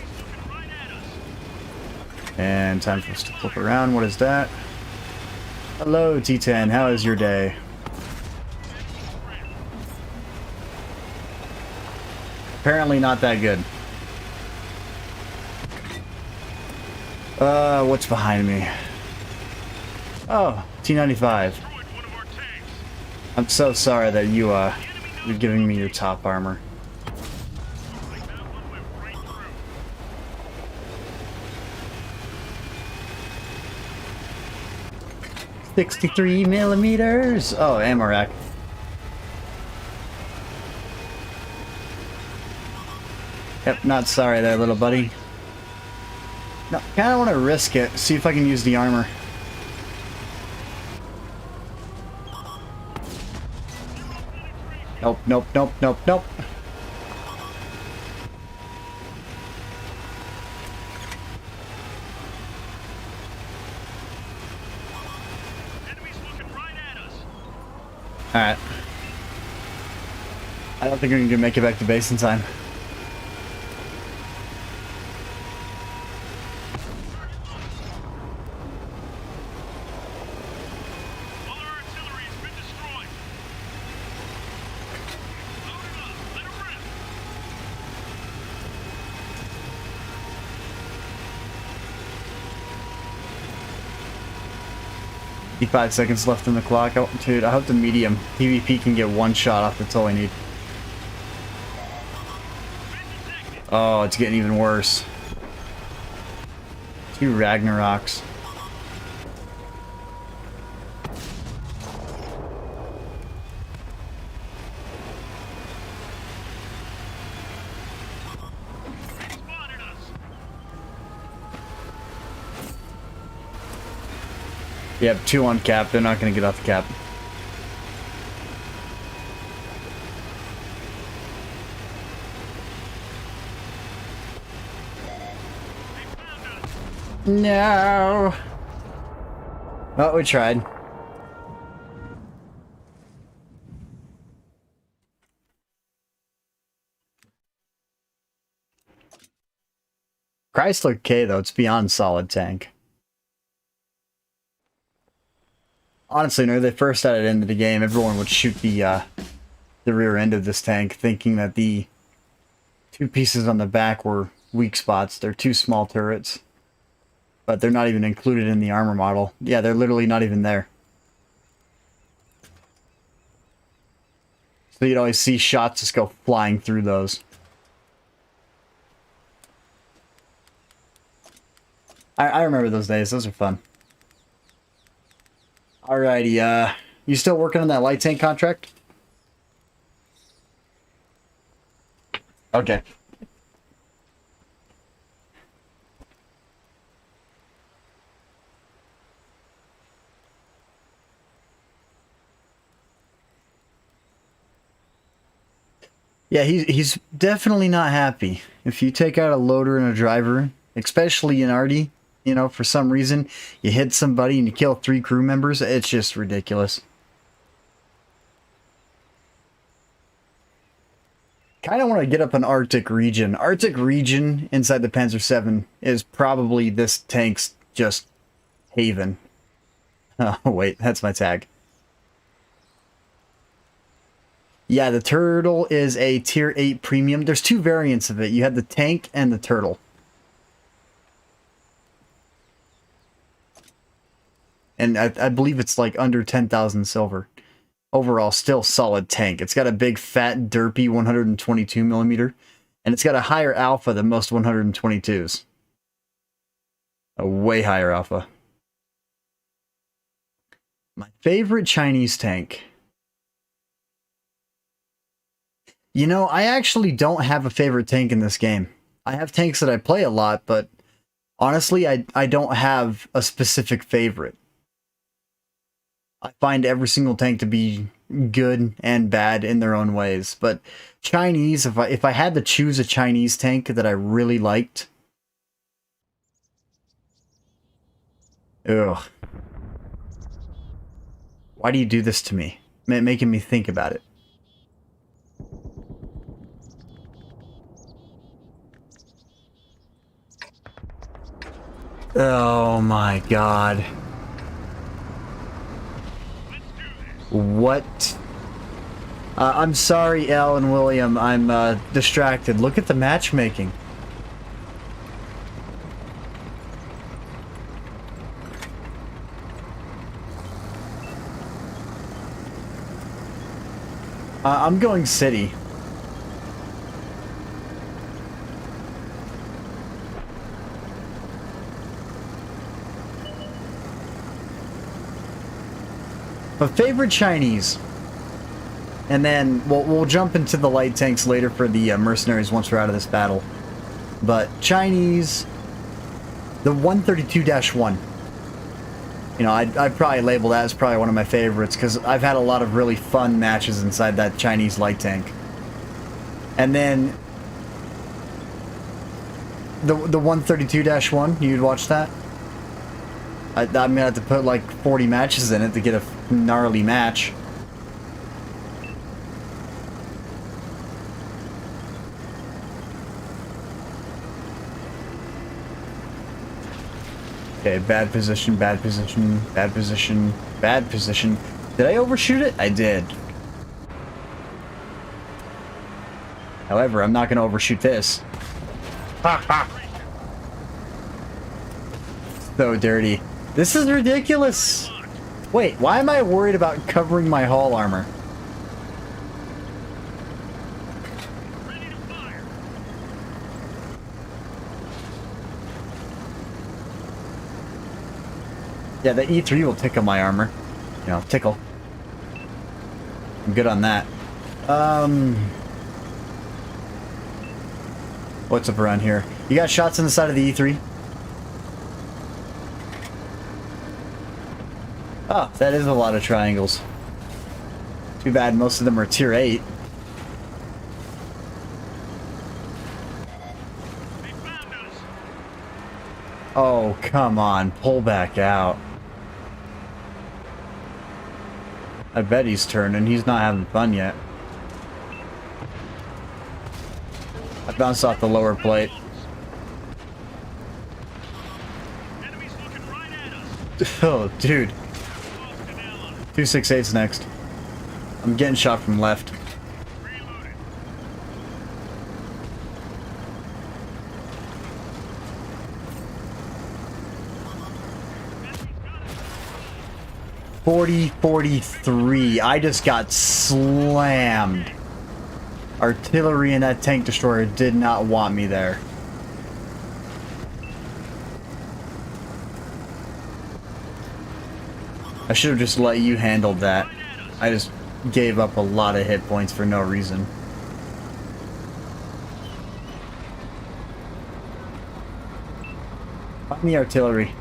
looking right at us. And time for us to flip around. What is that? Hello, T10. How is your day? Apparently not that good. What's behind me? Oh, T-95. Destroyed one of our tanks. I'm so sorry that you're giving me your top armor. Like that one went right through. 63 millimeters. Oh, ammo rack. Yep, not sorry there, little buddy. No, kind of want to risk it. See if I can use the armor. Nope, nope, nope, nope, nope. Enemies looking right at us. Alright. I don't think we're going to make it back to base in time. All our artillery has been destroyed. Load it up. Let it rip. 55 seconds left in the clock. Oh, dude, I hope the medium PvP can get one shot off. That's all I need. Oh, it's getting even worse. 2 Ragnaroks. They spotted us. Yep, 2 on cap. They're not going to get off the cap. They found us. No. Well, we tried. Chrysler K, though, it's beyond solid tank. Honestly, when they first added into the game, everyone would shoot the rear end of this tank, thinking that the 2 pieces on the back were weak spots. They're 2 small turrets. But they're not even included in the armor model. Yeah, they're literally not even there. So you'd always see shots just go flying through those. I remember those days. Those are fun. Alrighty, you still working on that light tank contract? Okay. Yeah, he's definitely not happy. If you take out a loader and a driver, especially in Arty, you know, for some reason, you hit somebody and you kill 3 crew members, it's just ridiculous. Kind of want to get up an Arctic region. Arctic region inside the Panzer VII is probably this tank's just haven. Oh, wait, that's my tag. Yeah, the Turtle is a Tier 8 premium. There's two variants of it. You have the tank and the Turtle. And I believe it's like under 10,000 silver. Overall, still solid tank. It's got a big, fat, derpy 122 millimeter, and it's got a higher alpha than most 122s. A way higher alpha. My favorite Chinese tank. You know, I actually don't have a favorite tank in this game. I have tanks that I play a lot, but honestly, I don't have a specific favorite. I find every single tank to be good and bad in their own ways. But Chinese, if I had to choose a Chinese tank that I really liked... Ugh. Why do you do this to me? Making me think about it. Oh my god. What? I'm sorry, Al and William. I'm distracted. Look at the matchmaking. I'm going city. But favorite Chinese. And then we'll jump into the light tanks later for the mercenaries once we're out of this battle. But Chinese, the 132-1. You know, I'd probably label that as probably one of my favorites because I've had a lot of really fun matches inside that Chinese light tank. And then the 132-1, you'd watch that? I'm gonna have to put like 40 matches in it to get a gnarly match. Okay, bad position, bad position, bad position, bad position. Did I overshoot it? I did. However, I'm not gonna overshoot this. Ha ha! So dirty. This is ridiculous! Wait, why am I worried about covering my hull armor? Ready to fire. Yeah, the E3 will tickle my armor. You know, tickle. I'm good on that. What's up around here? You got shots on the side of the E3? Oh, that is a lot of triangles. Too bad most of them are tier 8. They found us. Oh, come on. Pull back out. I bet he's turning. He's not having fun yet. I bounced off the lower plate. Enemies looking right at us. Oh, dude. Lost an ally. 268's next. I'm getting shot from left. Reloaded. 40-43. I just got slammed. Artillery in that tank destroyer did not want me there. I should have just let you handle that. I just gave up a lot of hit points for no reason. Find the artillery.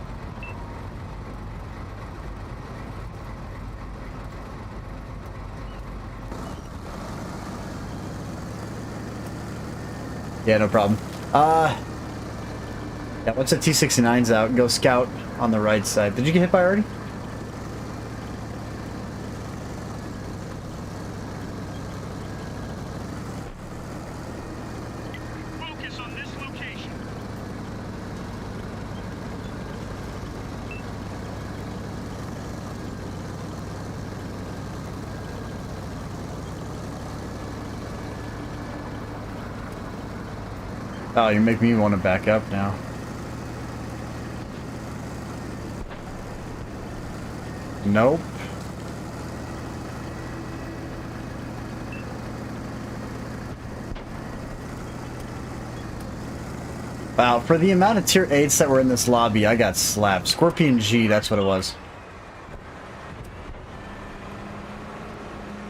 Yeah, no problem. Yeah, once the T-69's out, go scout on the right side. Did you get hit by already? Oh, you make me want to back up now. Nope. Wow, for the amount of tier 8s that were in this lobby, I got slapped. Scorpion G, that's what it was.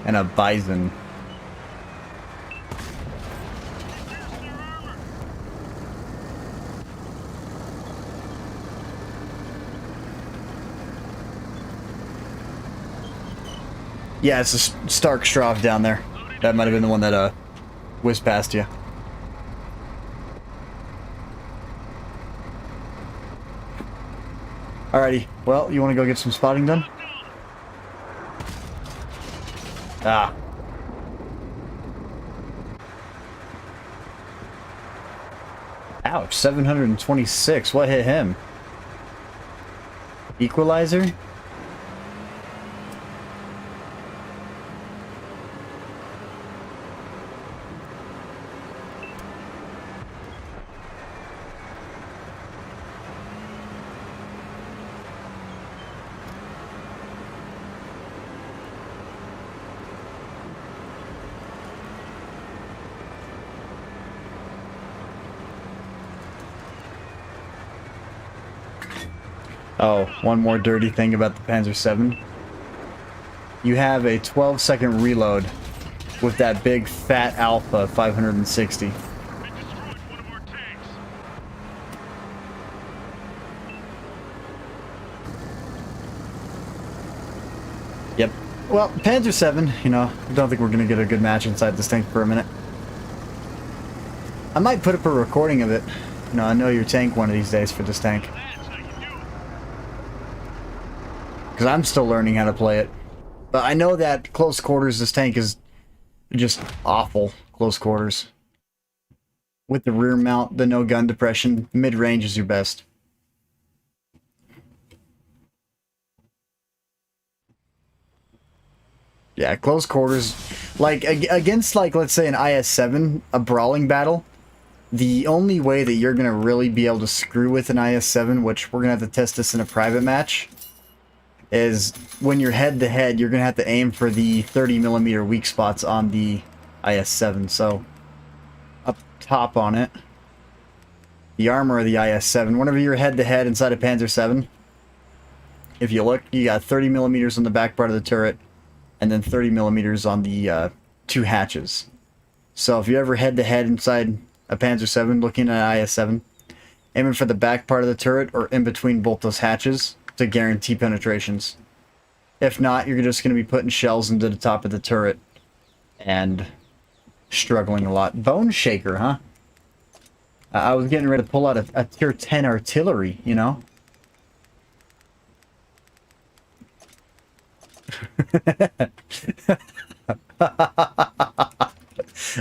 And a Bison. Yeah, it's a Stark Strav down there. That might have been the one that whizzed past you. Alrighty, well, you want to go get some spotting done? Ah. Ouch, 726. What hit him? Equalizer? Oh, one more dirty thing about the Panzer VII. You have a 12-second reload with that big fat Alpha 560. It destroyed one of our tanks. Yep. Well, Panzer VII, you know, I don't think we're going to get a good match inside this tank for a minute. I might put up a recording of it. You know, I know your tank one of these days for this tank. That's how you do it. Because I'm still learning how to play it. But I know that close quarters, this tank is just awful close quarters. With the rear mount, the no gun depression, mid-range is your best. Yeah, close quarters. Like, against, like, let's say an IS-7, a brawling battle, the only way that you're going to really be able to screw with an IS-7, which we're going to have to test this in a private match, is when you're head-to-head, you're going to have to aim for the 30mm weak spots on the IS-7. So, up top on it, the armor of the IS-7, whenever you're head-to-head inside a Panzer VII, if you look, you got 30mm on the back part of the turret, and then 30mm on the two hatches. So if you're ever head-to-head inside a Panzer VII looking at an IS-7, aiming for the back part of the turret or in between both those hatches to guarantee penetrations. If not, you're just going to be putting shells into the top of the turret and struggling a lot. Bone Shaker, huh? I was getting ready to pull out a tier 10 artillery, you know?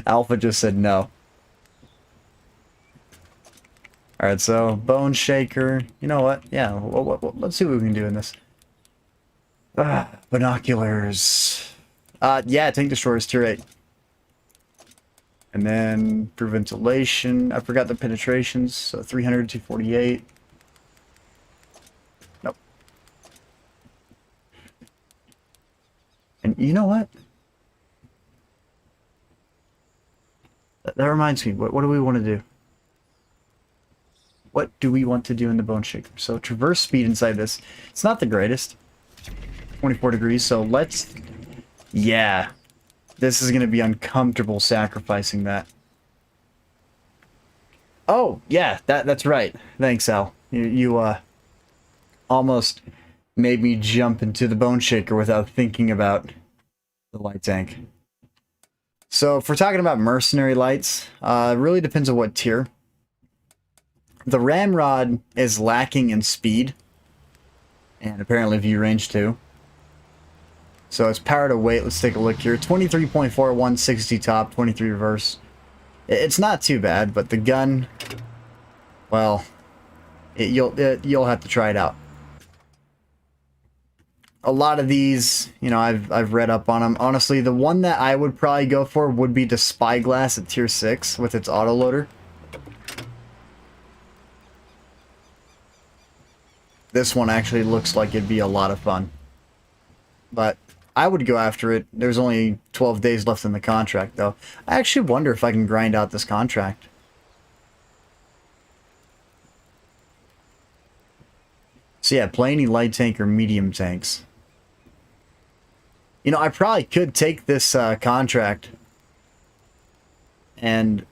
Alpha just said no. Alright, so Bone Shaker. You know what? Yeah, let's see what we can do in this. Binoculars. Yeah, Tank Destroyers, tier 8. And then for ventilation, I forgot the penetrations. So 300, 248. Nope. And you know what? That reminds me, what do we want to do? What do we want to do in the Bone Shaker? So traverse speed inside this, it's not the greatest. 24 degrees, so let's... Yeah. This is going to be uncomfortable sacrificing that. Oh, yeah, that's right. Thanks, Al. You almost made me jump into the Bone Shaker without thinking about the light tank. So if we're talking about mercenary lights, it really depends on what tier. The Ramrod is lacking in speed, and apparently view range too. So it's power to weight. Let's take a look here. 23.4, 160 top, 23 reverse. It's not too bad, but the gun, well, you'll have to try it out. A lot of these, you know, I've read up on them. Honestly, the one that I would probably go for would be the Spyglass at tier 6 with its autoloader. This one actually looks like it'd be a lot of fun. But I would go after it. There's only 12 days left in the contract, though. I actually wonder if I can grind out this contract. So yeah, play any light tank or medium tanks. You know, I probably could take this contract and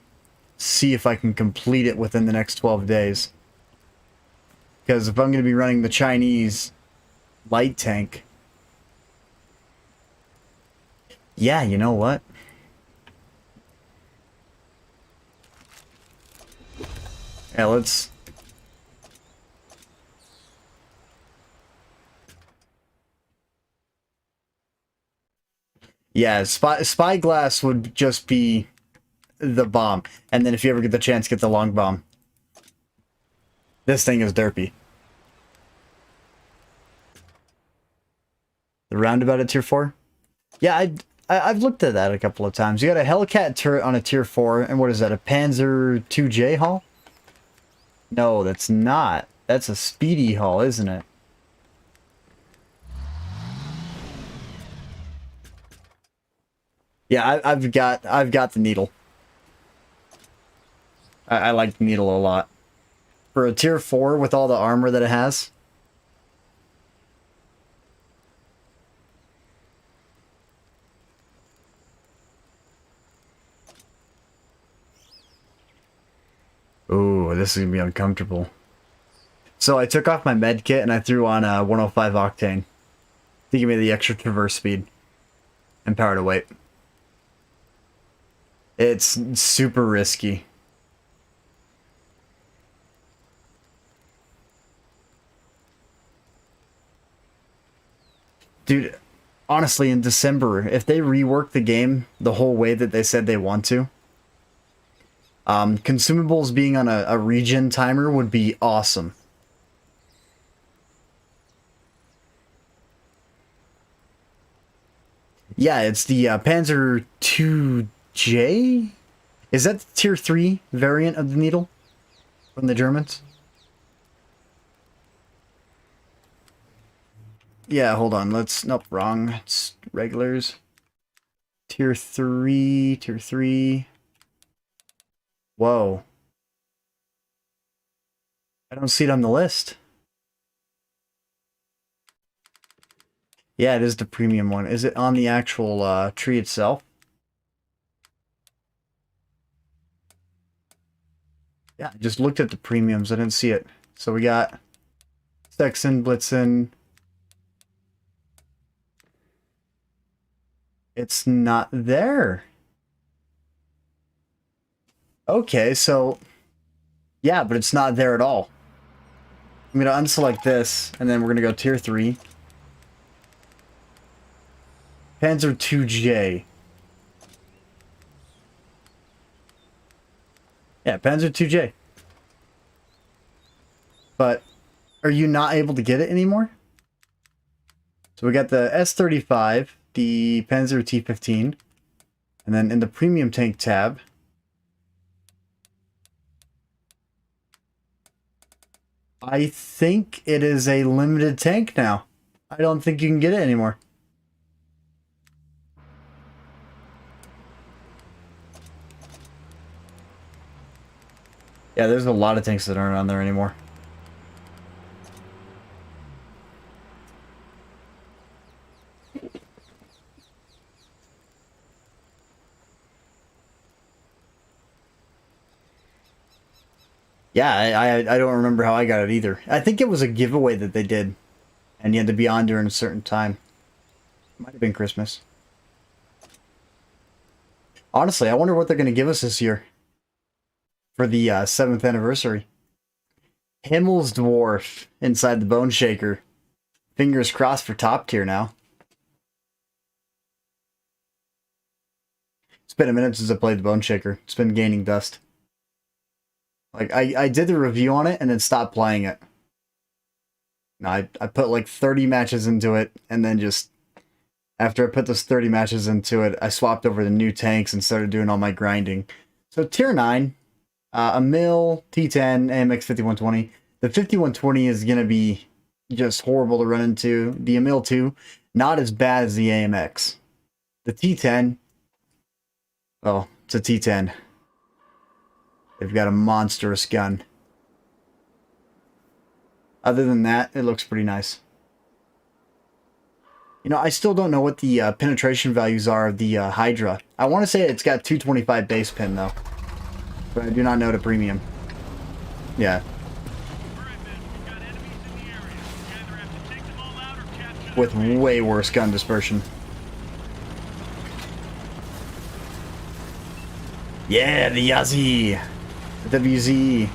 see if I can complete it within the next 12 days. Because if I'm going to be running the Chinese light tank... Yeah, you know what? Yeah, let's... Yeah, Spyglass would just be the bomb. And then if you ever get the chance, get the long bomb. This thing is derpy. The roundabout at tier 4? Yeah, I've looked at that a couple of times. You got a Hellcat turret on a tier 4, and what is that, a Panzer 2J hull? No, that's not. That's a speedy hull, isn't it? Yeah, I've got the needle. I like the needle a lot. For a tier 4 with all the armor that it has. Ooh, this is gonna be uncomfortable. So I took off my med kit and I threw on a 105 octane to give me the extra traverse speed and power to weight. It's super risky. Dude, honestly, in December, if they rework the game the whole way that they said they want to, consumables being on a regen timer would be awesome. Yeah, it's the Panzer 2J? Is that the tier 3 variant of the needle from the Germans? Yeah, hold on. Nope, wrong. It's regulars. Tier 3, tier 3. Whoa. I don't see it on the list. Yeah, it is the premium one. Is it on the actual tree itself? Yeah, I just looked at the premiums. I didn't see it. So we got Sexton, Blitzen. It's not there. Okay, so... Yeah, but it's not there at all. I'm going to unselect this, and then we're going to go tier 3. Panzer 2J. Yeah, Panzer 2J. But are you not able to get it anymore? So we got the S35, the Panzer T15, and then in the premium tank tab, I think it is a limited tank now. I don't think you can get it anymore. Yeah, there's a lot of tanks that aren't on there anymore. Yeah, I don't remember how I got it either. I think it was a giveaway that they did, and you had to be on during a certain time. Might have been Christmas. Honestly, I wonder what they're going to give us this year for the 7th anniversary. Himmel's Dwarf inside the Bone Shaker. Fingers crossed for top tier now. It's been a minute since I played the Bone Shaker. It's been gaining dust. Like, I did the review on it and then stopped playing it. No, I put like 30 matches into it, and then just... After I put those 30 matches into it, I swapped over to new tanks and started doing all my grinding. So tier 9, a Mill, T10, AMX 5120. The 5120 is going to be just horrible to run into. The Emil 2, not as bad as the AMX. The T10, oh, it's a T10. They've got a monstrous gun. Other than that, it looks pretty nice. You know, I still don't know what the penetration values are of the Hydra. I want to say it's got 225 base pin, though. But I do not know the premium. Yeah. With way worse gun dispersion. Yeah, the Yazzie! The WZ.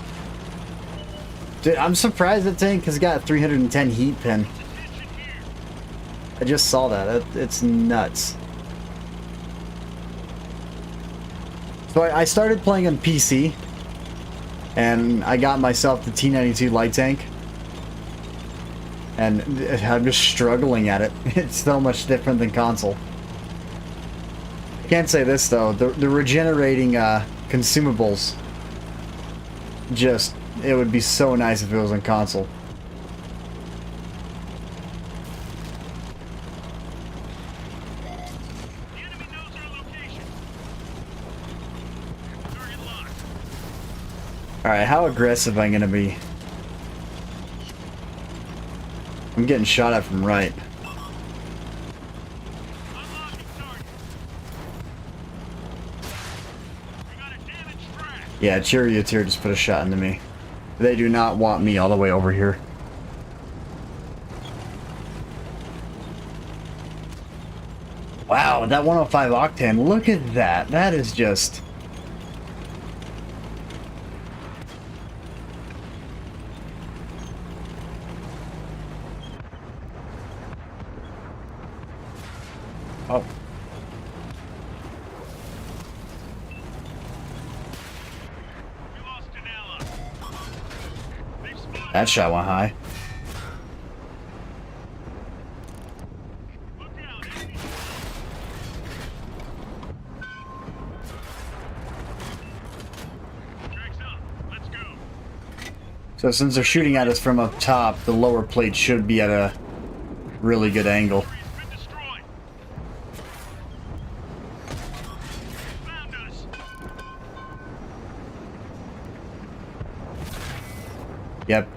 Dude, I'm surprised that tank has got 310 heat pin. I just saw that. It's nuts. So I started playing on PC. And I got myself the T92 light tank. And I'm just struggling at it. It's so much different than console. I can't say this though. The regenerating consumables. Just, it would be so nice if it was on console. Alright, how aggressive am I gonna be? I'm getting shot at from right. Yeah, Charioteer just put a shot into me. They do not want me all the way over here. Wow, that 105 octane, look at that. That is just... Oh. That shot went high. So since they're shooting at us from up top, the lower plate should be at a really good angle. Yep.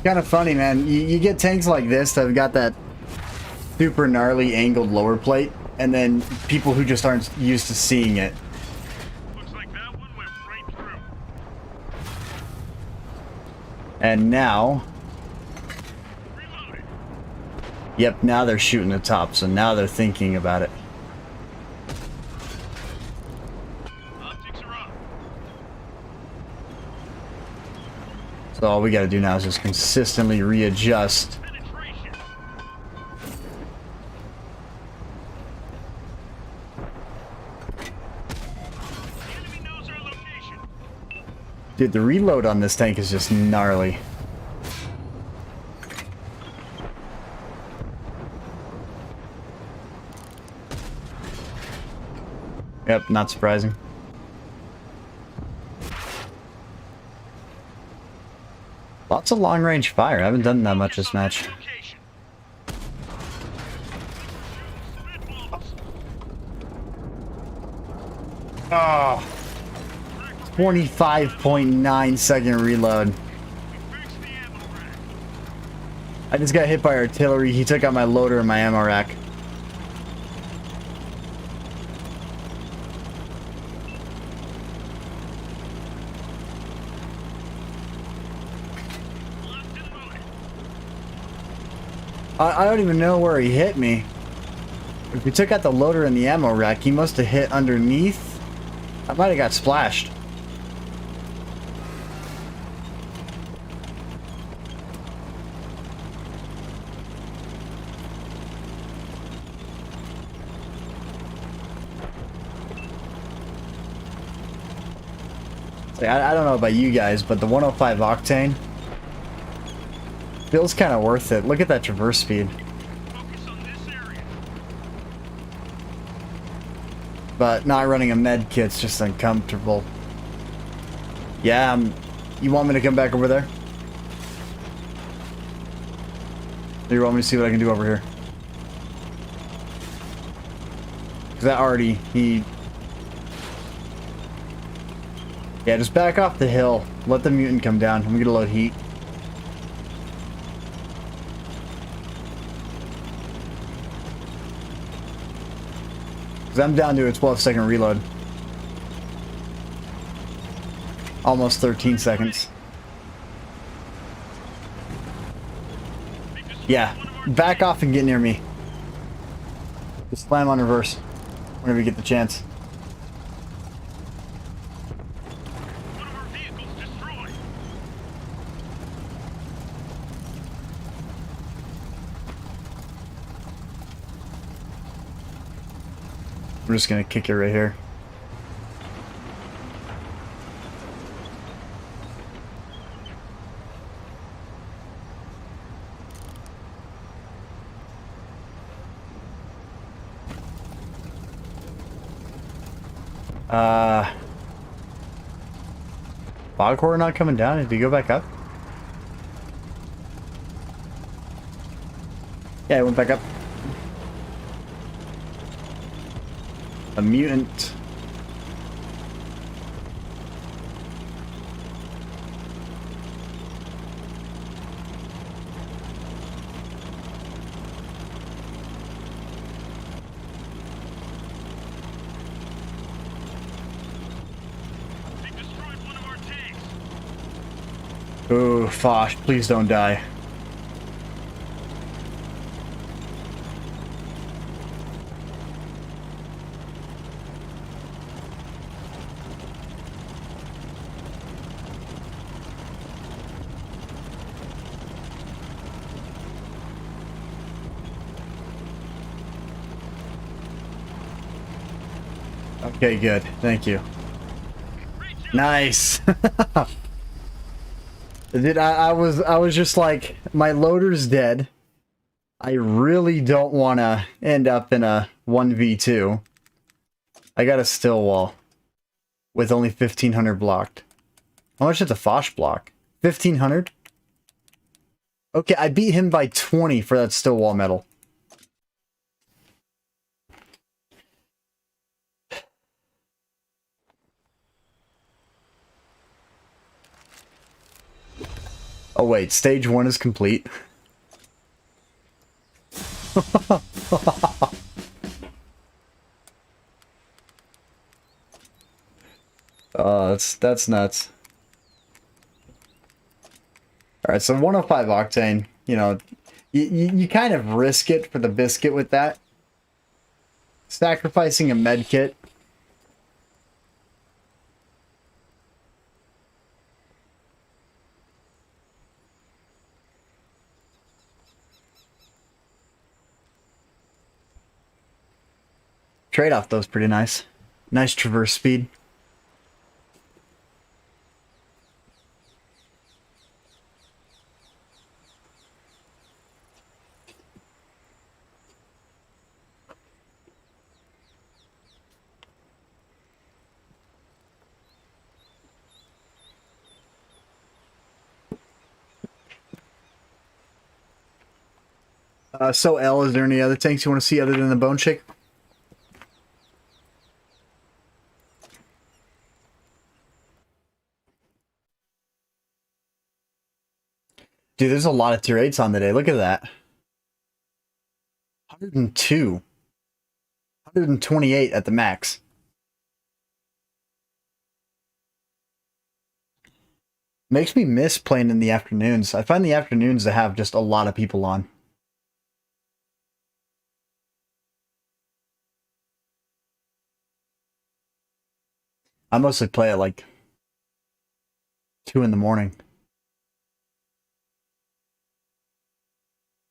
Kind of funny, man. You get tanks like this that have got that super gnarly angled lower plate, and then people who just aren't used to seeing it. Looks like that one went right through. And now... Reloading. Yep, now they're shooting the top, so now they're thinking about it. Optics are up. So all we gotta do now is just consistently readjust. Penetration. The enemy knows our location. Dude, the reload on this tank is just gnarly. Yep, not surprising. Lots of long-range fire. I haven't done that much this match. Location. Spitballs. Oh, 25.9 second reload. Fix the ammo rack. I just got hit by artillery. He took out my loader and my ammo rack. Locked and loaded. I don't even know where he hit me. If he took out the loader and the ammo rack, he must have hit underneath. I might have got splashed. Like, I don't know about you guys, but the 105 octane feels kind of worth it. Look at that traverse speed. Focus on this area. But not running a med kit's just uncomfortable. Yeah, you want me to come back over there? You want me to see what I can do over here? Because that already, he... Yeah, just back off the hill. Let the mutant come down. I'm gonna load heat. Because I'm down to a 12-second reload. Almost 13 seconds. Yeah, back off and get near me. Just slam on reverse whenever you get the chance. One of our vehicles destroyed. I'm just gonna kick it right here. Foghorn not coming down? Did he go back up? Yeah, he went back up. A mutant. They destroyed one of our tanks. Ooh, Fosh, please don't die. Okay, good. Thank you. Nice. Dude, I was just like, my loader's dead. I really don't want to end up in a 1v2. I got a still wall with only 1500 blocked. How much does a Fosh block? 1500? Okay, I beat him by 20 for that still wall medal. Oh wait, stage 1 is complete. That's nuts. Alright, so 105 octane, you know, you kind of risk it for the biscuit with that. Sacrificing a med kit. Trade-off though is pretty nice. Nice traverse speed. So L, is there any other tanks you want to see other than the Bone Shake? Dude, there's a lot of tier 8s on the day. Look at that. 102. 128 at the max. Makes me miss playing in the afternoons. I find the afternoons to have just a lot of people on. I mostly play at like 2 in the morning.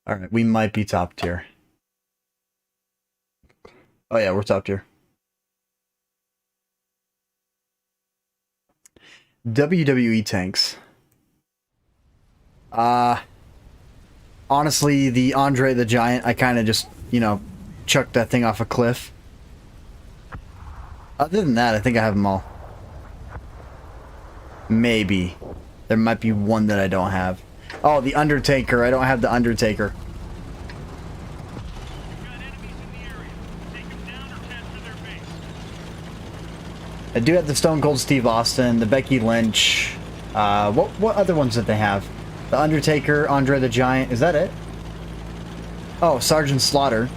Alright, we might be top tier. Oh yeah, we're top tier. WWE tanks. Honestly, the Andre the Giant, I kind of just, you know, chucked that thing off a cliff. Other than that, I think I have them all. Maybe. There might be one that I don't have. Oh, the Undertaker. I don't have the Undertaker. I do have the Stone Cold Steve Austin, the Becky Lynch. What other ones did they have? The Undertaker, Andre the Giant. Is that it? Oh, Sergeant Slaughter.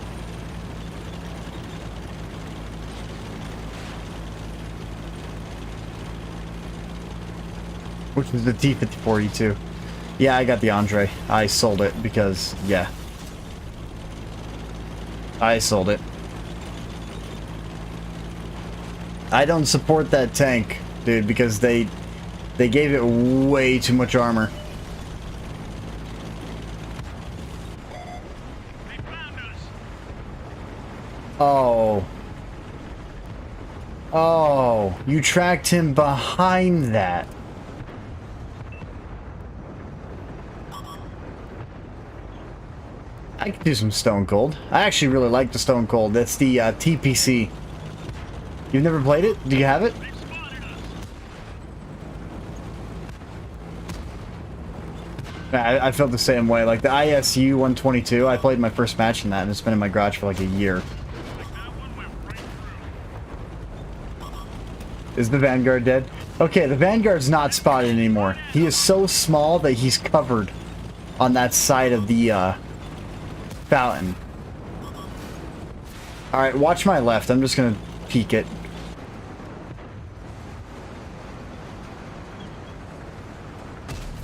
Which is the T-5042. Yeah, I got the Andre. I sold it because, yeah. I sold it. I don't support that tank, dude, because they gave it way too much armor. They found us. Oh. Oh, you tracked him behind that. I could do some Stone Cold. I actually really like the Stone Cold. That's the TPC. You've never played it? Do you have it? They've spotted us. I felt the same way. Like the ISU 122, I played my first match in that, and it's been in my garage for like a year. Like that one went right through. Is the Vanguard dead? Okay, the Vanguard's not spotted anymore. He is so small that he's covered on that side of the fountain. Alright, watch my left. I'm just gonna peek it.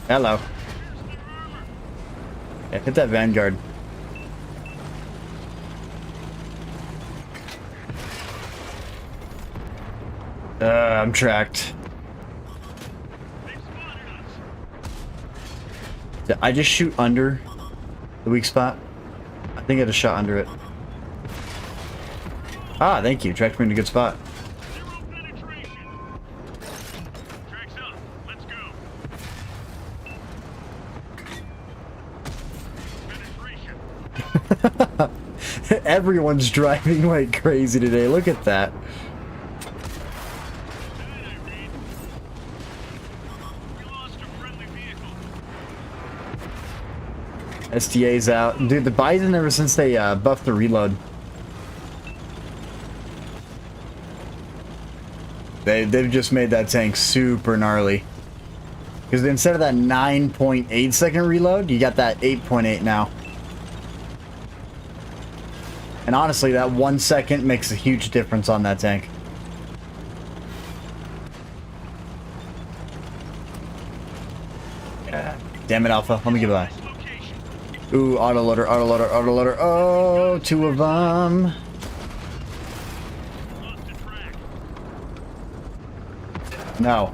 Hello. Yeah, hit that Vanguard. I'm tracked. They've spotted us. Did I just shoot under the weak spot? I think I just shot under it. Ah, thank you. Tracked me in a good spot. Zero penetration. Tracks up. Let's go. Penetration. Everyone's driving like crazy today. Look at that. That I read. We lost a friendly vehicle. STA's out. Dude, the Bison ever since they buffed the reload. They've just made that tank super gnarly. Because instead of that 9.8 second reload, you got that 8.8 now. And honestly, that 1 second makes a huge difference on that tank. Yeah. Damn it, Alpha. Let me get by. Location. Ooh, autoloader, autoloader, autoloader. Oh, two of them. Lost a track. No.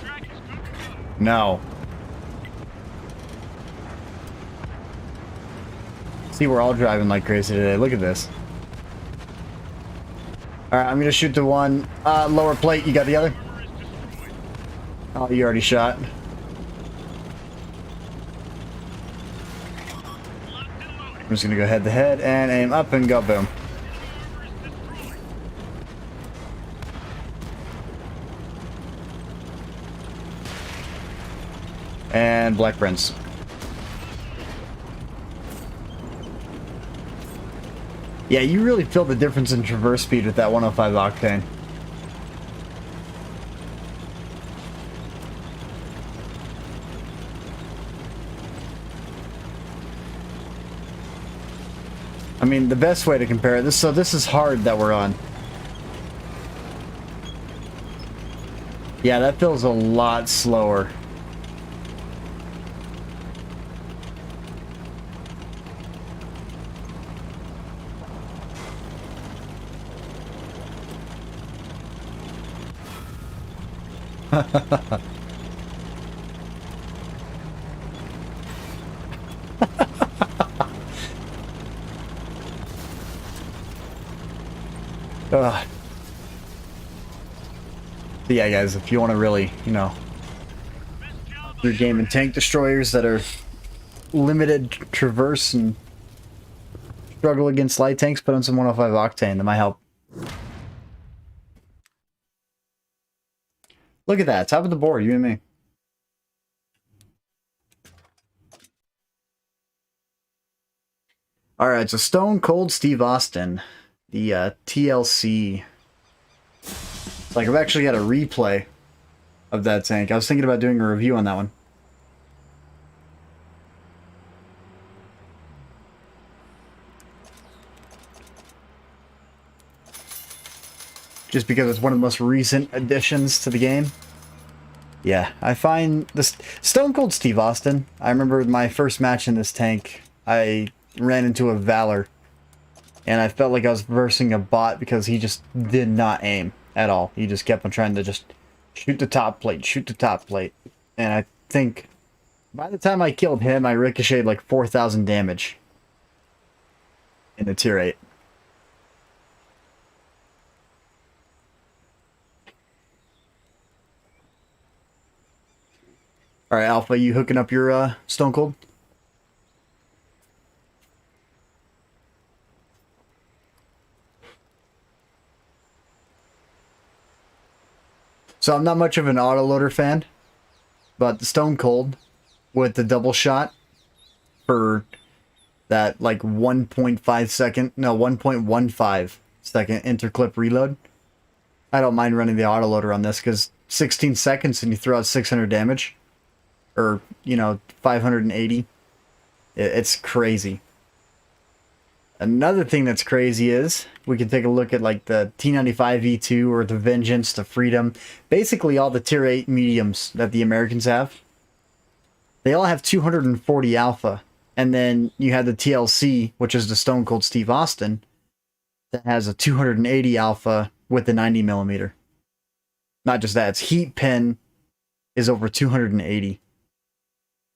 Track is good to go. No. See, we're all driving like crazy today. Look at this. Alright, I'm gonna shoot the one lower plate. You got the other? Armor is destroyed. Oh, you already shot. Locked and loaded. I'm just gonna go head to head and aim up and go boom. Armor is destroyed. And Black Prince. Yeah, you really feel the difference in traverse speed with that 105 octane. I mean, the best way to compare this, so this is hard that we're on. Yeah, that feels a lot slower. Ugh. But yeah, guys, if you want to really, you know, Best job your game in tank destroyers that are limited traverse and struggle against light tanks, put on some 105 octane. That might help. Look at that, top of the board, you and me. All right, so Stone Cold Steve Austin, the TLC Like, I've actually got a replay of that tank. I was thinking about doing a review on that one. Just because it's one of the most recent additions to the game. Yeah, I find this Stone Cold Steve Austin. I remember my first match in this tank, I ran into a Valor, and I felt like I was versing a bot because he just did not aim at all. He just kept on trying to just shoot the top plate, shoot the top plate. And I think by the time I killed him, I ricocheted like 4,000 damage in the tier 8. Alright, Alpha, you hooking up your Stone Cold? So I'm not much of an autoloader fan, but the Stone Cold with the double shot for that like 1.5 second, no, 1.15 second interclip reload, I don't mind running the autoloader on this because 16 seconds and you throw out 600 damage. Or, you know, 580. It's crazy. Another thing that's crazy is, we can take a look at like the T95 E2 or the Vengeance, the Freedom. Basically all the tier 8 mediums that the Americans have. They all have 240 alpha. And then you have the TLC, which is the Stone Cold Steve Austin, that has a 280 alpha with the 90mm. Not just that, its heat pin is over 280.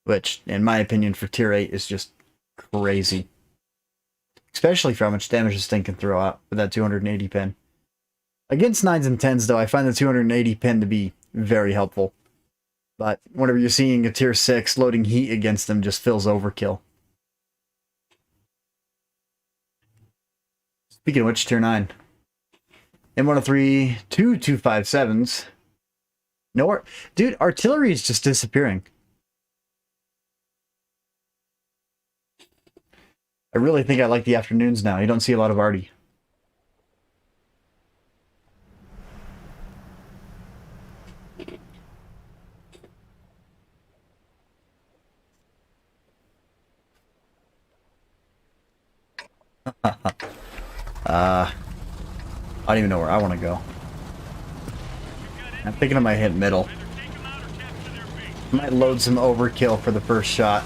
Which, in my opinion, for tier 8 is just crazy. Especially for how much damage this thing can throw out with that 280 pin. Against 9s and 10s, though, I find the 280 pin to be very helpful. But whenever you're seeing a tier 6, loading heat against them just feels overkill. Speaking of which, tier 9. M103, two 257s. Nowhere. Dude, artillery is just disappearing. I really think I like the afternoons now. You don't see a lot of arty. I don't even know where I want to go. I'm thinking I might hit middle. I might load some overkill for the first shot.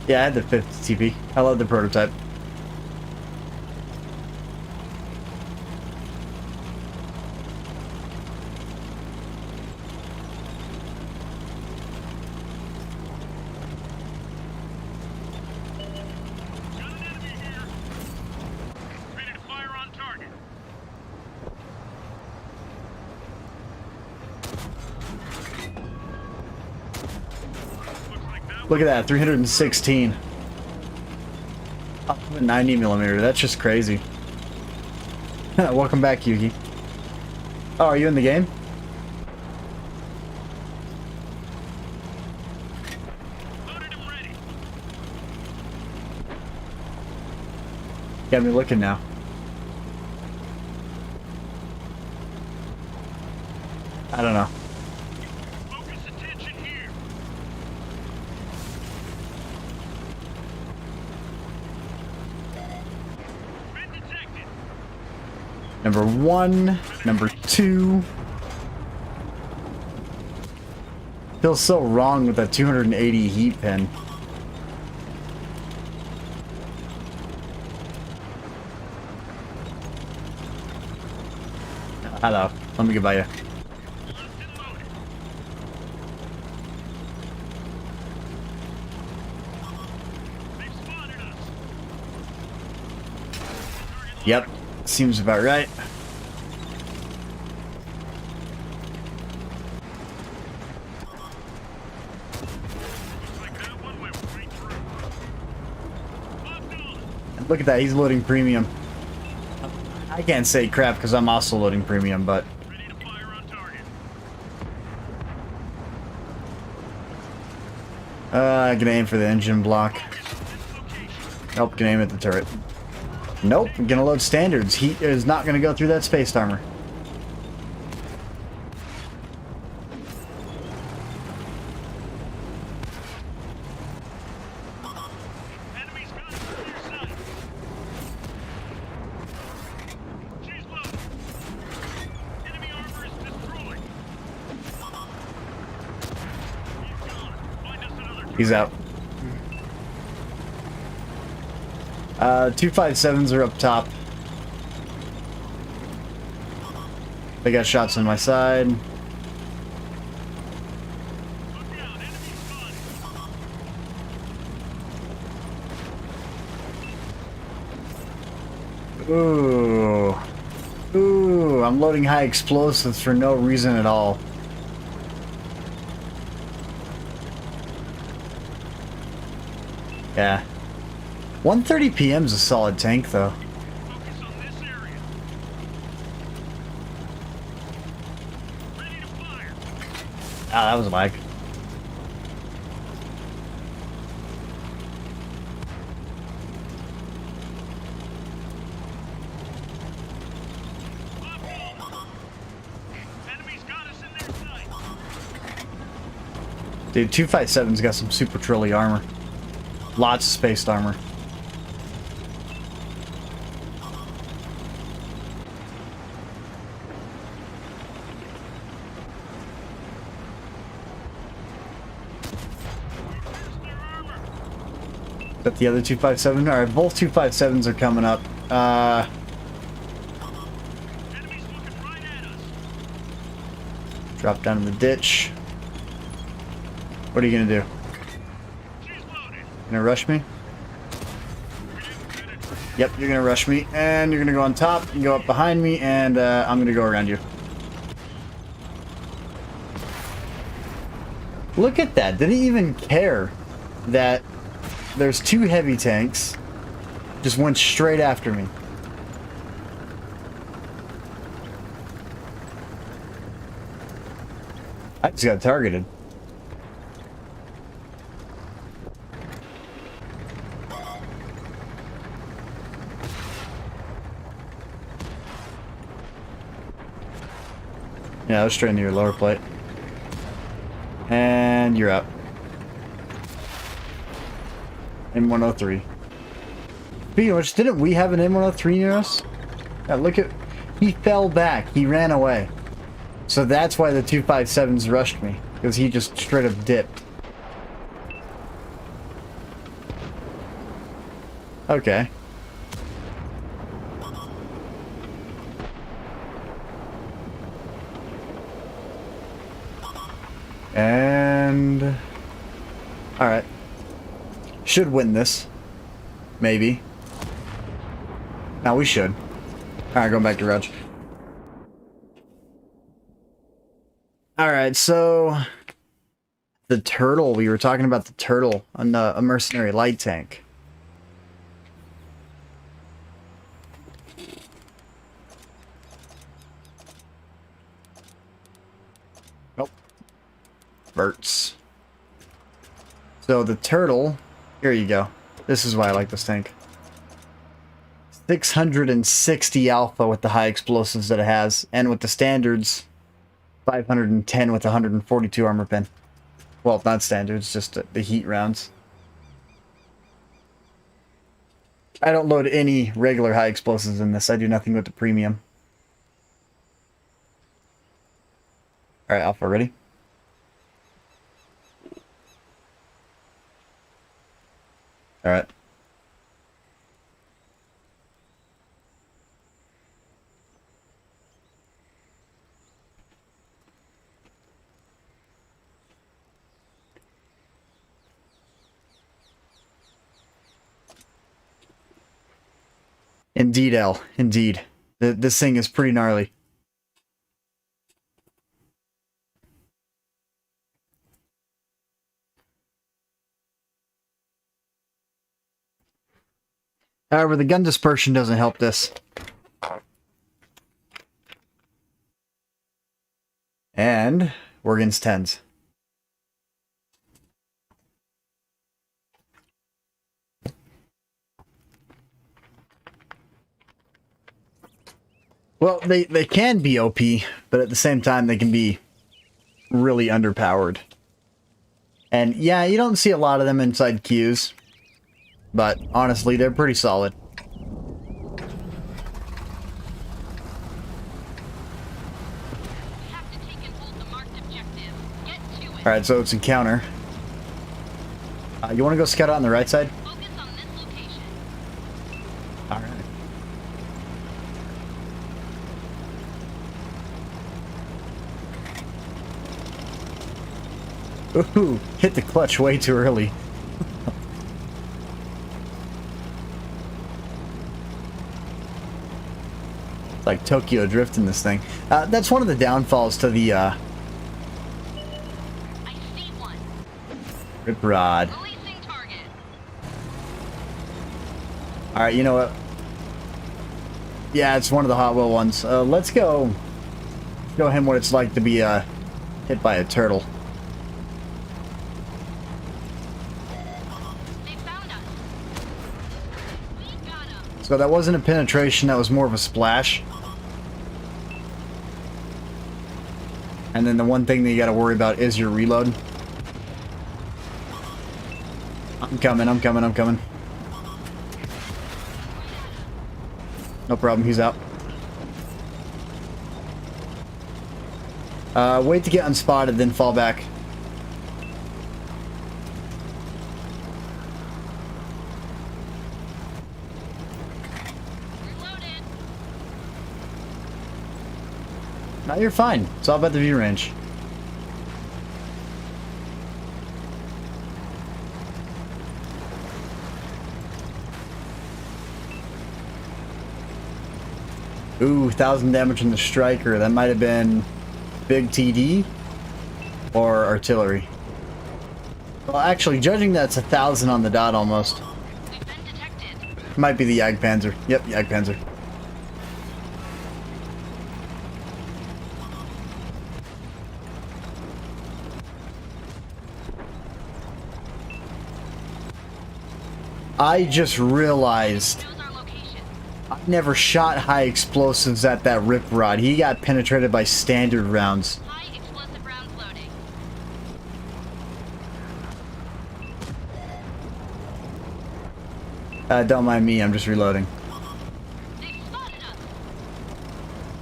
Yeah, I had the 50 TP. I love the prototype. Got an enemy here. Ready to fire on target. Looks like that Look at that, 316. Up to 90mm, that's just crazy. Welcome back, Yugi. Oh, are you in the game? loaded and ready. Got me looking now. I don't know. Focus attention here. Been detected. Number 1, number 2. Feels so wrong with that 280 heat pin. Hello. Let me get by you. Locked and loaded. They've spotted us. Target Yep. Seems about right. looks like that one went right through. Locked on. And look at that, he's loading premium. I can't say crap because I'm also loading premium, but Ready to Gonna aim for the engine block. Nope, gonna aim at the turret. Nope, gonna load standards. Heat is not gonna go through that space armor. Enemies got us on their side. She's loaded. Enemy armor is destroyed. He's gone. Find us another turret. He's out. 257s are up top. They got shots on my side. Look out, enemy spotted. Ooh. Ooh, I'm loading high explosives for no reason at all. Yeah. 130 PM is a solid tank, though. Focus on this area. Ready to fire. Ah, that was a lag. Enemies got us in their sight. Dude, 257's got some super trilly armor. Lots of spaced armor. Their armor. Is that the other 257? Alright, both 257s are coming up. Enemies looking right at us. Drop down in the ditch. What are you gonna do? She's loaded. Gonna rush me? Yep, you're gonna rush me, and you're gonna go on top, you go up behind me, and I'm gonna go around you. Look at that, didn't even care that there's two heavy tanks. Just went straight after me. I just got targeted. Yeah, I was straight into your lower plate. And you're up. M103. Speaking of which, didn't we have an M103 near us? Yeah, look at... He fell back. He ran away. So that's why the 257s rushed me. Because he just straight up dipped. Okay. And... Alright. Should win this. Maybe. Now we should. Alright, going back to Rudge. Alright, so... The turtle. We were talking about the turtle on a mercenary light tank. Nope. Verts. So the turtle, here you go. This is why I like this tank. 660 alpha with the high explosives that it has, and with the standards, 510 with 142 armor pen. Well, not standards, just the heat rounds. I don't load any regular high explosives in this. I do nothing with the premium. Alright, Alpha, ready? Alright. Indeed, L. Indeed. This thing is pretty gnarly. However, the gun dispersion doesn't help this. And we're against 10s. Well, they can be OP, but at the same time, they can be really underpowered. And yeah, you don't see a lot of them inside queues, but honestly, they're pretty solid. We have to take and hold the marked objective. Get to it. Alright, so it's encounter. You want to go scout out on the right side? Focus on this location. Alright. Ooh, hit the clutch way too early. It's like Tokyo Drift in this thing. That's one of the downfalls to the I see one. Rip Rod. Releasing target. Alright, you know what? Yeah, it's one of the Hot Wheel ones. Let's go show him what it's like to be hit by a turtle. They found us. We got him. So that wasn't a penetration, that was more of a splash. And then the one thing that you gotta worry about is your reload. I'm coming, I'm coming, I'm coming. No problem, he's out. Wait to get unspotted, then fall back. Reloaded. No, you're fine. It's all about the view range. Ooh, 1,000 damage on the striker. That might have been big TD or artillery. Well, actually, judging that's 1,000 on the dot almost. We've been detected. Might be the Jagdpanzer. Yep, Jagdpanzer. I just realized Knows our location. I never shot high explosives at that Rip Rod. He got penetrated by standard rounds. High explosive rounds loading. Don't mind me, I'm just reloading. They've spotted us.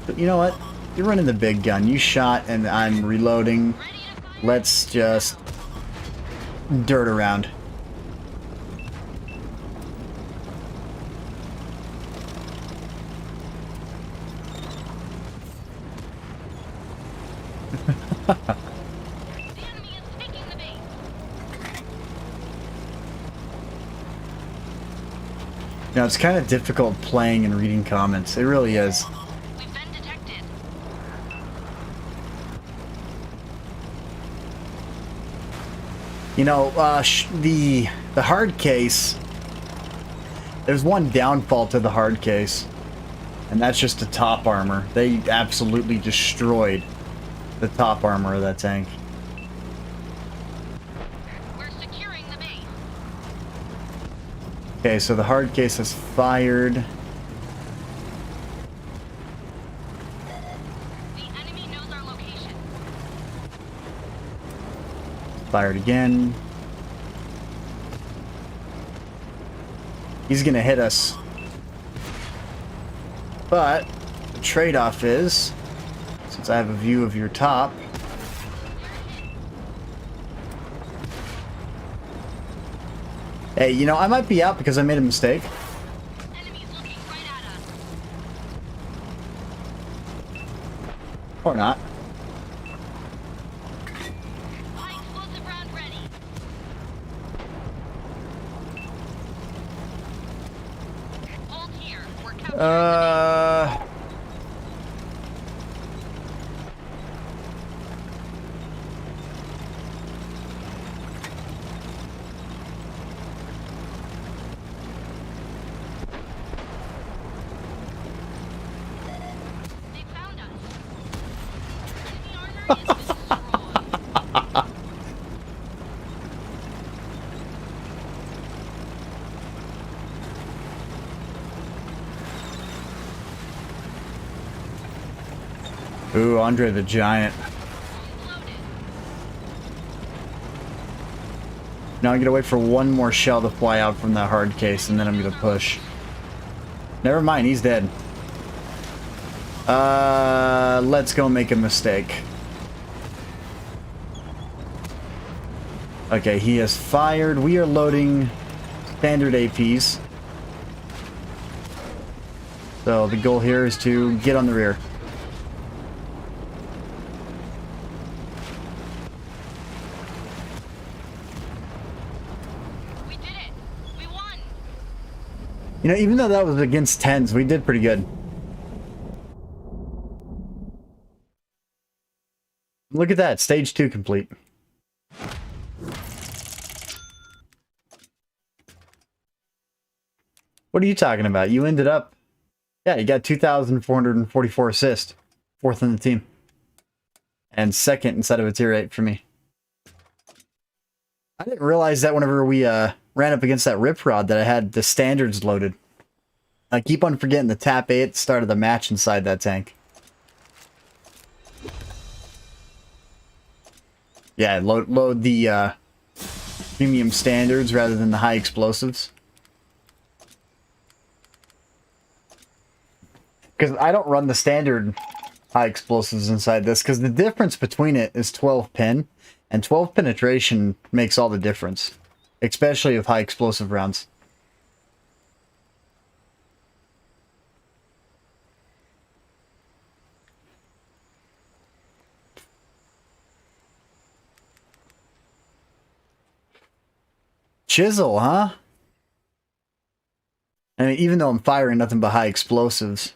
But you know what? You're running the big gun. You shot and I'm reloading. Ready to fire. Let's just dirt around. The enemy is taking the bait. You know, it's kind of difficult playing and reading comments. It really is. We've been detected. You know, the hard case. There's one downfall to the hard case, and that's just the top armor. They absolutely destroyed the top armor of that tank. We're securing the base. Okay, so the hard case has fired. The enemy knows our location. Fired again. He's gonna hit us. But the trade-off is, since I have a view of your top, hey, you know, I might be out because I made a mistake. Enemies looking right at us. Or not. High explosive round ready. Hold here. We're capturing They found us. Enemy armor is destroyed. Ooh, Andre the Giant. Loaded. Now I'm gonna wait for one more shell to fly out from that hard case, and then I'm gonna push. Never mind, he's dead. Let's go make a mistake. Okay, he has fired. We are loading standard APs. So the goal here is to get on the rear. We did it. We won. You know, even though that was against 10s, we did pretty good. Look at that, stage 2 complete. What are you talking about? You ended up... Yeah, you got 2,444 assists. 4th in the team. And 2nd instead of a tier 8 for me. I didn't realize that whenever we ran up against that Rip Rod that I had the standards loaded. I keep on forgetting the tap 8 at the start of the match inside that tank. Yeah, load the premium standards rather than the high explosives. Because I don't run the standard high explosives inside this, because the difference between it is 12 pin, and 12 penetration makes all the difference, especially with high explosive rounds. Chisel, huh? I mean, even though I'm firing nothing but high explosives,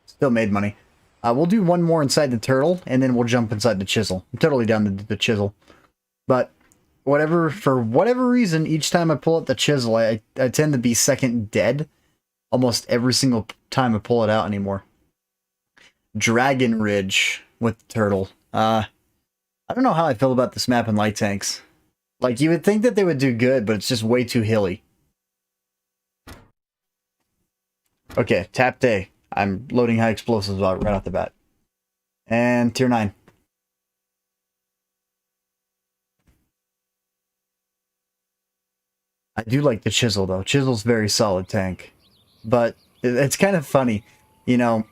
still made money. We'll do one more inside the turtle, and then we'll jump inside the chisel. I'm totally down to the chisel. But for whatever reason, each time I pull out the chisel, I tend to be second dead almost every single time I pull it out anymore. Dragon Ridge with the turtle. I don't know how I feel about this map in light tanks. Like, you would think that they would do good, but it's just way too hilly. Okay, tap day. I'm loading high explosives right off the bat. And tier 9. I do like the chisel, though. Chisel's very solid tank. But it's kind of funny. You know,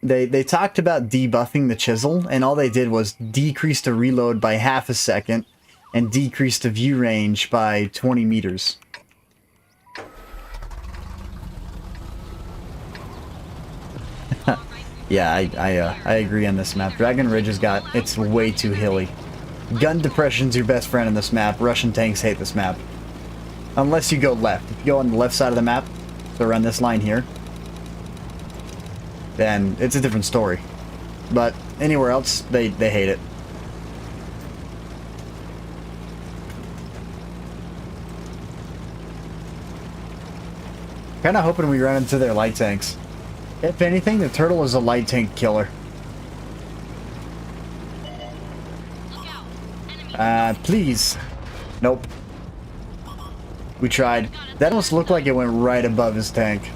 they talked about debuffing the chisel, and all they did was decrease the reload by half a second and decrease the view range by 20 meters. Yeah, I agree on this map. Dragon Ridge it's way too hilly. Gun depression's your best friend in this map. Russian tanks hate this map. Unless you go left. If you go on the left side of the map, so around this line here, then it's a different story. But anywhere else, they hate it. Kinda hoping we run into their light tanks. If anything, the turtle is a light tank killer. Look out. Enemy. Please. Nope. We tried. That almost looked like it went right above his tank.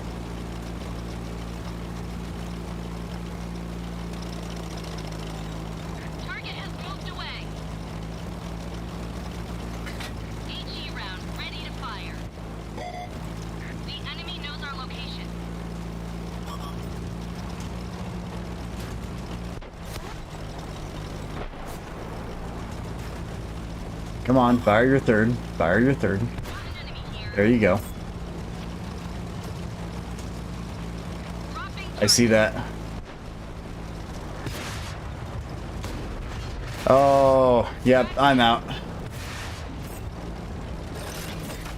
Target has moved away. HE round ready to fire. The enemy knows our location. Come on, fire your third. Fire your third. Got an enemy here. There you go. Dropping I see that. Oh, yep, I'm out. The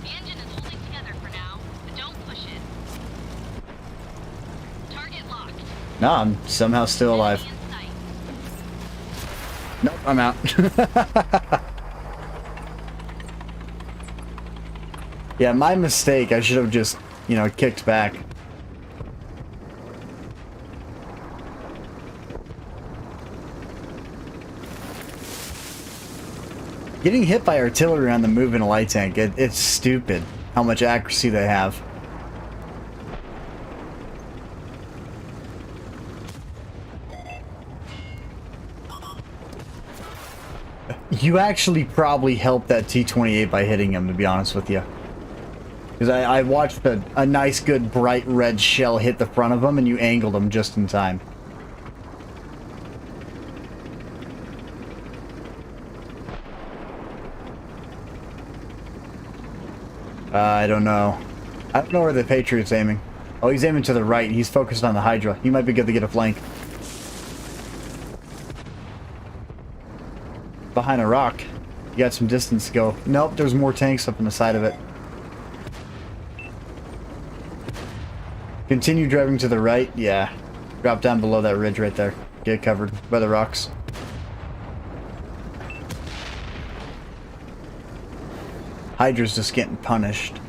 engine is holding together for now, but don't push it. Target locked. No, I'm somehow still alive. Enemy in sight. Nope, I'm out. Yeah, my mistake. I should have just, you know, kicked back. Getting hit by artillery on the move in a light tank, it's stupid how much accuracy they have. You actually probably helped that T-28 by hitting him, to be honest with you. Because I watched a nice, good, bright red shell hit the front of him, and you angled him just in time. I don't know. I don't know where the Patriot's aiming. Oh, he's aiming to the right. He's focused on the Hydra. He might be good to get a flank. Behind a rock. You got some distance to go. Nope, there's more tanks up on the side of it. Continue driving to the right. Yeah. Drop down below that ridge right there. Get covered by the rocks. Hydra's just getting punished.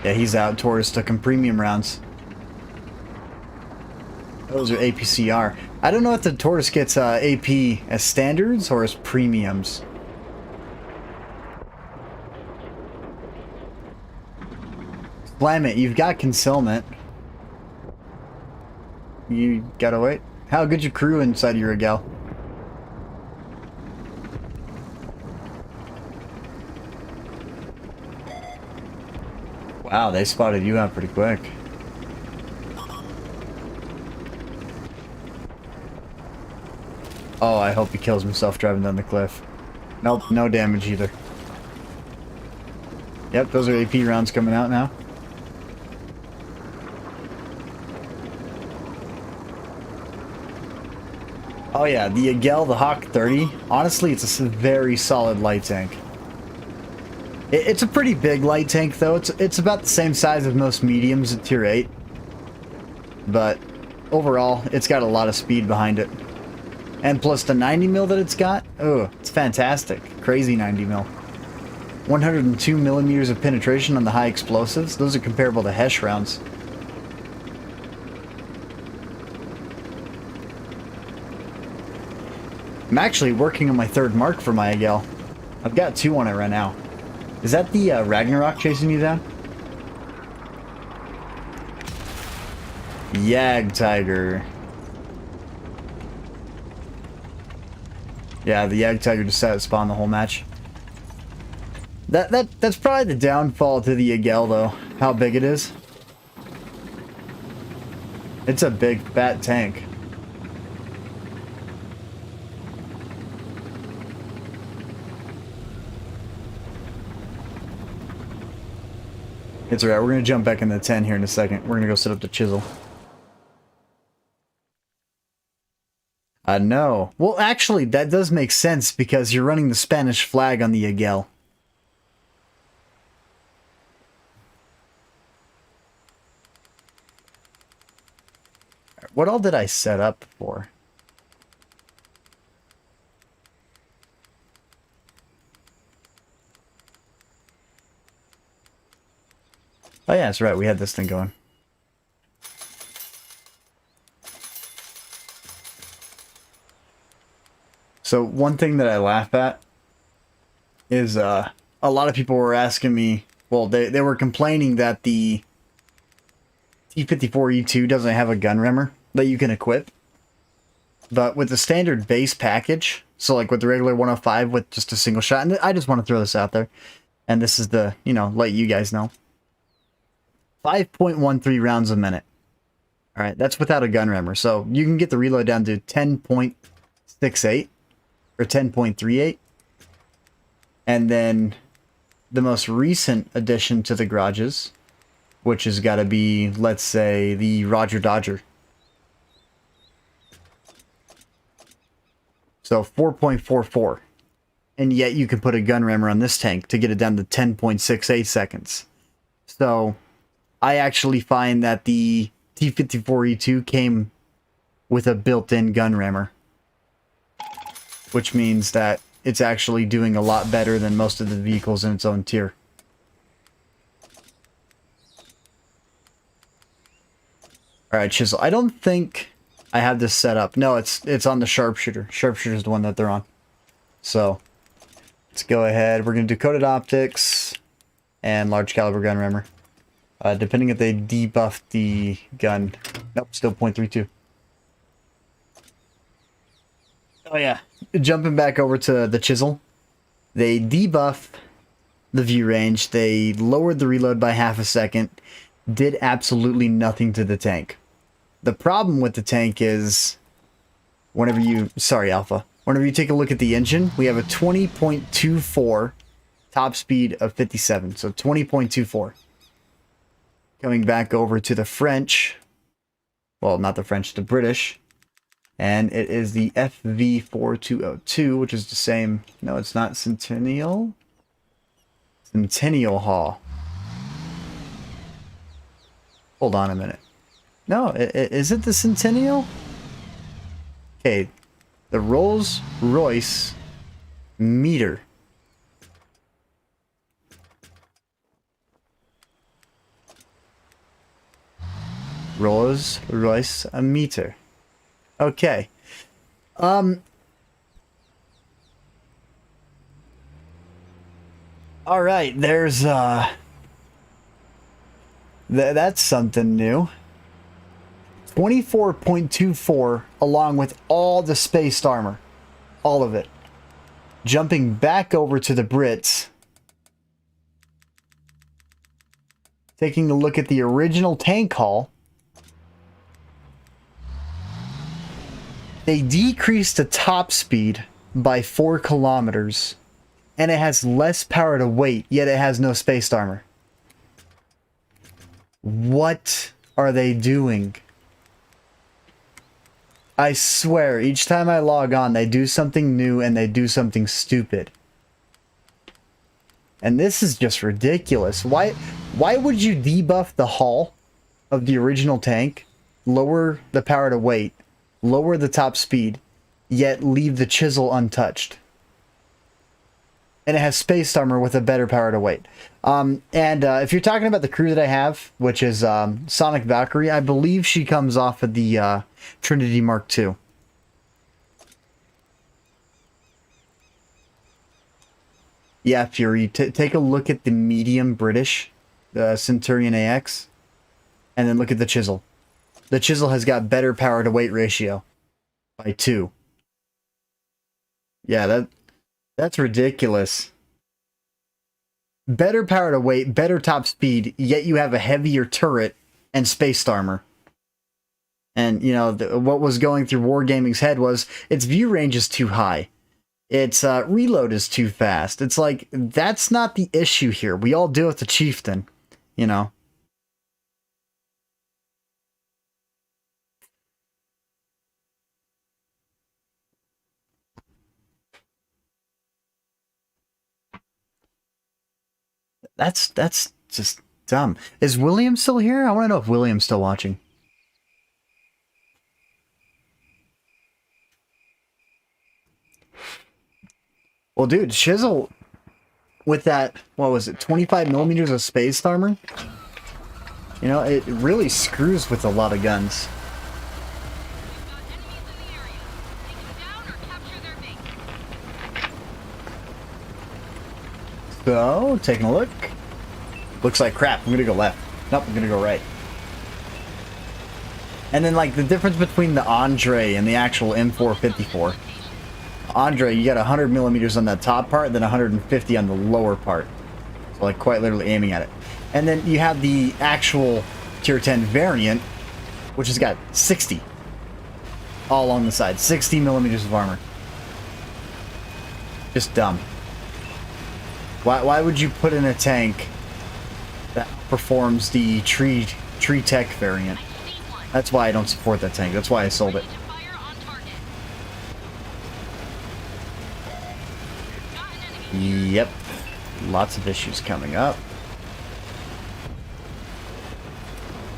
Yeah, he's out. Taurus took him premium rounds. Those are APCR. I don't know if the Taurus gets AP as standards or as premiums. Slam it. You've got concealment. You gotta wait. How good's your crew inside your Rigel? Wow, they spotted you out pretty quick. Oh, I hope he kills himself driving down the cliff. Nope, no damage either. Yep, those are AP rounds coming out now. Oh yeah, the Yagel, the Hawk 30, honestly, it's a very solid light tank. It's a pretty big light tank, though. It's about the same size as most mediums at Tier 8. But overall, it's got a lot of speed behind it. And plus the 90 mil that it's got, oh, it's fantastic. Crazy 90 mil. 102 millimeters of penetration on the high explosives. Those are comparable to Hesh rounds. I'm actually working on my third mark for my Yagel. I've got 2 on it right now. Is that the Ragnarok chasing you down? Jagdtiger. Yeah, the Jagdtiger just sat at spawn the whole match. That's probably the downfall to the Yagel, though. How big it is. It's a big, fat tank. It's alright, we're gonna jump back in the 10 here in a second. We're gonna go set up the chisel. No. Well, actually, that does make sense because you're running the Spanish flag on the Yagel. What all did I set up for? Oh yeah, that's right, we had this thing going. So one thing that I laugh at is a lot of people were asking me, well, they were complaining that the T-54E2 doesn't have a gun rimmer that you can equip. But with the standard base package, so like with the regular 105 with just a single shot, and I just want to throw this out there, and this is the, you know, let you guys know. 5.13 rounds a minute. Alright, that's without a gun rimmer. So you can get the reload down to 10.68 or 10.38. And then the most recent addition to the garages, which has got to be, let's say, the Roger Dodger. So 4.44. And yet you can put a gun rammer on this tank to get it down to 10.68 seconds. So I actually find that the T-54E2 came with a built-in gun rammer, which means that it's actually doing a lot better than most of the vehicles in its own tier. Alright, Chisel. I don't think I have this set up. No, it's on the Sharpshooter. Sharpshooter is the one that they're on. So, let's go ahead. We're going to do coated optics and large caliber gun rammer. Depending if they debuffed the gun. Nope, still .32. Oh yeah. Jumping back over to the Chisel. They debuff the view range. They lowered the reload by half a second. Did absolutely nothing to the tank. The problem with the tank is whenever you... Sorry, Alpha. Whenever you take a look at the engine, we have a 20.24 top speed of 57. So 20.24. Coming back over to the French. Well, not the French, the British. And it is the FV4202, which is the same... No, it's not Centennial. Centennial Haw. Hold on a minute. No, is it the Centennial? Okay, the Rolls-Royce meter. Rolls-Royce a meter. Okay. All right, there's that's something new. 24.24 along with all the spaced armor. All of it. Jumping back over to the Brits. Taking a look at the original tank hull. They decreased the top speed by 4 kilometers. And it has less power to weight, yet it has no spaced armor. What are they doing? I swear, each time I log on, they do something new and they do something stupid. And this is just ridiculous. Why would you debuff the hull of the original tank, lower the power to weight, lower the top speed, yet leave the Chisel untouched? And it has spaced armor with a better power to weight. If you're talking about the crew that I have, which is Sonic Valkyrie, I believe she comes off of the Trinity Mark II. Yeah, Fury, take a look at the medium British, the Centurion AX, and then look at the Chisel. The Chisel has got better power to weight ratio by 2. Yeah, that's ridiculous. Better power to weight, better top speed, yet you have a heavier turret and spaced armor. And, you know, what was going through Wargaming's head was, its view range is too high. Its reload is too fast. It's like, that's not the issue here. We all deal with the Chieftain, you know. That's just dumb. Is William still here? I want to know if William's still watching. Well, dude, Chisel with that, what was it, 25 millimeters of spaced armor? You know, it really screws with a lot of guns. So, taking a look. Looks like crap. I'm gonna go left. Nope, I'm gonna go right. And then, like, the difference between the Andre and the actual M454. Andre, you got 100 millimeters on that top part, then 150 on the lower part. So, like, quite literally aiming at it. And then you have the actual Tier 10 variant, which has got 60. All along the side. 60 millimeters of armor. Just dumb. Why would you put in a tank that performs the tree tech variant? That's why I don't support that tank. That's why I sold it. Yep. Lots of issues coming up.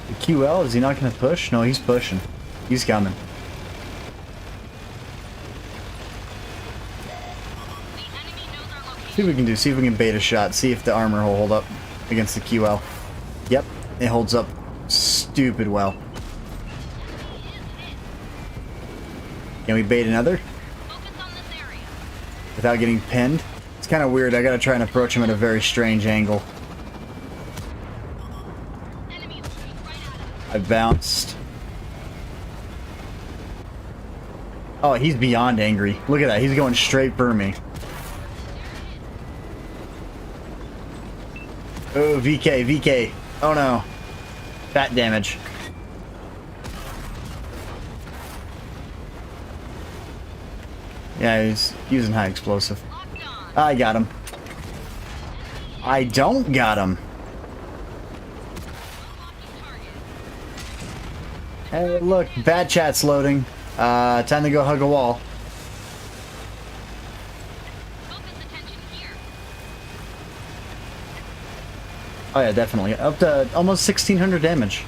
The QL, is he not going to push? No, he's pushing. He's coming. See what we can do. See if we can bait a shot. See if the armor will hold up against the QL. Yep, it holds up stupid well. Can we bait another? Without getting pinned? It's kind of weird. I gotta try and approach him at a very strange angle. I bounced. Oh, he's beyond angry. Look at that. He's going straight for me. Oh, VK, VK. Oh no. Fat damage. Yeah, he's using high explosive. Locked on. I got him. I don't got him. Unlocking target. Hey, look, bad chat's loading. Time to go hug a wall. Focus attention here. Oh yeah, definitely. Up to almost 1,600 damage.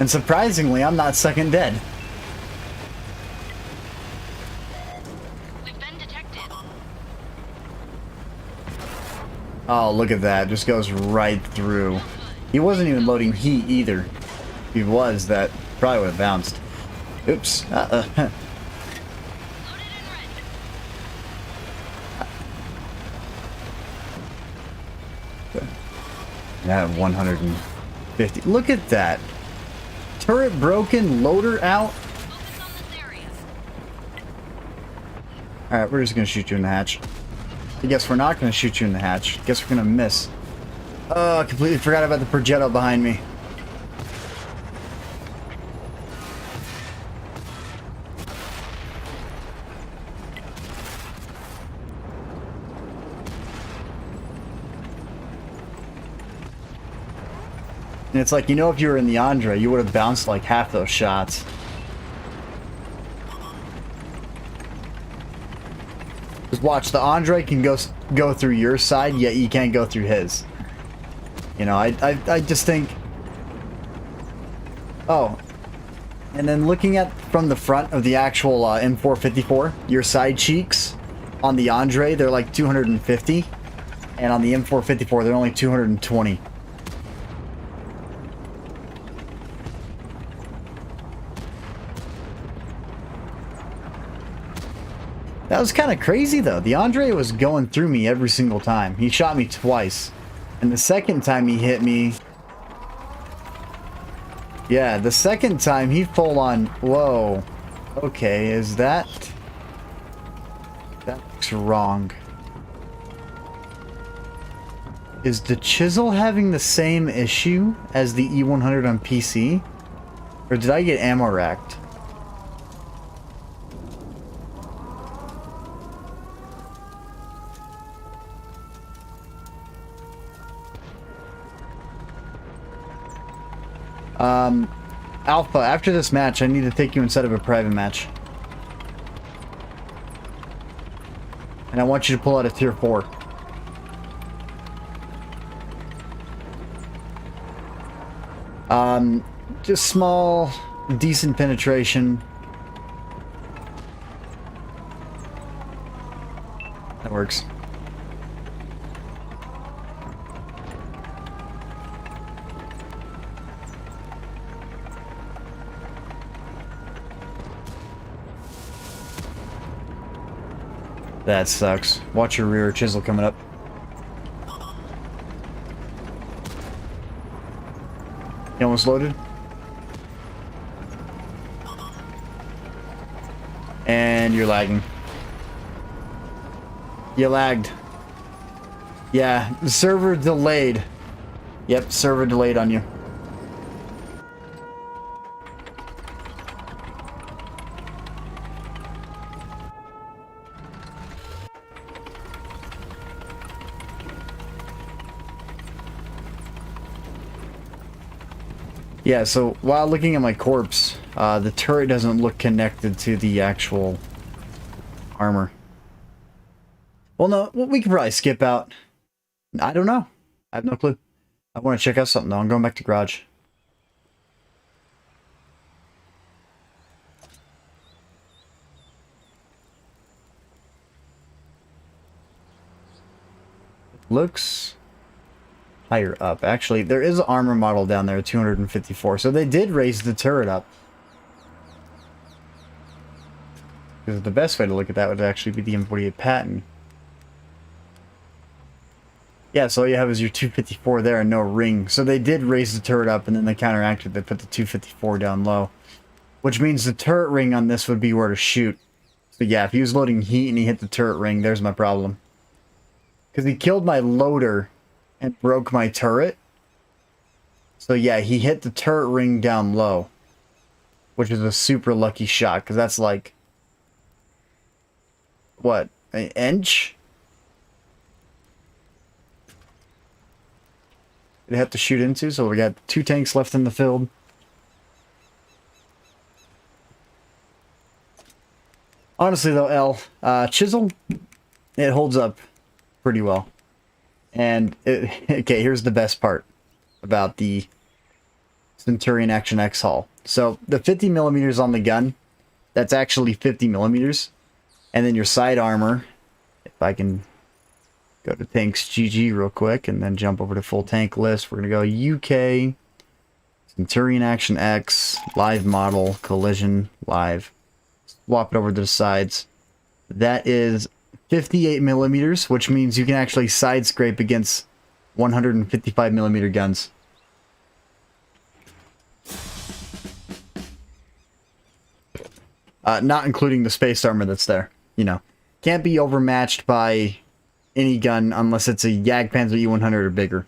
And surprisingly, I'm not second dead. We've been detected. Oh, look at that. Just goes right through. He wasn't even loading heat either. If he was, that probably would have bounced. Oops. Loaded and ready. Yeah, 150. Look at that. Turret broken, loader out. Focus on this area. Alright, we're just gonna shoot you in the hatch. I guess we're not gonna shoot you in the hatch. Guess we're gonna miss. Oh, I completely forgot about the Progetto behind me. And it's like, you know, if you were in the Andre, you would have bounced like half those shots. Just watch, the Andre can go through your side, yet you can't go through his. You know, I just think... Oh. And then looking at from the front of the actual M454, your side cheeks on the Andre, they're like 250. And on the M454, they're only 220. That was kind of crazy, though. The Andre was going through me every single time. He shot me twice. And the second time he hit me... Yeah, the second time he full on... Whoa. Okay, is that... That looks wrong. Is the Chisel having the same issue as the E100 on PC? Or did I get ammo racked? Alpha, after this match, I need to take you inside of a private match. And I want you to pull out a tier 4. Just small, decent penetration. That works. That sucks. Watch your rear, Chisel coming up. You almost loaded? And you're lagging. You lagged. Yeah, the server delayed. Yep, server delayed on you. Yeah, so while looking at my corpse, the turret doesn't look connected to the actual armor. Well, no, we could probably skip out. I don't know. I have no clue. I want to check out something, though. I'm going back to garage. Looks... higher up. Actually, there is an armor model down there, 254. So they did raise the turret up. Because the best way to look at that would actually be the M48 Patton. Yeah, so all you have is your 254 there and no ring. So they did raise the turret up and then they counteracted. They put the 254 down low. Which means the turret ring on this would be where to shoot. So yeah, if he was loading heat and he hit the turret ring, there's my problem. Because he killed my loader and broke my turret. So yeah, he hit the turret ring down low. Which is a super lucky shot, because that's like... what? An inch? They have to shoot into, so we got 2 tanks left in the field. Honestly though, Chisel, it holds up pretty well. And, okay, here's the best part about the Centurion Action X hull. So, the 50 millimeters on the gun, that's actually 50 millimeters. And then your side armor, if I can go to tanks GG real quick and then jump over to full tank list. We're going to go UK, Centurion Action X, live model, collision, live. Swap it over to the sides. That is 58 millimeters, which means you can actually side scrape against 155 millimeter guns. Not including the space armor that's there. You know, can't be overmatched by any gun unless it's a Jagdpanzer E100 or bigger.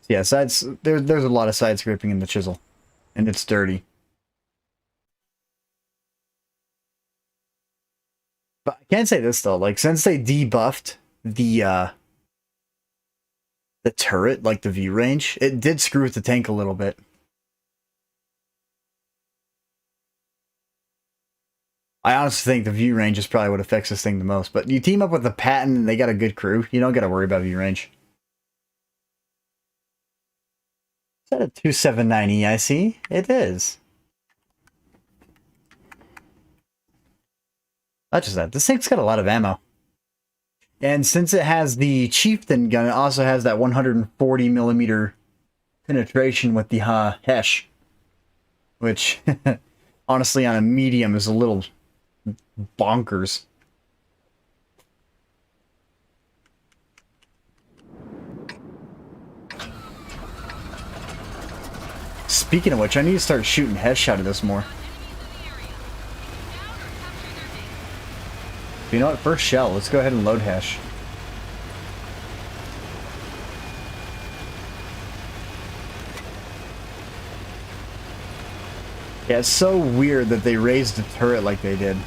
Yeah, there's a lot of side scraping in the Chisel, and it's dirty. But I can't say this though, like since they debuffed the turret, like the view range, it did screw with the tank a little bit. I honestly think the view range is probably what affects this thing the most. But you team up with the Patton and they got a good crew, you don't got to worry about view range. Is that a 279 EIC? It is. Not just that, this thing's got a lot of ammo. And since it has the Chieftain gun, it also has that 140 millimeter penetration with the Hesh. Which, honestly, on a medium is a little bonkers. Speaking of which, I need to start shooting Hesh out of this more. You know what? First shell. Let's go ahead and load Hesh. Yeah, it's so weird that they raised the turret like they did.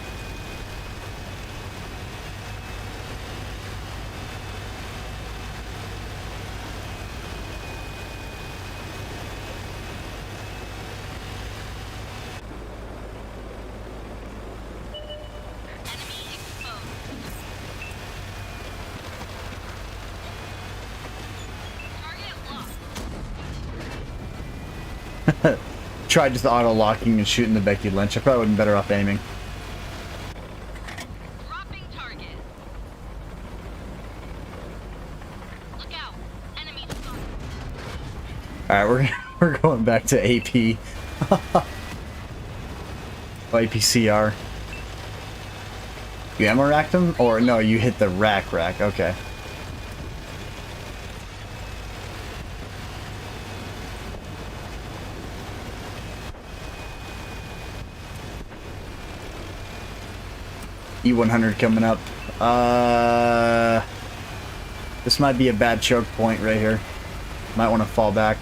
Tried just auto-locking and shooting the Becky Lynch. I probably would have been better off aiming. Dropping target. Look out. Enemy spotted. Alright, we're going back to AP. APCR. You ammo racked him? Or no, you hit the rack. Okay. E100 coming up. This might be a bad choke point right here. Might want to fall back.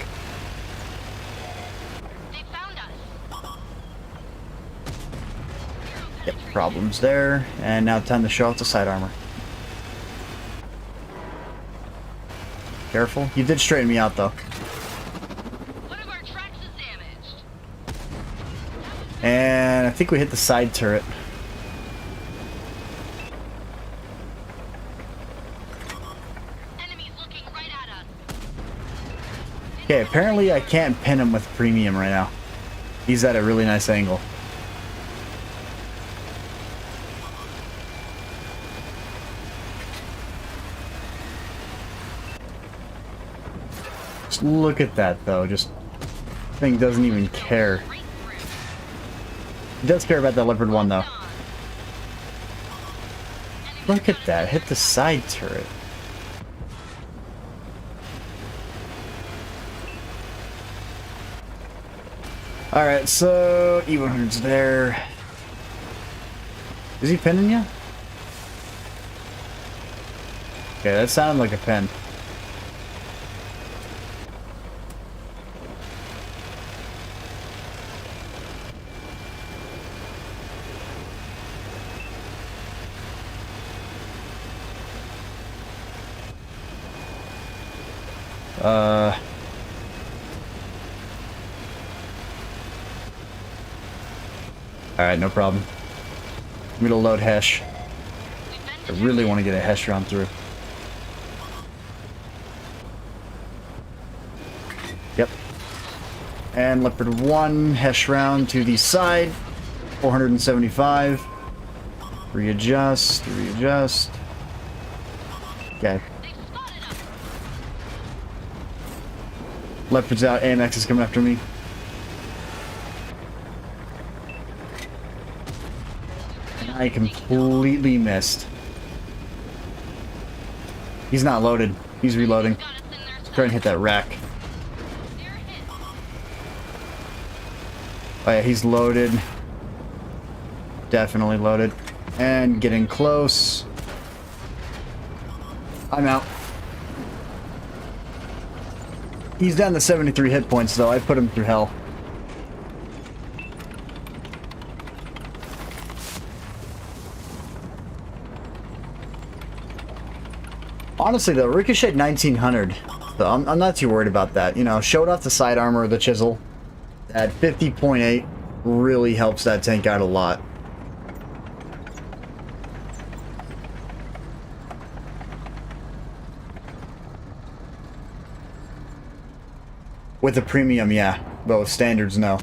They found us. Yep, problems there. And now time to show off the side armor. Careful. You did straighten me out though. One of our tracks is damaged. And I think we hit the side turret. Okay, apparently I can't pin him with premium right now. He's at a really nice angle. Just look at that though, just thing doesn't even care. He does care about the Leopard 1 though. Enemy Look at that. Hit the side turret. Alright, so E100's there. Is he pinning you? Okay, that sounded like a pin. Alright, no problem. I'm gonna load Hesh. I really want to get a Hesh round through. Yep. And Leopard 1, Hesh round to the side. 475. Readjust, readjust. Okay. Leopard's out, AMX is coming after me. And I completely missed. He's not loaded. He's reloading. Try and hit that rack. Oh yeah, he's loaded. Definitely loaded. And getting close. I'm out. He's down to 73 hit points, though. I put him through hell. Honestly, though, Ricochet 1900. So I'm not too worried about that. You know, showed off the side armor of the Chisel. At 50.8, really helps that tank out a lot. With the premium, yeah. But with standards, no.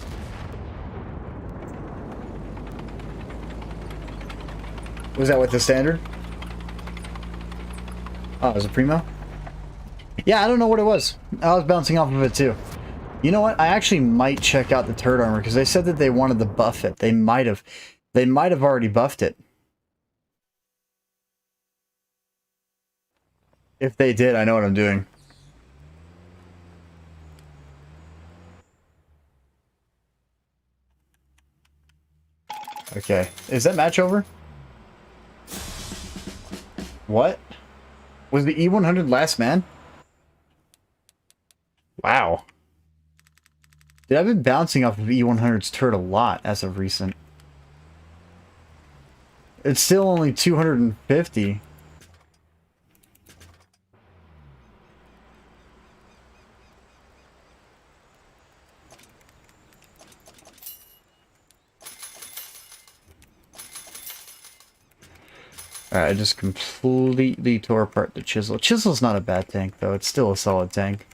Was that with the standard? Oh, it was a primo? Yeah, I don't know what it was. I was bouncing off of it too. You know what? I actually might check out the turret armor because they said that they wanted to buff it. They might have already buffed it. If they did, I know what I'm doing. Okay. Is that match over? What? Was the E100 last man? Wow. Dude, I've been bouncing off of E100's turret a lot as of recent. It's still only 250. Alright, I just completely tore apart the Chisel. Chisel's not a bad tank, though. It's still a solid tank.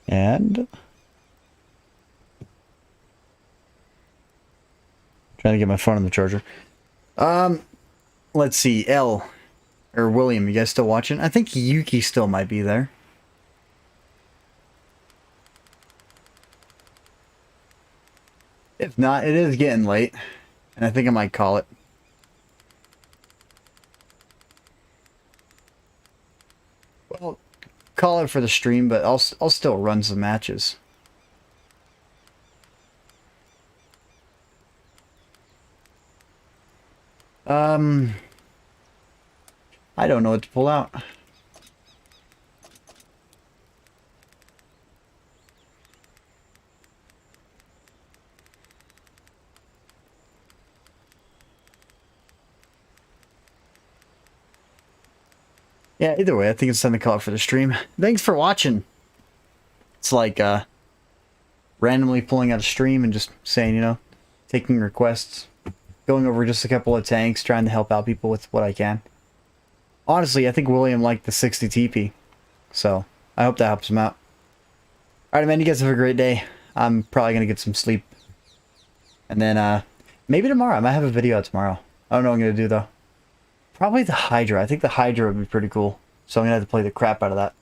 And... trying to get my phone on the charger. Let's see. L. Or William, you guys still watching? I think Yuki still might be there. If not, it is getting late. And I think I might call it. Well, call it for the stream, but I'll still run some matches. I don't know what to pull out. Yeah, either way, I think it's time to call it for the stream. Thanks for watching. It's like, randomly pulling out a stream and just saying, you know, taking requests, going over just a couple of tanks, trying to help out people with what I can. Honestly, I think William liked the 60 TP, so I hope that helps him out. Alright, man, you guys have a great day. I'm probably going to get some sleep. And then, maybe tomorrow. I might have a video out tomorrow. I don't know what I'm going to do, though. Probably the Hydra. I think the Hydra would be pretty cool. So I'm going to have to play the crap out of that.